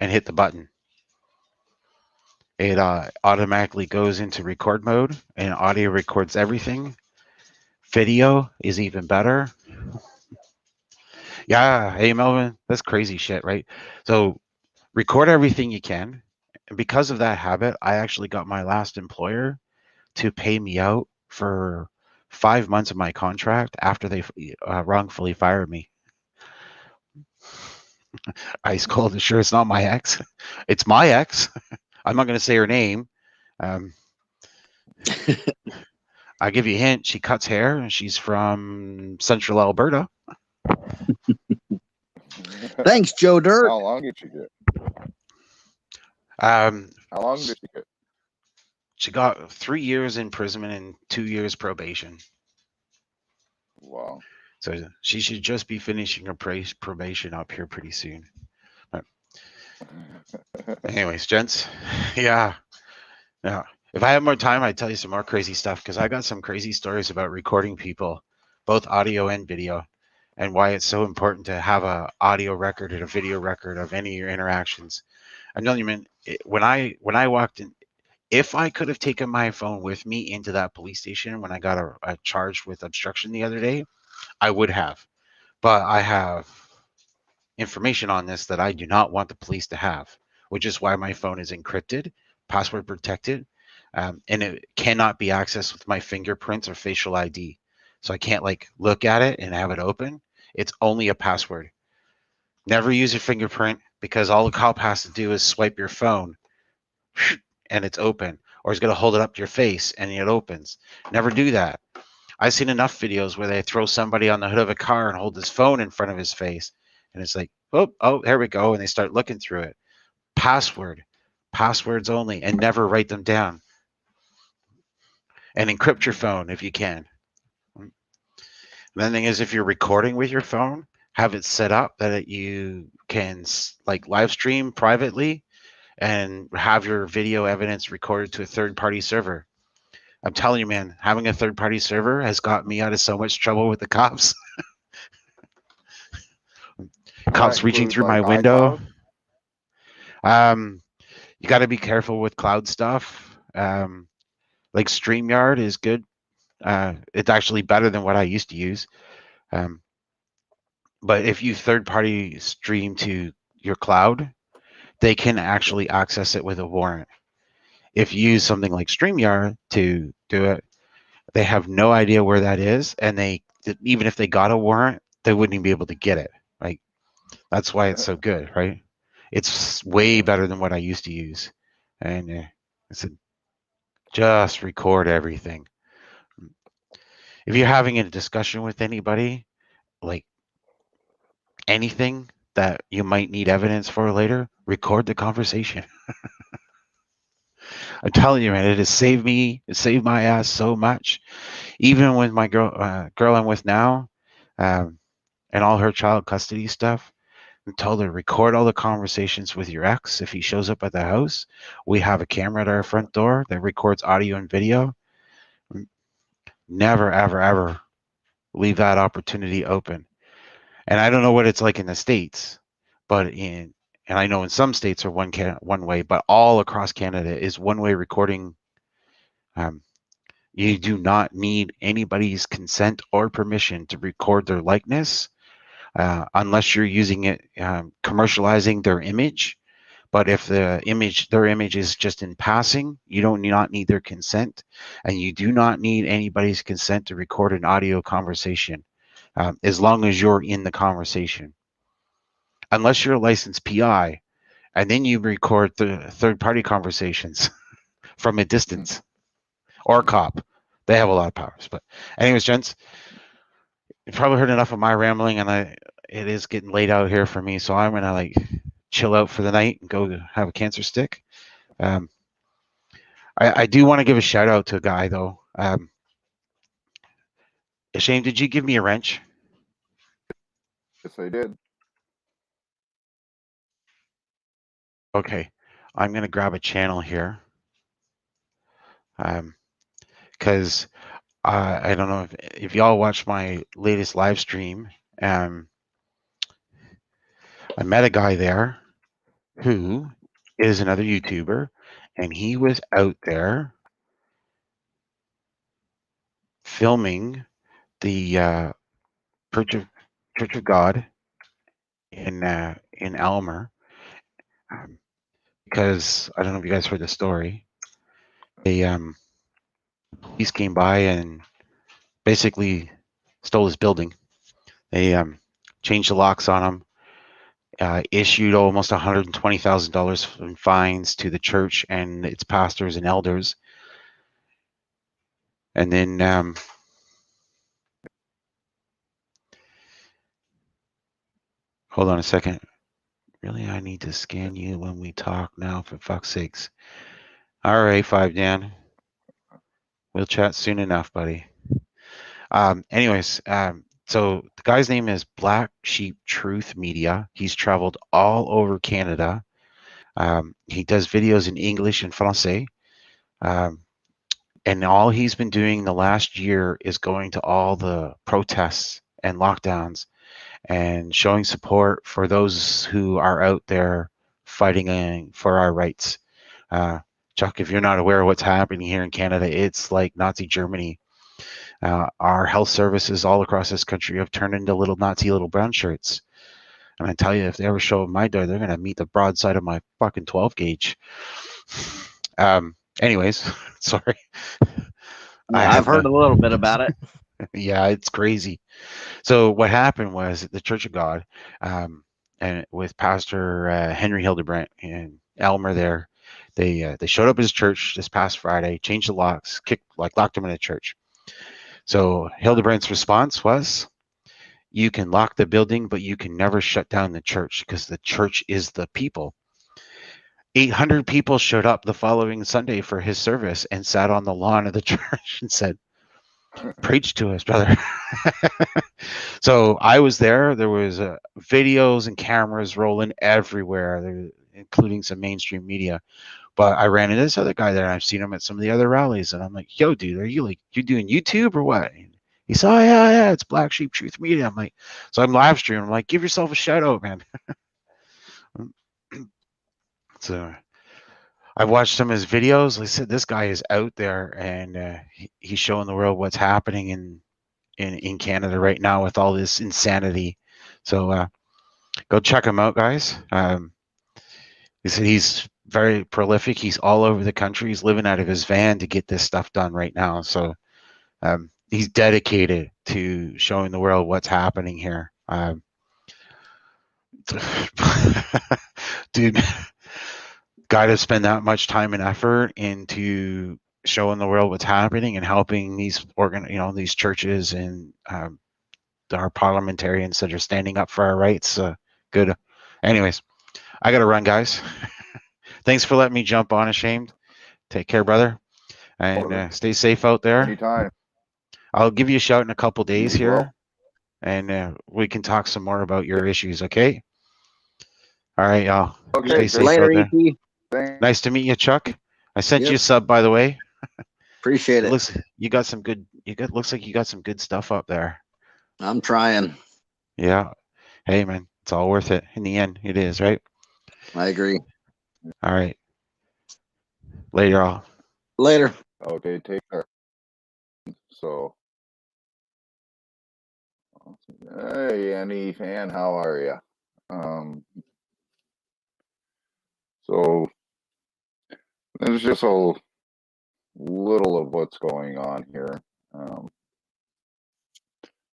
and hit the button. It automatically goes into record mode, and audio records everything. Video is even better. Yeah, hey Melvin, that's crazy shit, right? So record everything you can. And because of that habit, I actually got my last employer to pay me out for 5 months of my contract after they wrongfully fired me. Ice cold. Sure, it's not my ex. It's my ex. I'm not going to say her name. I'll give you a hint. She cuts hair, and she's from Central Alberta.
Thanks, Joe Dirt.
How long did you get? How long did you get?
She got 3 years imprisonment and 2 years probation.
Wow.
So she should just be finishing her probation up here pretty soon. But anyways, gents, yeah. If I have more time, I'd tell you some more crazy stuff because I got some crazy stories about recording people, both audio and video, and why it's so important to have a audio record and a video record of any of your interactions. I'm telling you, man, when I walked in, if I could have taken my phone with me into that police station when I got a charge with obstruction the other day, I would have. But I have information on this that I do not want the police to have, which is why my phone is encrypted, password protected, and it cannot be accessed with my fingerprints or facial ID. So I can't like look at it and have it open. It's only a password. Never use your fingerprint because all the cop has to do is swipe your phone and it's open, or he's going to hold it up to your face and it opens. Never do that. I've seen enough videos where they throw somebody on the hood of a car and hold his phone in front of his face. And it's like, oh, there we go. And they start looking through it. Passwords only, and never write them down. And encrypt your phone if you can. And the thing is, if you're recording with your phone, have it set up that you can like live stream privately and have your video evidence recorded to a third-party server. I'm telling you, man, having a third-party server has got me out of so much trouble with the cops. Cops reaching through my window. You got to be careful with cloud stuff. Like StreamYard is good. It's actually better than what I used to use. But if you third-party stream to your cloud, they can actually access it with a warrant. If you use something like StreamYard to do it, they have no idea where that is, and even if they got a warrant, they wouldn't even be able to get it. Like that's why it's so good, right? It's way better than what I used to use, and I said, just record everything. If you're having a discussion with anybody, like anything that you might need evidence for later, record the conversation. I'm telling you, man, it saved my ass so much. Even with my girl I'm with now, and all her child custody stuff, I told her record all the conversations with your ex. If he shows up at the house, we have a camera at our front door that records audio and video. Never, ever, ever leave that opportunity open. And I don't know what it's like in the States, but and I know in some states are one way, but all across Canada is one-way recording. You do not need anybody's consent or permission to record their likeness unless you're using it, commercializing their image. But if their image is just in passing, you do not need their consent, and you do not need anybody's consent to record an audio conversation, as long as you're in the conversation. Unless you're a licensed PI, and then you record the third-party conversations from a distance, or cop. They have a lot of powers. But anyways, gents, you've probably heard enough of my rambling, and it is getting late out here for me, so I'm gonna like chill out for the night and go have a cancer stick. I do want to give a shout out to a guy though. Shane, did you give me a wrench?
Yes, I did.
Okay, I'm gonna grab a channel here, because I don't know if y'all watched my latest live stream. I met a guy there who is another YouTuber, and he was out there filming the Church of God in Elmer, because I don't know if you guys heard the story. They police came by and basically stole his building. They changed the locks on him, issued almost $120,000 in fines to the church and its pastors and elders, and then hold on a second. Really, I need to scan you when we talk now, for fuck's sakes. All right, 5Dan. We'll chat soon enough, buddy. Anyways, so the guy's name is Black Sheep Truth Media. He's traveled all over Canada. He does videos in English and Francais. And all he's been doing the last year is going to all the protests and lockdowns and showing support for those who are out there fighting for our rights. Chuck, if you're not aware of what's happening here in Canada, it's like Nazi Germany. Our health services all across this country have turned into little Nazi little brown shirts. And I tell you, if they ever show up my door, they're going to meet the broadside of my fucking 12 gauge. Anyways, sorry.
I've heard a little bit about it.
Yeah, it's crazy. So what happened was at the Church of God, and with Pastor Henry Hildebrandt and Elmer there, they showed up at his church this past Friday, changed the locks, locked him in a church. So Hildebrandt's response was, "You can lock the building, but you can never shut down the church, because the church is the people." 800 people showed up the following Sunday for his service and sat on the lawn of the church and said, "Preach to us, brother." So I was there. There was videos and cameras rolling everywhere, including some mainstream media. But I ran into this other guy there, and I've seen him at some of the other rallies. And I'm like, "Yo, dude, are you doing YouTube or what?" And he said, "Oh, yeah, it's Black Sheep Truth Media." I'm like, so I'm live streaming. I'm like, "Give yourself a shout out, man." So I've watched some of his videos. Like I said, this guy is out there, and he's showing the world what's happening in Canada right now with all this insanity. So go check him out, guys. He said he's very prolific. He's all over the country. He's living out of his van to get this stuff done right now. So he's dedicated to showing the world what's happening here. Dude, got to spend that much time and effort into showing the world what's happening and helping these these churches and our parliamentarians that are standing up for our rights. Good. Anyways, I got to run, guys. Thanks for letting me jump on, Ashamed. Take care, brother, and stay safe out there.
Anytime.
I'll give you a shout in a couple
You
days
as
here,
well.
and we can talk some more about your issues. Okay. All right, y'all.
Okay,
Stay safe
Later,
out there.
EP.
thanks.
Nice to meet you, Chuck. I sent
Yep.
you a sub, by the way.
Appreciate it.
Looks you got some good. Looks like you got some good stuff up there.
I'm trying.
Yeah. Hey, man, it's all worth it in the end. It is, right?
I agree.
All right. Later, all.
Later.
Okay, take care. So, hey, Annie fan, how are you? So there's just a little of what's going on here.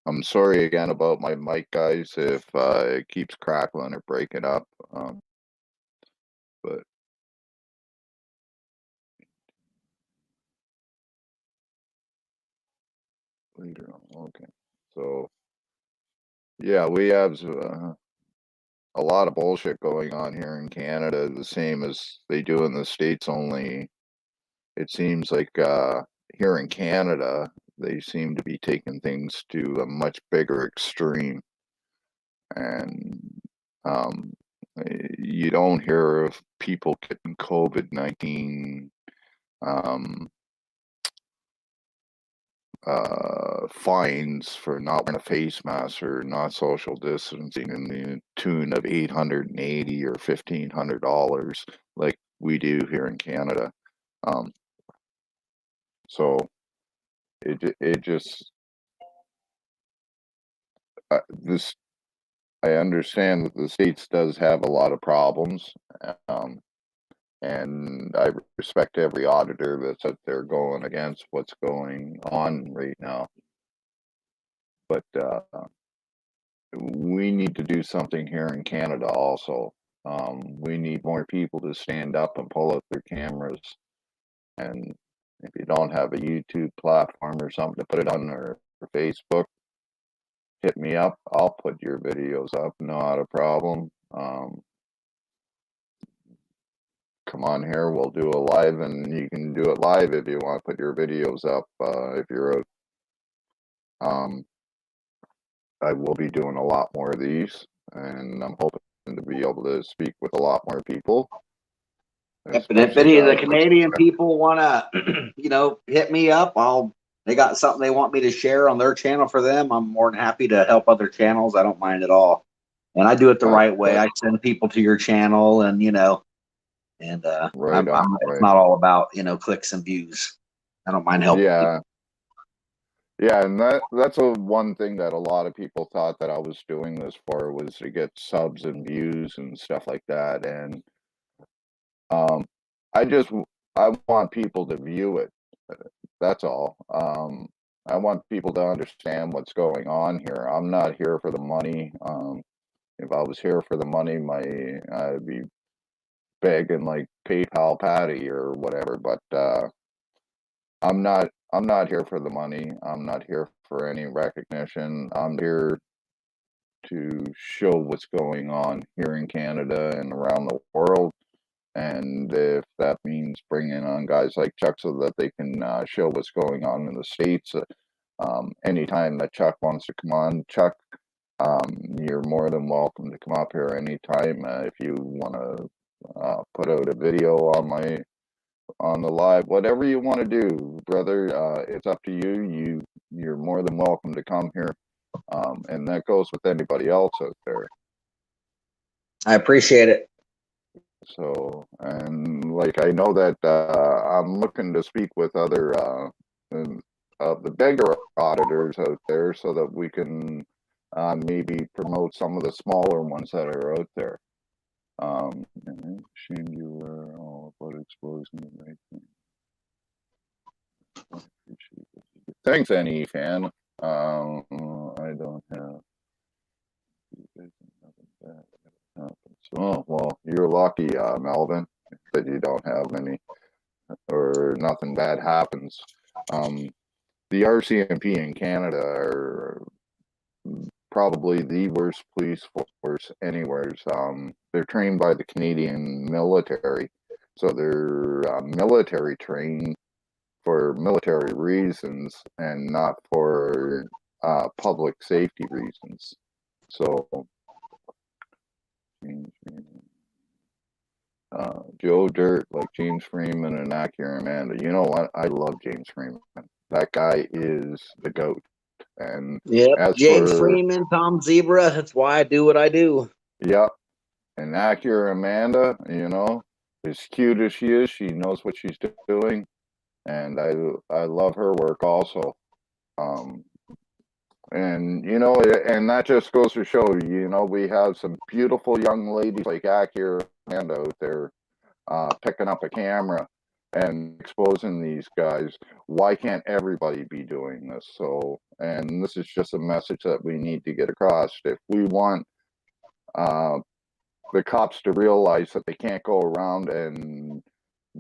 I'm sorry again about my mic, guys, if it keeps crackling or breaking up. But later on, okay. So yeah, we have a lot of bullshit going on here in Canada, the same as they do in the States, only it seems like here in Canada, they seem to be taking things to a much bigger extreme. And you don't hear of people getting COVID-19 fines for not wearing a face mask or not social distancing in the tune of $880 or $1,500 like we do here in Canada. So it just this I understand that the States does have a lot of problems, and I respect every auditor that's out there going against what's going on right now. But we need to do something here in Canada also. We need more people to stand up and pull out their cameras. And if you don't have a YouTube platform or something to put it on, or Facebook, hit me up. I'll put your videos up, not a problem. Come on here, we'll do a live, and you can do it live if you want to put your videos up. If you're out, I will be doing a lot more of these, and I'm hoping to be able to speak with a lot more people.
If any of the Canadian people want to, hit me up, they got something they want me to share on their channel for them, I'm more than happy to help other channels. I don't mind at all. And I do it the right way. I send people to your channel, and, it's not all about, clicks and views. I don't mind helping people.
Yeah, and that's one thing that a lot of people thought that I was doing this for, was to get subs and views and stuff like that. And I want people to view it. That's all. I want people to understand what's going on here. I'm not here for the money. If I was here for the money, I'd be begging like PayPal Patty or whatever. But I'm not here for the money. I'm not here for any recognition. I'm here to show what's going on here in Canada and around the world. And if that means bringing on guys like Chuck so that they can show what's going on in the States, anytime that Chuck wants to come on, Chuck, you're more than welcome to come up here anytime. If you want to put out a video on the live, whatever you want to do, brother, it's up to you. You're more than welcome to come here. And that goes with anybody else out there.
I appreciate it.
So, and like, I know that I'm looking to speak with other the bigger auditors out there so that we can maybe promote some of the smaller ones that are out there. Shame you were all about exposing the right thing. Thanks, NE fan. I don't have. Oh, well, you're lucky, Melvin, that you don't have any, or nothing bad happens. The RCMP in Canada are probably the worst police force anywhere. They're trained by the Canadian military, so they're military trained for military reasons and not for public safety reasons. So Joe Dirt, like James Freeman and Acura Amanda. You know what? I love James Freeman. That guy is the GOAT. And
James Freeman, Tom Zebra. That's why I do what I do.
Yep. And Acura Amanda, as cute as she is, she knows what she's doing. And I love her work also. And and that just goes to show, we have some beautiful young ladies like Acura Amanda out there picking up a camera and exposing these guys. Why can't everybody be doing this? So, and this is just a message that we need to get across. If we want the cops to realize that they can't go around and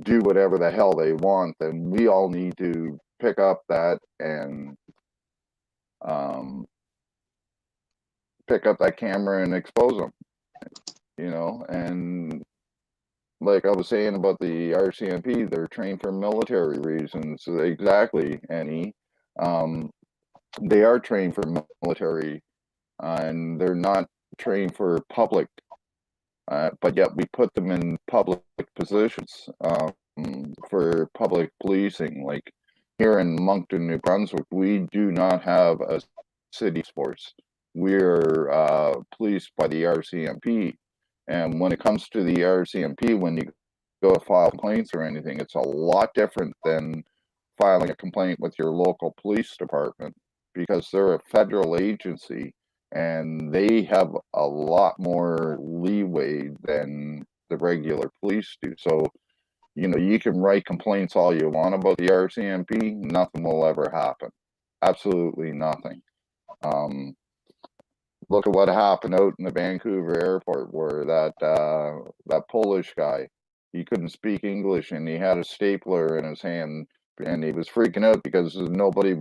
do whatever the hell they want, then we all need to pick up that and pick up that camera and expose them, and like I was saying about the RCMP, they're trained for military reasons. So exactly, Annie. They are trained for military, and they're not trained for public but yet we put them in public positions for public policing. Like here in Moncton, New Brunswick, we do not have a city force. We're policed by the RCMP. And when it comes to the RCMP, when you go to file complaints or anything, it's a lot different than filing a complaint with your local police department, because they're a federal agency and they have a lot more leeway than the regular police do. So, you know, you can write complaints all you want about the RCMP, nothing will ever happen. Absolutely nothing. Look at what happened out in the Vancouver airport, where that Polish guy, he couldn't speak English and he had a stapler in his hand and he was freaking out because nobody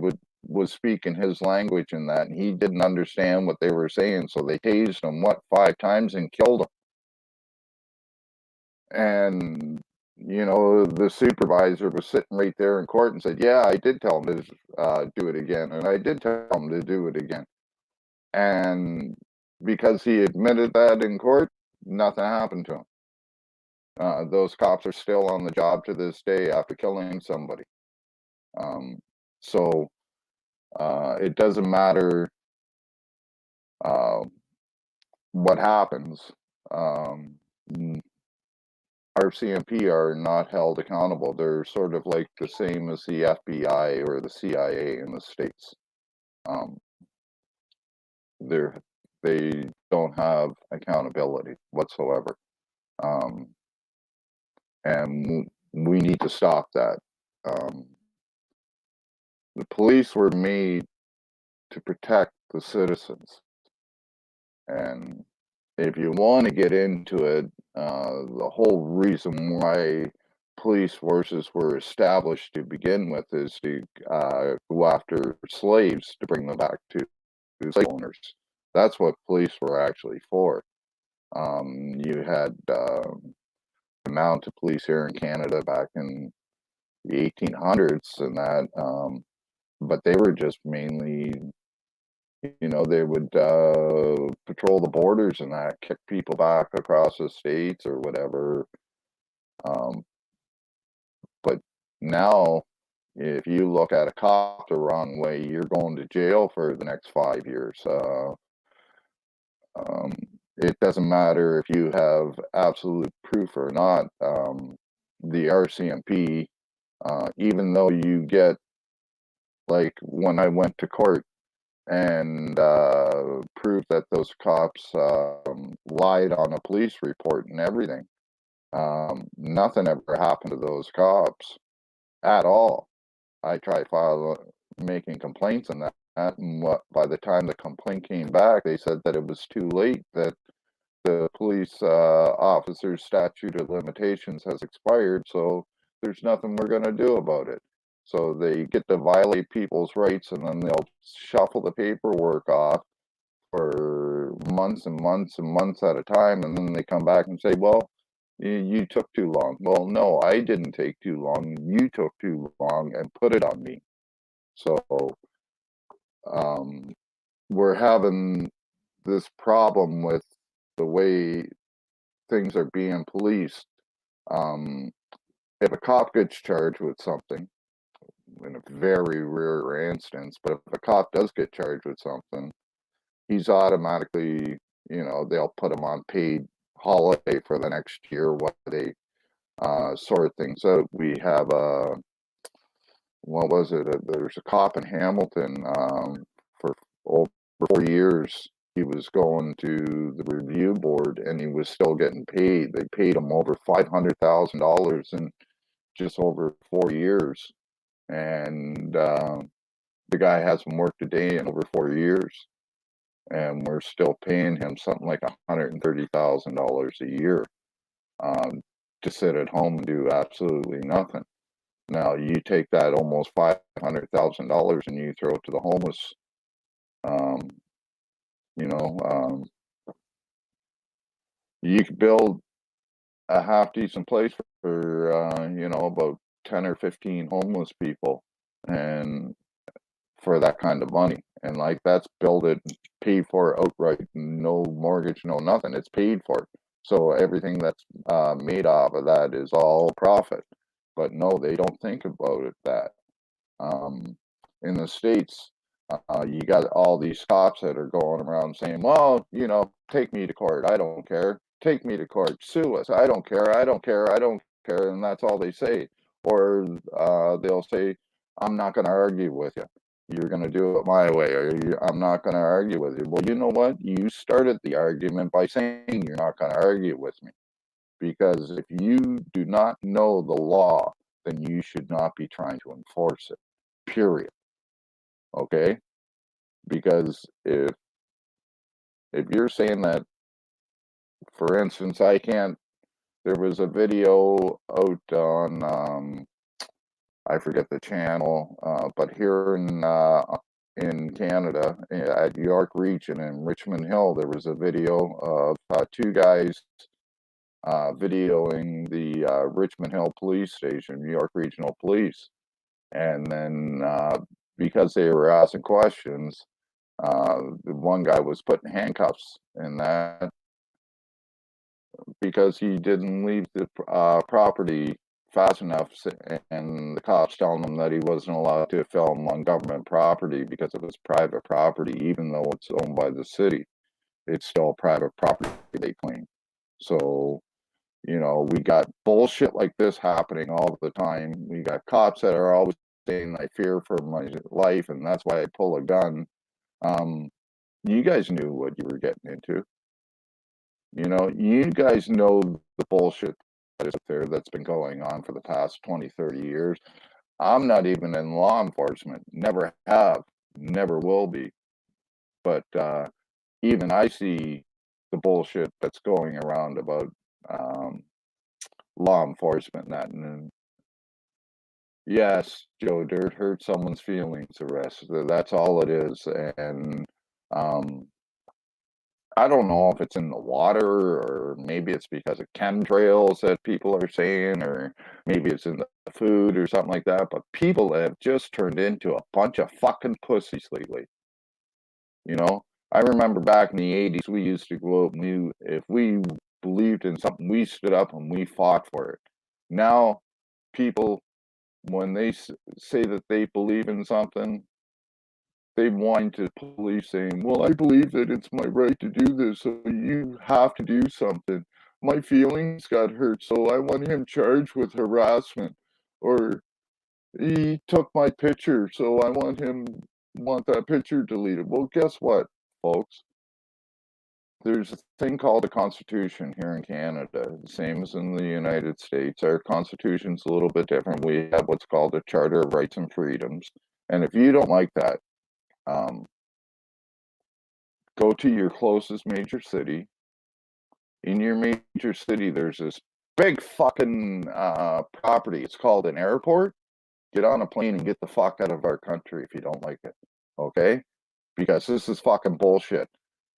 was speaking his language in that, and he didn't understand what they were saying, so they tased him 5 times and killed him. And you know, the supervisor was sitting right there in court and said, yeah, I did tell him to do it again, and I did tell him to do it again. And because he admitted that in court, nothing happened to him. Those cops are still on the job to this day after killing somebody. So it doesn't matter what happens. RCMP are not held accountable. They're sort of like the same as the FBI or the CIA in the States. They don't have accountability whatsoever. And we need to stop that. The police were made to protect the citizens. And if you want to get into it, the whole reason why police forces were established to begin with is to go after slaves to bring them back to slave owners. That's what police were actually for. You had the mounted police here in Canada back in the 1800s and that, but they were just mainly, you know, they would patrol the borders and that, kick people back across the states or whatever. But now, if you look at a cop the wrong way, you're going to jail for the next 5 years. It doesn't matter if you have absolute proof or not. The RCMP, even though you get, like when I went to court and proved that those cops lied on a police report and everything, nothing ever happened to those cops at all. I tried making complaints on that, and by the time the complaint came back, they said that it was too late, that the police officer's statute of limitations has expired, so there's nothing we're going to do about it. So they get to violate people's rights, and then they'll shuffle the paperwork off for months and months and months at a time, and then they come back and say, well, you took too long. Well, no, I didn't take too long. You took too long and put it on me. So we're having this problem with the way things are being policed. If a cop gets charged with something, in a very rare instance, but if a cop does get charged with something, he's automatically, you know, they'll put him on paid holiday for the next year while they sort things out. We have what was it? There's a cop in Hamilton for over 4 years. He was going to the review board and he was still getting paid. They paid him over $500,000 in just over 4 years. And the guy hasn't worked a day in over 4 years. And we're still paying him something like $130,000 a year to sit at home and do absolutely nothing. Now, you take that almost $500,000 and you throw it to the homeless. You know, you could build a half decent place for you know, about 10 or 15 homeless people, and for that kind of money, and like that's built it, paid for outright, no mortgage, no nothing. It's paid for. So everything that's made off of that is all profit. But no, they don't think about it that. In the States, you got all these cops that are going around saying, well, you know, take me to court. I don't care. Take me to court. Sue us. I don't care. I don't care. I don't care. And that's all they say. Or they'll say, I'm not going to argue with you. You're going to do it my way. Or I'm not going to argue with you. Well, you know what? You started the argument by saying you're not going to argue with me. Because if you do not know the law, then you should not be trying to enforce it. Period. Okay? Because if you're saying that, for instance, I can't, there was a video out on I forget the channel, but here in Canada at York Region in Richmond Hill, there was a video of two guys videoing the Richmond Hill Police Station, New York Regional Police, and then because they were asking questions, the one guy was put in handcuffs, and that because he didn't leave the property fast enough, and the cops telling him that he wasn't allowed to film on government property because it was private property, even though it's owned by the city. It's still private property, they claim. So, you know, we got bullshit like this happening all the time. We got cops that are always saying, I fear for my life, and that's why I pull a gun. You guys knew what you were getting into. You know, you guys know the bullshit that is out there that's been going on for the past 20, 30 years. I'm not even in law enforcement. Never have. Never will be. But even I see the bullshit that's going around about law enforcement and that. And yes, Joe Dirt hurt someone's feelings, the rest. That's all it is. And I don't know if it's in the water, or maybe it's because of chemtrails that people are saying, or maybe it's in the food or something like that. But people have just turned into a bunch of fucking pussies lately. You know, I remember back in the 80s, we used to go out and if we believed in something, we stood up and we fought for it. Now, people, when they say that they believe in something, they whine to the police saying, well, I believe that it's my right to do this, so you have to do something. My feelings got hurt, so I want him charged with harassment. Or he took my picture, so I want that picture deleted. Well, guess what, folks? There's a thing called a constitution here in Canada, the same as in the United States. Our constitution's a little bit different. We have what's called a Charter of Rights and Freedoms. And if you don't like that, go to your closest major city. In your major city, there's this big fucking property. It's called an airport. Get on a plane and get the fuck out of our country if you don't like it. Okay? Because this is fucking bullshit.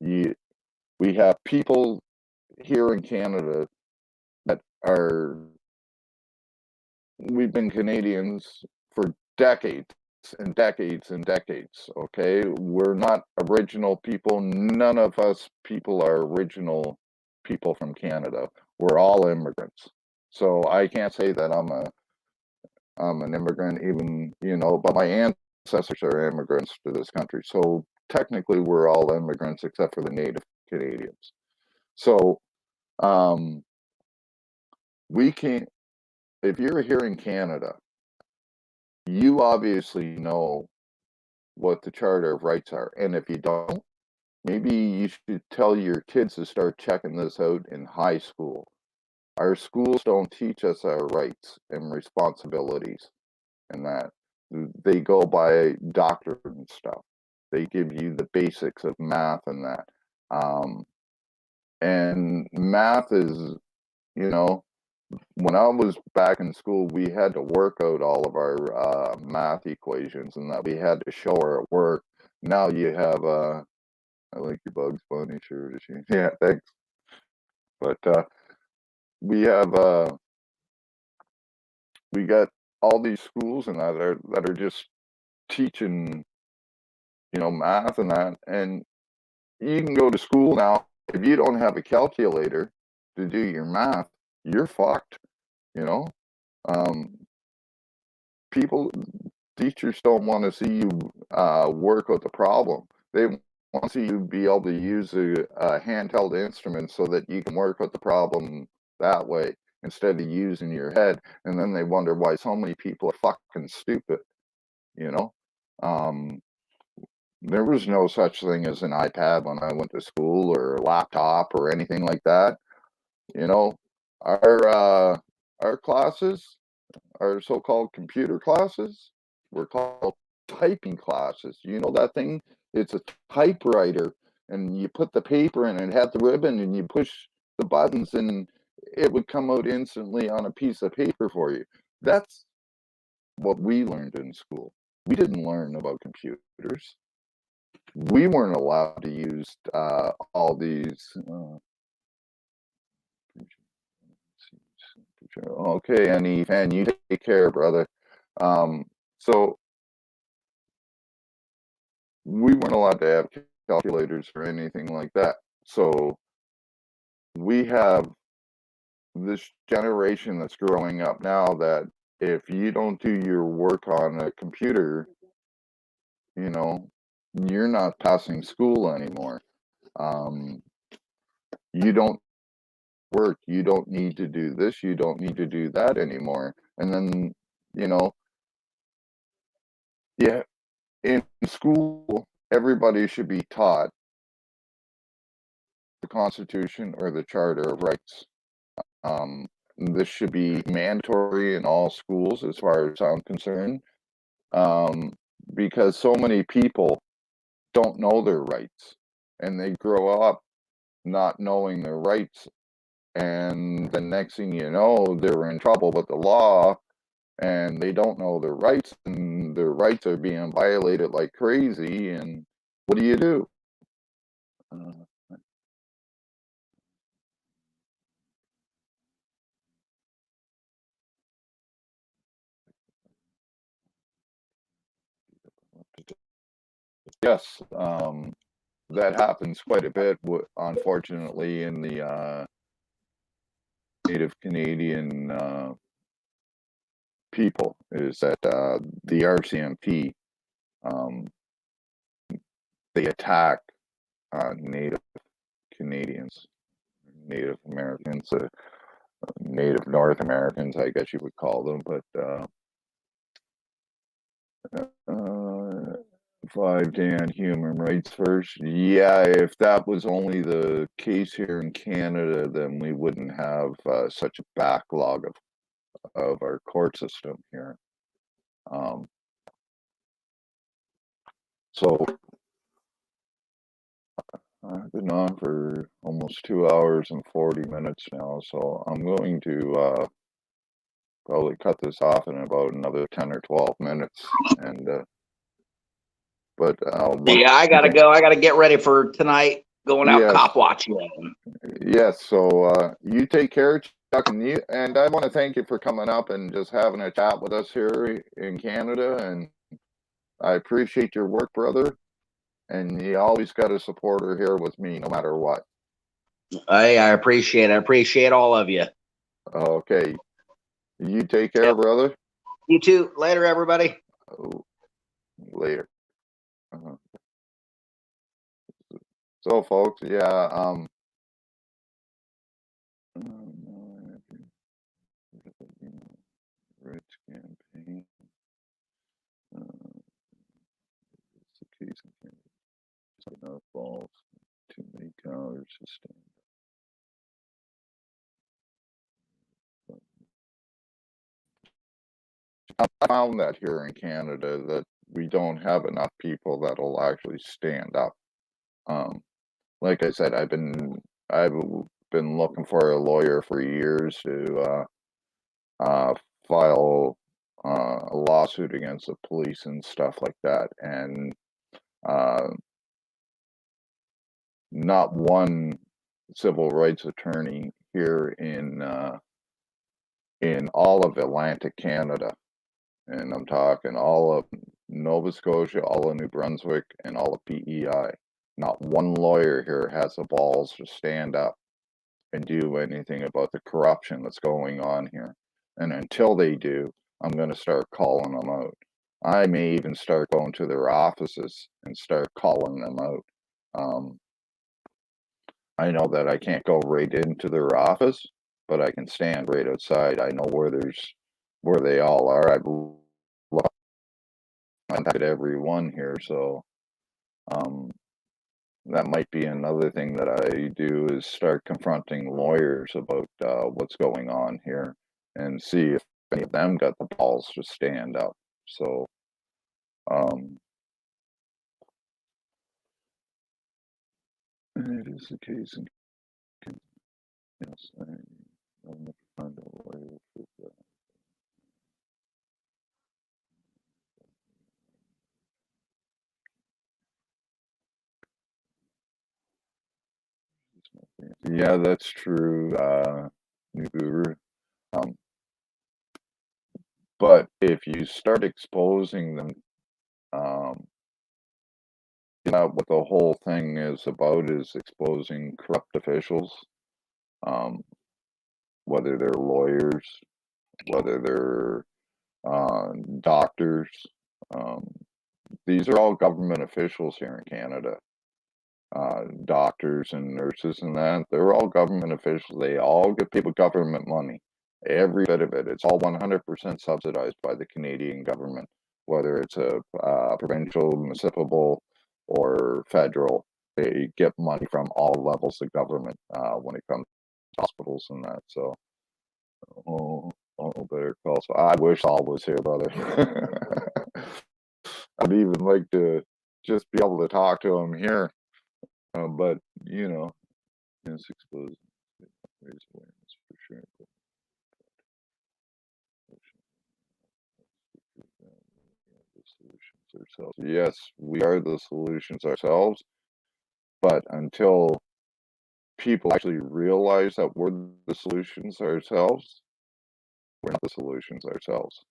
We have people here in Canada that are, we've been Canadians for decades and decades and decades, okay? We're not original people. None of us people are original people from Canada. We're all immigrants. So I can't say that I'm an immigrant, even, you know, but my ancestors are immigrants to this country. So technically we're all immigrants except for the native Canadians. So we can't, if you're here in Canada, you obviously know what the Charter of Rights are. And if you don't, maybe you should tell your kids to start checking this out in high school. Our schools don't teach us our rights and responsibilities, and that they go by doctrine and stuff. They give you the basics of math and that. And math is, you know, when I was back in school, we had to work out all of our math equations, and that we had to show her at work. Now you have I like your Bugs Bunny shirt. Yeah, thanks. But we have we got all these schools and that are just teaching, you know, math and that. And you can go to school now. If you don't have a calculator, to do your math, you're fucked, you know? Teachers don't want to see you work with the problem. They want to see you be able to use a handheld instrument so that you can work with the problem that way instead of using your head. And then they wonder why so many people are fucking stupid, you know? There was no such thing as an iPad when I went to school, or a laptop or anything like that. You know, our classes, our so-called computer classes, were called typing classes. You know that thing? It's a typewriter, and you put the paper in, and it had the ribbon, and you push the buttons, and it would come out instantly on a piece of paper for you. That's what we learned in school. We didn't learn about computers. We weren't allowed to use all these. Okay, and you take care, brother. So we weren't allowed to have calculators or anything like that. So we have this generation that's growing up now that if you don't do your work on a computer, you know, you're not passing school anymore. You don't work, you don't need to do this, you don't need to do that anymore. And then, you know, yeah, in school, everybody should be taught the Constitution or the Charter of Rights. This should be mandatory in all schools as far as I'm concerned, because so many people don't know their rights, and they grow up not knowing their rights, and the next thing you know, they're in trouble with the law, and they don't know their rights, and their rights are being violated like crazy. And what do you do? Yes, that happens quite a bit, unfortunately, in the Native Canadian people, is that the RCMP, they attack Native Canadians, Native Americans, Native North Americans, I guess you would call them, but 5 Dan human rights first. Yeah, if that was only the case here in Canada, then we wouldn't have such a backlog of our court system here. So I've been on for almost 2 hours and 40 minutes now, so I'm going to probably cut this off in about another 10 or 12 minutes. And but
Yeah, I gotta go. I gotta get ready for tonight. Going out cop watching.
Yes. So you take care, Chuck, and I want to thank you for coming up and just having a chat with us here in Canada. And I appreciate your work, brother. And you always got a supporter here with me, no matter what.
Hey, I appreciate it. I appreciate all of you.
Okay. You take care, brother.
You too. Later, everybody.
Later. So, folks, yeah, Rich campaign. It's the case in Canada. Enough balls, too many counters to stand. I found that here in Canada that we don't have enough people that'll actually stand up. Like I said, I've been looking for a lawyer for years to file a lawsuit against the police and stuff like that, and not one civil rights attorney here in all of Atlantic Canada, and I'm talking all of Nova Scotia, all of New Brunswick, and all of PEI. Not one lawyer here has the balls to stand up and do anything about the corruption that's going on here. And until they do, I'm going to start calling them out. I may even start going to their offices and start calling them out. I know that I can't go right into their office, but I can stand right outside. I know where they all are. I've contacted everyone here, so that might be another thing that I do, is start confronting lawyers about what's going on here and see if any of them got the balls to stand up. So it is the case. Yes, I'll never find a lawyer for that. Yeah, that's true, New Guru. But if you start exposing them, what the whole thing is about is exposing corrupt officials, whether they're lawyers, whether they're doctors. These are all government officials here in Canada. Doctors and nurses and that, they're all government officials. They all get people government money. Every bit of it. It's all 100% subsidized by the Canadian government, whether it's a provincial, municipal, or federal. They get money from all levels of government when it comes to hospitals and that. So, better call. So I wish Saul was here, brother. I'd even like to just be able to talk to him here. But, it's exposed. Raise awareness for sure. The solutions ourselves. Yes, we are the solutions ourselves, but until people actually realize that we're the solutions ourselves, we're not the solutions ourselves,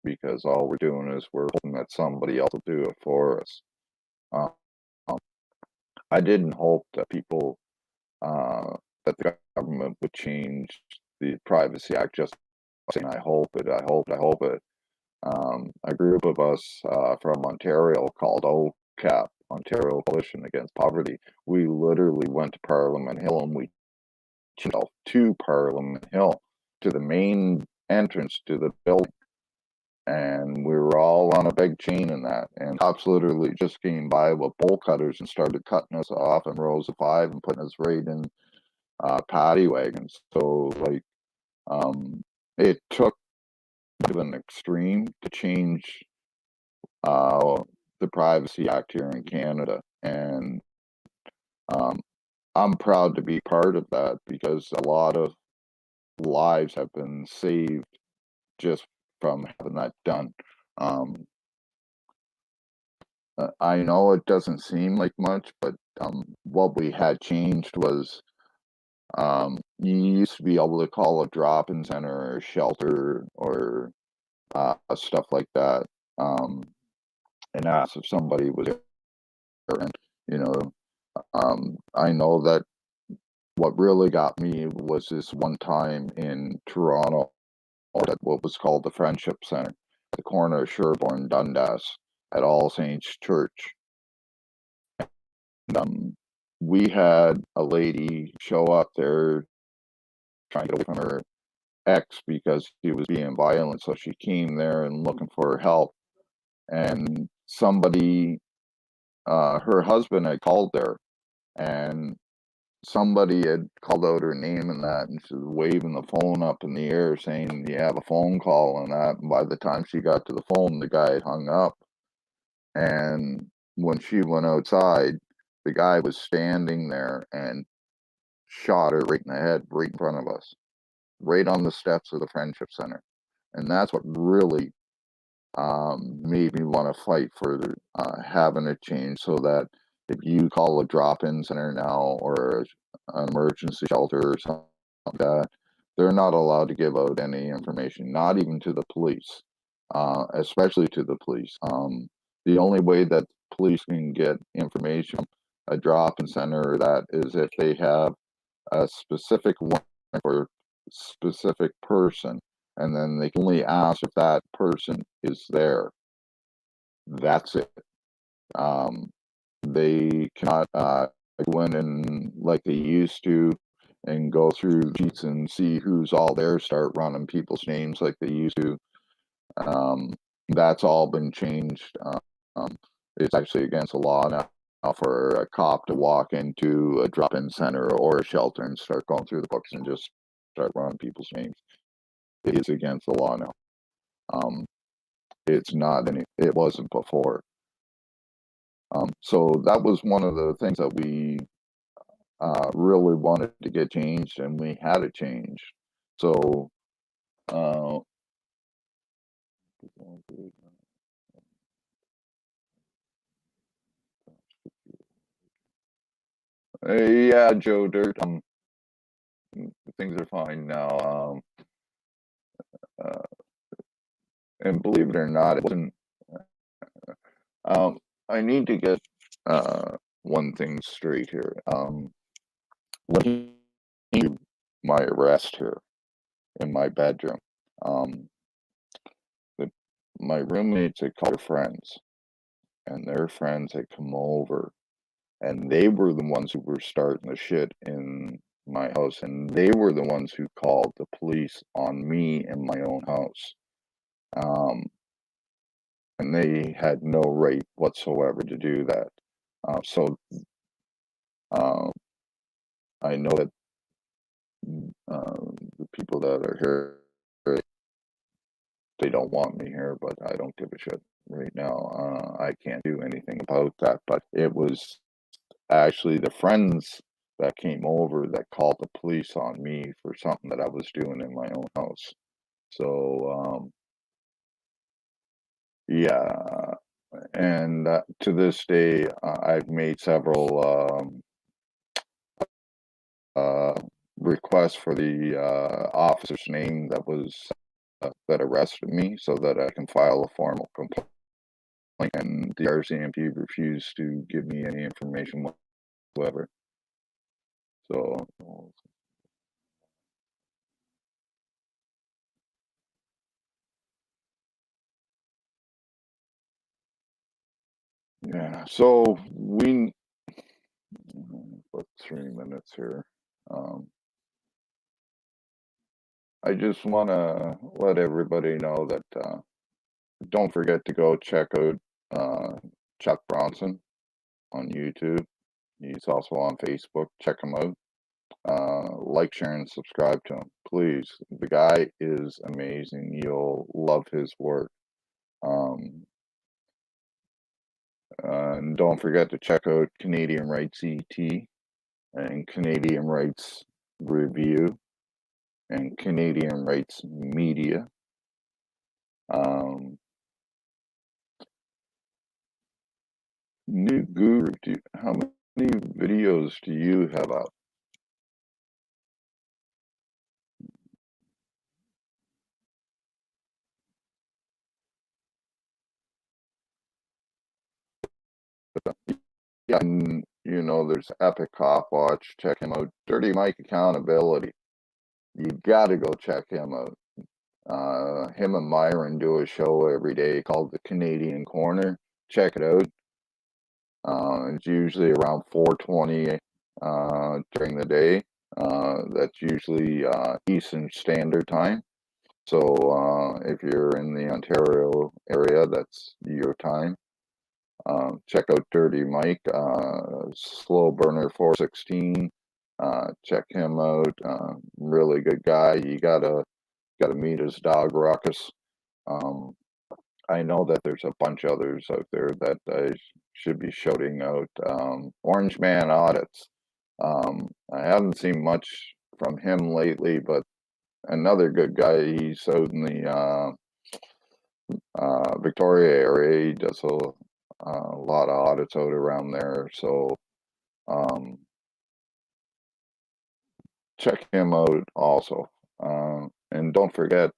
because all we're doing is we're hoping that somebody else will do it for us. I didn't hope that people, that the government would change the Privacy Act just saying, I hope it. A group of us from Ontario called OCAP, Ontario Coalition Against Poverty, we literally went to Parliament Hill and we to Parliament Hill, to the main entrance to the building. And we were all on a big chain in that. And cops literally just came by with bolt cutters and started cutting us off in rows of 5 and putting us right in paddy wagons. So, it took an extreme to change the Privacy Act here in Canada. And I'm proud to be part of that, because a lot of lives have been saved just from having that done. I know it doesn't seem like much, but what we had changed was you used to be able to call a drop-in center or a shelter or stuff like that, and ask if somebody was there. And I know that what really got me was this one time in Toronto at what was called the Friendship Center, at the corner of Sherbourne Dundas, at All Saints Church. And, we had a lady show up there trying to get away from her ex because he was being violent. So she came there and looking for help. And somebody, her husband had called there, and somebody had called out her name and that, and she was waving the phone up in the air saying, you have a phone call and that. And by the time she got to the phone, the guy had hung up. And when she went outside, the guy was standing there and shot her right in the head, right in front of us, right on the steps of the Friendship Center. And that's what really made me want to fight for having it change, so that if you call a drop-in center now or an emergency shelter or something like that, they're not allowed to give out any information, not even to the police, especially to the police. The only way that police can get information, a drop-in center, that is if they have a specific one or specific person, and then they can only ask if that person is there. That's it. They cannot go in and like they used to and go through sheets and see who's all there, start running people's names like they used to. That's all been changed. It's actually against the law now for a cop to walk into a drop-in center or a shelter and start going through the books and just start running people's names. It is against the law now. It's not any. It wasn't before. So that was one of the things that we really wanted to get changed, and we had it changed. So yeah, Joe Dirt. Things are fine now. And believe it or not, it wasn't. I need to get one thing straight here. When he my arrest here in my bedroom, my roommates had called their friends, and their friends had come over, and they were the ones who were starting the shit in my house, and they were the ones who called the police on me in my own house. And they had no right whatsoever to do that. So I know that the people that are here, they don't want me here, but I don't give a shit right now. I can't do anything about that. But it was actually the friends that came over that called the police on me for something that I was doing in my own house. So yeah, and to this day, I've made several requests for the officer's name that was that arrested me, so that I can file a formal complaint. And the RCMP refused to give me any information whatsoever. So yeah, so we about 3 minutes here. I just want to let everybody know that don't forget to go check out Chuck Bronson on YouTube. He's also on Facebook. Check him out. Like, share, and subscribe to him, please. The guy is amazing. You'll love his work. And don't forget to check out Canadian Rights ET and Canadian Rights Review and Canadian Rights Media. New Guru, how many videos do you have out? Yeah, and, there's Epic Cop Watch. Check him out. Dirty Mike Accountability. You gotta go check him out. Him and Myron do a show every day called The Canadian Corner. Check it out. It's usually around 4:20 during the day. That's usually Eastern Standard Time. So if you're in the Ontario area, that's your time. Check out Dirty Mike, Slow Burner 416. Check him out. Really good guy. You gotta meet his dog Ruckus. I know that there's a bunch of others out there that I should be shouting out. Orange Man Audits. I haven't seen much from him lately, but another good guy. He's out in the Victoria area. He does a lot of audits out around there. So check him out also. And don't forget,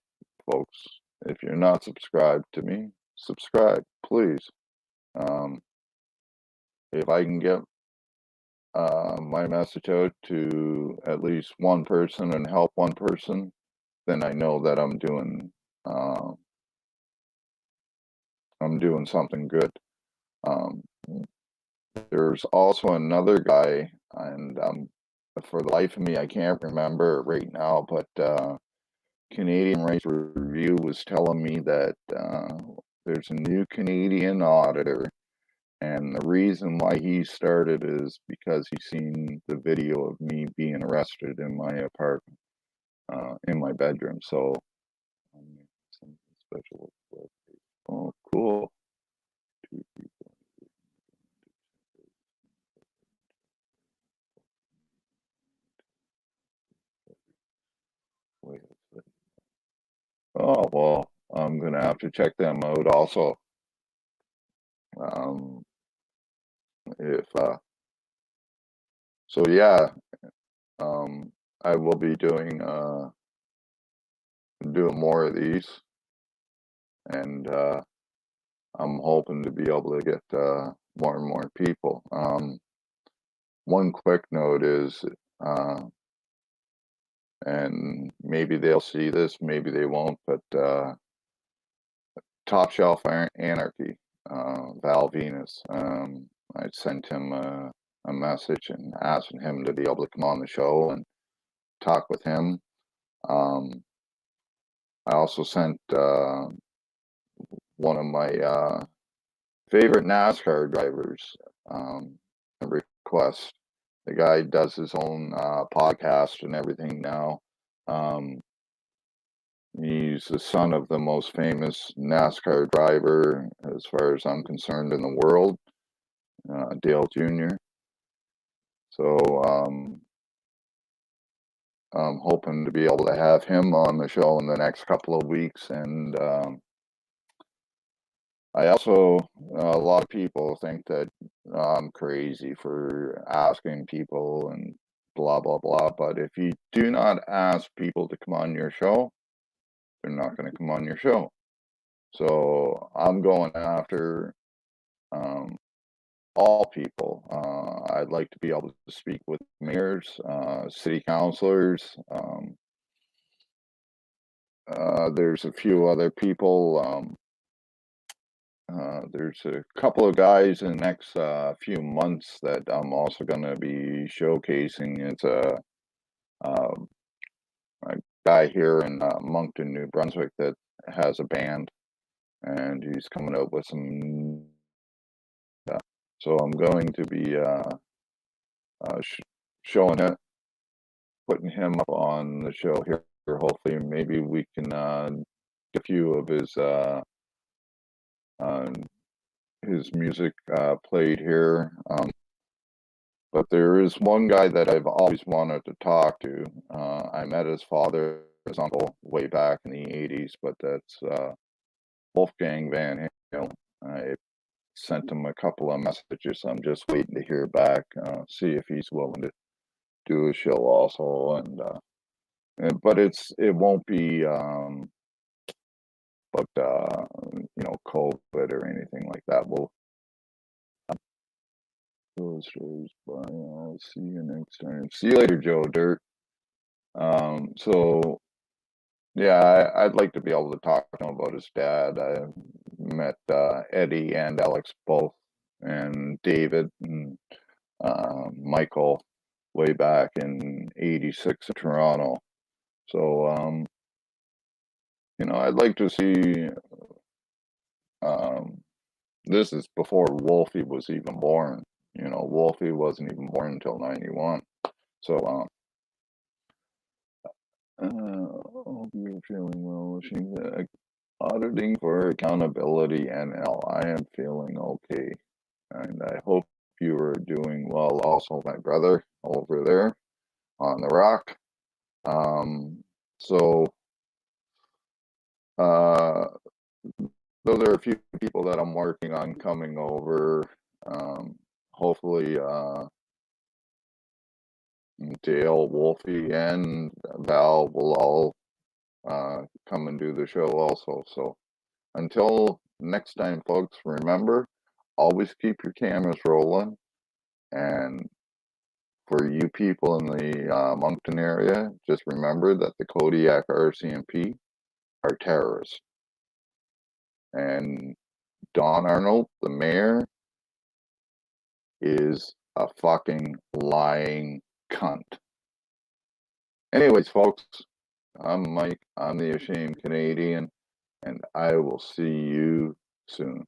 folks, if you're not subscribed to me, subscribe, please. If I can get my message out to at least one person and help one person, then I know that I'm doing something good. There's also another guy, and for the life of me, I can't remember it right now, but Canadian Rights Review was telling me that there's a new Canadian auditor, and the reason why he started is because he's seen the video of me being arrested in my apartment, in my bedroom. So, something special. Oh, cool. Two people. Wait a second. Oh, well, I'm gonna have to check them out also. If so, yeah, I will be doing more of these, and I'm hoping to be able to get more and more people. One quick note is, and maybe they'll see this, maybe they won't, but Top Shelf Anarchy, Val Venus. I sent him a message and asking him to be able to come on the show and talk with him. I also sent one of my favorite NASCAR drivers a request. The guy does his own podcast and everything now. He's the son of the most famous NASCAR driver, as far as I'm concerned, in the world, Dale Jr. So I'm hoping to be able to have him on the show in the next couple of weeks. And I also, a lot of people think that I'm crazy for asking people and blah, blah, blah. But if you do not ask people to come on your show, they're not going to come on your show. So I'm going after all people. I'd like to be able to speak with mayors, city councilors. There's a few other people. There's a couple of guys in the next few months that I'm also going to be showcasing. It's a guy here in Moncton, New Brunswick, that has a band, and he's coming out with some. So I'm going to be showing it, putting him up on the show here. Hopefully, maybe we can get a few of his music played here. But there is one guy that I've always wanted to talk to. I met his father, his uncle, way back in the 80s, but that's Wolfgang Van Halen. I sent him a couple of messages. I'm just waiting to hear back, see if he's willing to do a show also. But it won't be COVID or anything like that. We'll I'll see you next time. See you later, Joe Dirt. So yeah, I'd like to be able to talk to him about his dad. I met Eddie and Alex both, and David and Michael way back in '86 in Toronto. So I'd like to see. This is before Wolfie was even born. Wolfie wasn't even born until '91. So hope you're feeling well. She's auditing for accountability NL. I am feeling okay, and I hope you are doing well. Also, my brother over there on the rock. So those are a few people that I'm working on coming over. Hopefully, Dale, Wolfie, and Val will all come and do the show also. So until next time, folks, remember, always keep your cameras rolling and for you people in the Moncton area, just remember that the Kodiak RCMP are terrorists. And Don Arnold, the mayor, is a fucking lying cunt. Anyways, folks, I'm Mike. I'm the Ashamed Canadian, and I will see you soon.